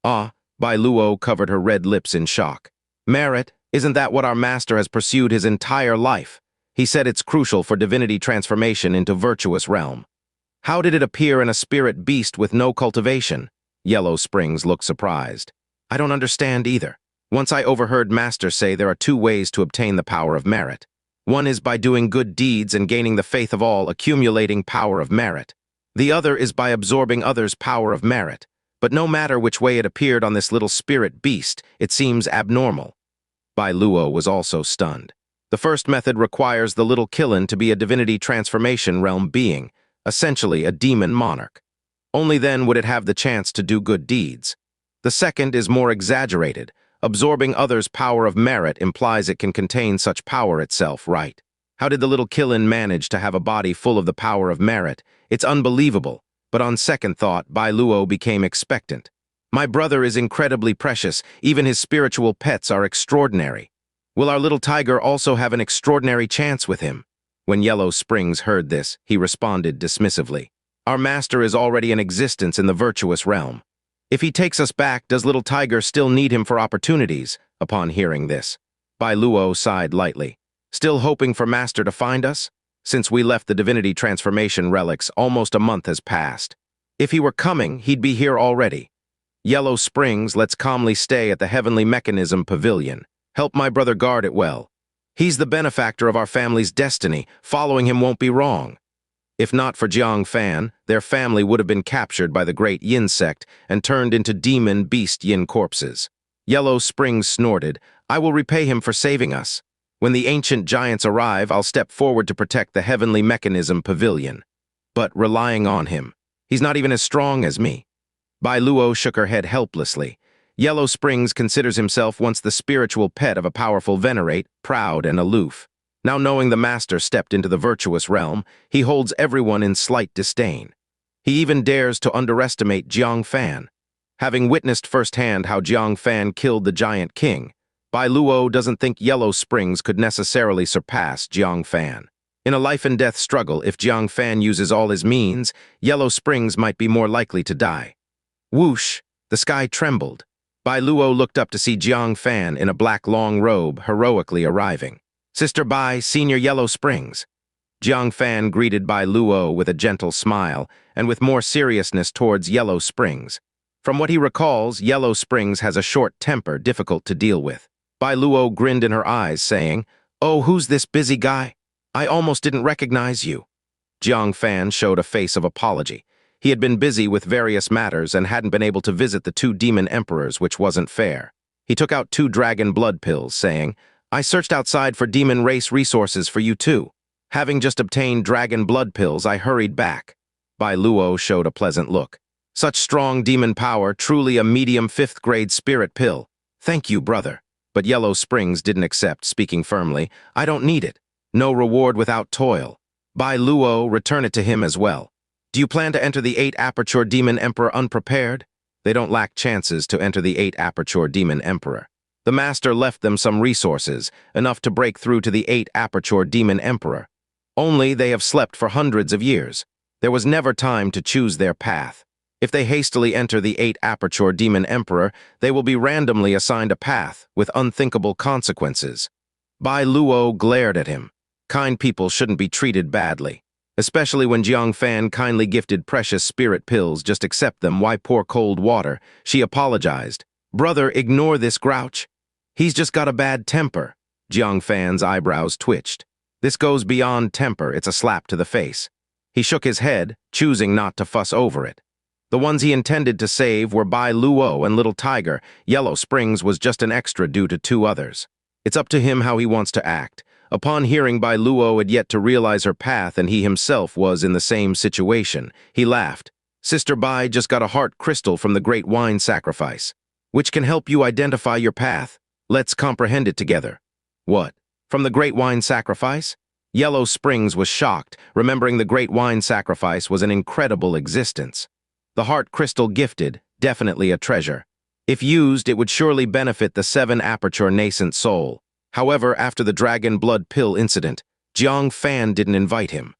"Ah," Bai Luo covered her red lips in shock. "Merit? Isn't that what our master has pursued his entire life? He said it's crucial for divinity transformation into virtuous realm. How did it appear in a spirit beast with no cultivation?" Yellow Springs looked surprised. "I don't understand either. Once I overheard Master say there are 2 ways to obtain the power of merit. One is by doing good deeds and gaining the faith of all, accumulating power of merit. The other is by absorbing others' power of merit. But no matter which way it appeared on this little spirit beast, it seems abnormal." Bai Luo was also stunned. The first method requires the little killin to be a divinity transformation realm being, essentially a demon monarch. Only then would it have the chance to do good deeds. The second is more exaggerated. Absorbing others' power of merit implies it can contain such power itself, right? How did the little Killin manage to have a body full of the power of merit? It's unbelievable, but on second thought, Bai Luo became expectant. My brother is incredibly precious, even his spiritual pets are extraordinary. Will our little tiger also have an extraordinary chance with him? When Yellow Springs heard this, he responded dismissively. Our master is already in existence in the virtuous realm. If he takes us back, does little tiger still need him for opportunities? Upon hearing this, Bai Luo sighed lightly. Still hoping for master to find us? Since we left the divinity transformation relics, almost a month has passed. If he were coming, he'd be here already. Yellow Springs, let's calmly stay at the heavenly mechanism pavilion. Help my brother guard it well. He's the benefactor of our family's destiny. Following him won't be wrong. If not for Jiang Fan, their family would have been captured by the great Yin sect and turned into demon beast Yin corpses. Yellow Springs snorted, I will repay him for saving us. When the ancient giants arrive, I'll step forward to protect the heavenly mechanism pavilion. But relying on him, he's not even as strong as me. Bai Luo shook her head helplessly. Yellow Springs considers himself once the spiritual pet of a powerful venerate, proud and aloof. Now knowing the master stepped into the virtuous realm, he holds everyone in slight disdain. He even dares to underestimate Jiang Fan. Having witnessed firsthand how Jiang Fan killed the giant king, Bai Luo doesn't think Yellow Springs could necessarily surpass Jiang Fan. In a life-and-death struggle, if Jiang Fan uses all his means, Yellow Springs might be more likely to die. Whoosh! The sky trembled. Bai Luo looked up to see Jiang Fan in a black long robe heroically arriving. Sister Bai, Senior Yellow Springs. Jiang Fan greeted Bai Luo with a gentle smile and with more seriousness towards Yellow Springs. From what he recalls, Yellow Springs has a short temper difficult to deal with. Bai Luo grinned in her eyes, saying, Oh, who's this busy guy? I almost didn't recognize you. Jiang Fan showed a face of apology. He had been busy with various matters and hadn't been able to visit the 2 demon emperors, which wasn't fair. He took out 2 dragon blood pills, saying, I searched outside for demon race resources for you too. Having just obtained dragon blood pills, I hurried back. Bai Luo showed a pleasant look. Such strong demon power, truly a medium 5th grade spirit pill. Thank you, brother. But Yellow Springs didn't accept, speaking firmly, I don't need it. No reward without toil. Bai Luo, return it to him as well. Do you plan to enter the 8 Aperture Demon Emperor unprepared? They don't lack chances to enter the 8 Aperture Demon Emperor. The master left them some resources, enough to break through to the 8 Aperture Demon Emperor. Only they have slept for hundreds of years. There was never time to choose their path. If they hastily enter the 8 Aperture Demon Emperor, they will be randomly assigned a path with unthinkable consequences. Bai Luo glared at him. Kind people shouldn't be treated badly. Especially when Jiang Fan kindly gifted precious spirit pills, just accept them, why pour cold water? She apologized. Brother, ignore this grouch. He's just got a bad temper. Jiang Fan's eyebrows twitched. This goes beyond temper, it's a slap to the face. He shook his head, choosing not to fuss over it. The ones he intended to save were Bai Luo and Little Tiger. Yellow Springs was just an extra due to 2 others. It's up to him how he wants to act. Upon hearing Bai Luo had yet to realize her path and he himself was in the same situation, he laughed. Sister Bai just got a heart crystal from the great wine sacrifice, which can help you identify your path. Let's comprehend it together. What? From the great wine sacrifice? Yellow Springs was shocked, remembering the great wine sacrifice was an incredible existence. The heart crystal gifted, definitely a treasure. If used, it would surely benefit the 7 Aperture nascent soul. However, after the dragon blood pill incident, Jiang Fan didn't invite him.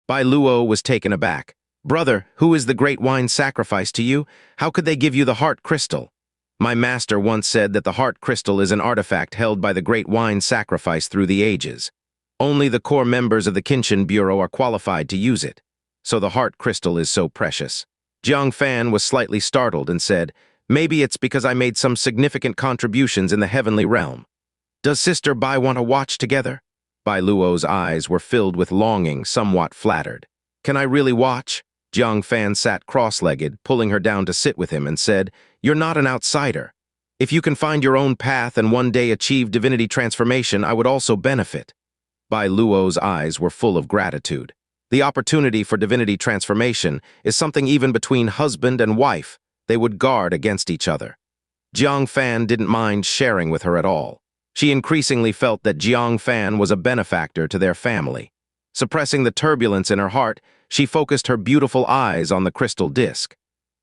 Bai Luo was taken aback. Brother, who is the great wine sacrifice to you? How could they give you the heart crystal? My master once said that the heart crystal is an artifact held by the great wine sacrifice through the ages. Only the core members of the Kinchin Bureau are qualified to use it. So the heart crystal is so precious. Jiang Fan was slightly startled and said, maybe it's because I made some significant contributions in the heavenly realm. Does Sister Bai want to watch together? Bai Luo's eyes were filled with longing, somewhat flattered. Can I really watch? Jiang Fan sat cross-legged, pulling her down to sit with him and said, You're not an outsider. If you can find your own path and one day achieve divinity transformation, I would also benefit. Bai Luo's eyes were full of gratitude. The opportunity for divinity transformation is something even between husband and wife they would guard against each other. Jiang Fan didn't mind sharing with her at all. She increasingly felt that Jiang Fan was a benefactor to their family. Suppressing the turbulence in her heart, she focused her beautiful eyes on the crystal disc.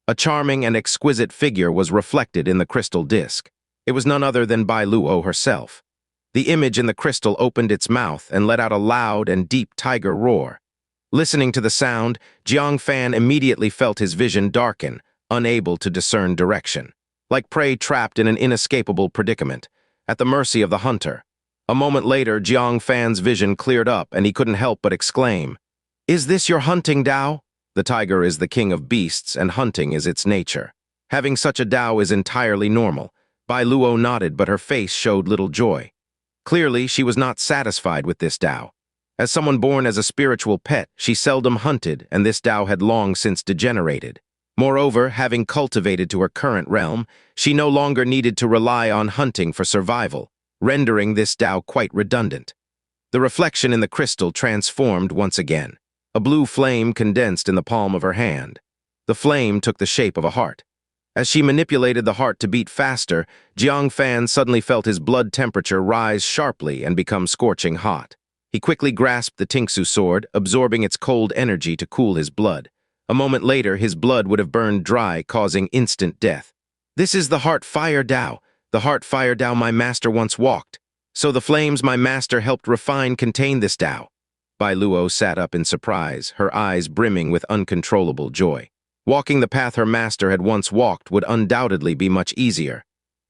A charming and exquisite figure was reflected in the crystal disc. It was none other than Bai Luo herself. The image in the crystal opened its mouth and let out a loud and deep tiger roar. Listening to the sound, Jiang Fan immediately felt his vision darken, unable to discern direction. Like prey trapped in an inescapable predicament, at the mercy of the hunter. A moment later, Jiang Fan's vision cleared up and he couldn't help but exclaim, "Is this your hunting Tao?" The tiger is the king of beasts and hunting is its nature. Having such a Tao is entirely normal. Bai Luo nodded, but her face showed little joy. Clearly, she was not satisfied with this Tao. As someone born as a spiritual pet, she seldom hunted, and this Tao had long since degenerated. Moreover, having cultivated to her current realm, she no longer needed to rely on hunting for survival, rendering this Tao quite redundant. The reflection in the crystal transformed once again. A blue flame condensed in the palm of her hand. The flame took the shape of a heart. As she manipulated the heart to beat faster, Jiang Fan suddenly felt his blood temperature rise sharply and become scorching hot. He quickly grasped the Tingsu sword, absorbing its cold energy to cool his blood. A moment later, his blood would have burned dry, causing instant death. "This is the heart fire Tao, the heart fire Tao my master once walked. So the flames my master helped refine contain this Tao." Bai Luo sat up in surprise, her eyes brimming with uncontrollable joy. Walking the path her master had once walked would undoubtedly be much easier.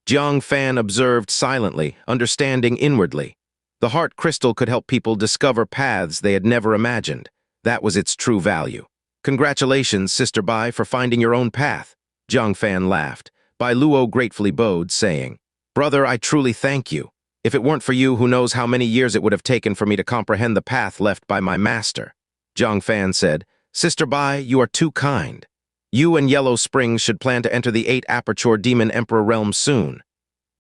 Jiang Fan observed silently, understanding inwardly. The heart crystal could help people discover paths they had never imagined. That was its true value. "Congratulations, Sister Bai, for finding your own path." Jiang Fan laughed. Bai Luo gratefully bowed, saying, "Brother, I truly thank you. If it weren't for you, who knows how many years it would have taken for me to comprehend the path left by my master." Jiang Fan said, "Sister Bai, you are too kind. You and Yellow Springs should plan to enter the 8-aperture Demon Emperor realm soon."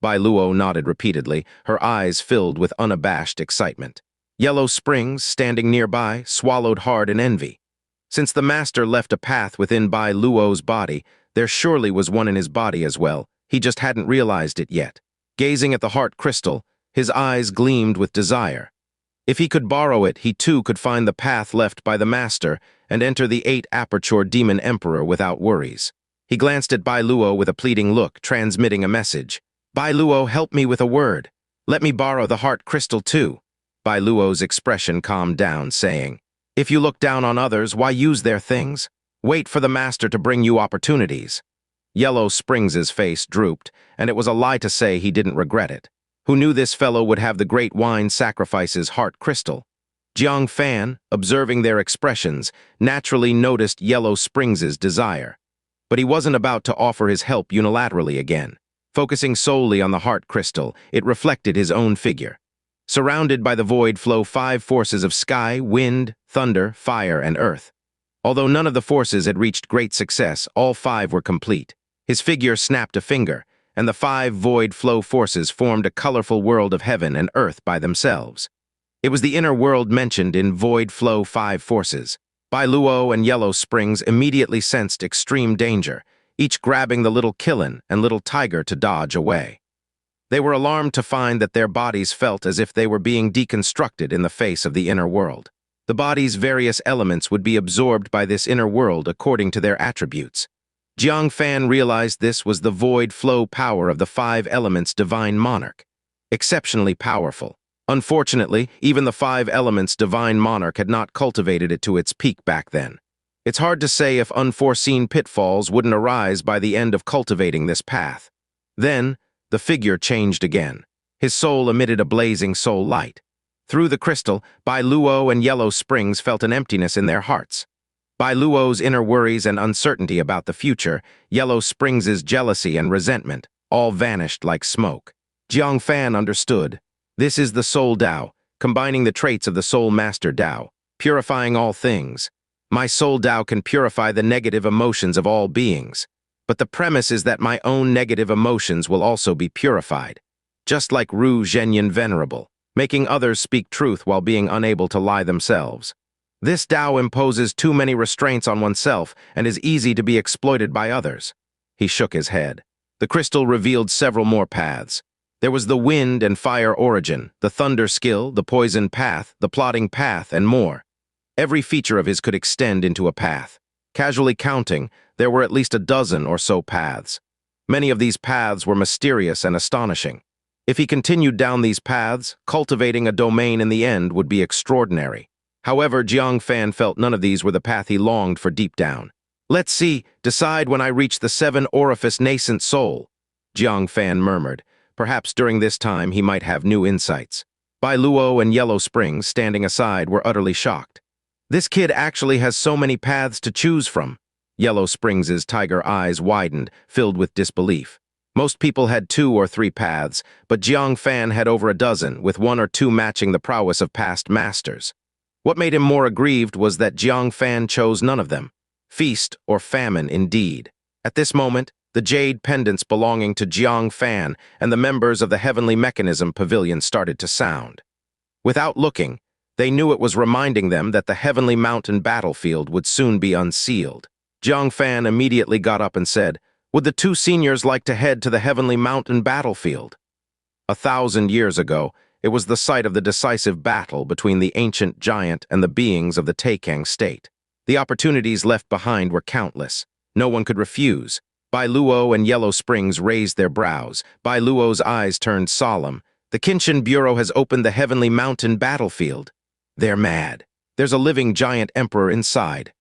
Bai Luo nodded repeatedly, her eyes filled with unabashed excitement. Yellow Springs, standing nearby, swallowed hard in envy. Since the master left a path within Bai Luo's body, there surely was one in his body as well. He just hadn't realized it yet. Gazing at the heart crystal, his eyes gleamed with desire. If he could borrow it, he too could find the path left by the master and enter the 8-aperture Demon Emperor without worries. He glanced at Bai Luo with a pleading look, transmitting a message. "Bai Luo, help me with a word. Let me borrow the heart crystal too." Bai Luo's expression calmed down, saying, "If you look down on others, why use their things? Wait for the master to bring you opportunities." Yellow Springs's face drooped, and it was a lie to say he didn't regret it. Who knew this fellow would have the great wine sacrifice's heart crystal? Jiang Fan, observing their expressions, naturally noticed Yellow Springs's desire. But he wasn't about to offer his help unilaterally again. Focusing solely on the heart crystal, it reflected his own figure. Surrounded by the void flow 5 forces of sky, wind, thunder, fire, and earth. Although none of the forces had reached great success, all 5 were complete. His figure snapped a finger, and the 5 void flow forces formed a colorful world of heaven and earth by themselves. It was the inner world mentioned in void flow 5 forces. Bai Luo and Yellow Springs immediately sensed extreme danger, each grabbing the little Killin and little Tiger to dodge away. They were alarmed to find that their bodies felt as if they were being deconstructed in the face of the inner world. The body's various elements would be absorbed by this inner world according to their attributes. Jiang Fan realized this was the void flow power of the 5 elements divine monarch. Exceptionally powerful. Unfortunately, even the 5 elements divine monarch had not cultivated it to its peak back then. It's hard to say if unforeseen pitfalls wouldn't arise by the end of cultivating this path. Then, the figure changed again. His soul emitted a blazing soul light. Through the crystal, Bai Luo and Yellow Springs felt an emptiness in their hearts. Bai Luo's inner worries and uncertainty about the future, Yellow Springs's jealousy and resentment, all vanished like smoke. Jiang Fan understood. This is the Soul Tao, combining the traits of the Soul Master Tao, purifying all things. My Soul Tao can purify the negative emotions of all beings. But the premise is that my own negative emotions will also be purified. Just like Ru Zhenyan Venerable, making others speak truth while being unable to lie themselves. This Tao imposes too many restraints on oneself and is easy to be exploited by others. He shook his head. The crystal revealed several more paths. There was the wind and fire origin, the thunder skill, the poison path, the plotting path, and more. Every feature of his could extend into a path. Casually counting, there were at least a dozen or so paths. Many of these paths were mysterious and astonishing. If he continued down these paths, cultivating a domain in the end would be extraordinary. However, Jiang Fan felt none of these were the path he longed for deep down. "Let's see, decide when I reach the seven-orifice nascent soul," Jiang Fan murmured. Perhaps during this time he might have new insights. Bai Luo and Yellow Springs, standing aside, were utterly shocked. This kid actually has so many paths to choose from. Yellow Springs's tiger eyes widened, filled with disbelief. Most people had 2 or 3 paths, but Jiang Fan had over a dozen, with 1 or 2 matching the prowess of past masters. What made him more aggrieved was that Jiang Fan chose none of them. Feast or famine, indeed. At this moment, the jade pendants belonging to Jiang Fan and the members of the Heavenly Mechanism Pavilion started to sound. Without looking, they knew it was reminding them that the Heavenly Mountain battlefield would soon be unsealed. Jiang Fan immediately got up and said, "Would the 2 seniors like to head to the Heavenly Mountain battlefield?" 1,000 years ago, it was the site of the decisive battle between the ancient giant and the beings of the Taikang state. The opportunities left behind were countless. No one could refuse. Bai Luo and Yellow Springs raised their brows. Bai Luo's eyes turned solemn. "The Kinchin Bureau has opened the Heavenly Mountain battlefield." "They're mad. There's a living giant emperor inside.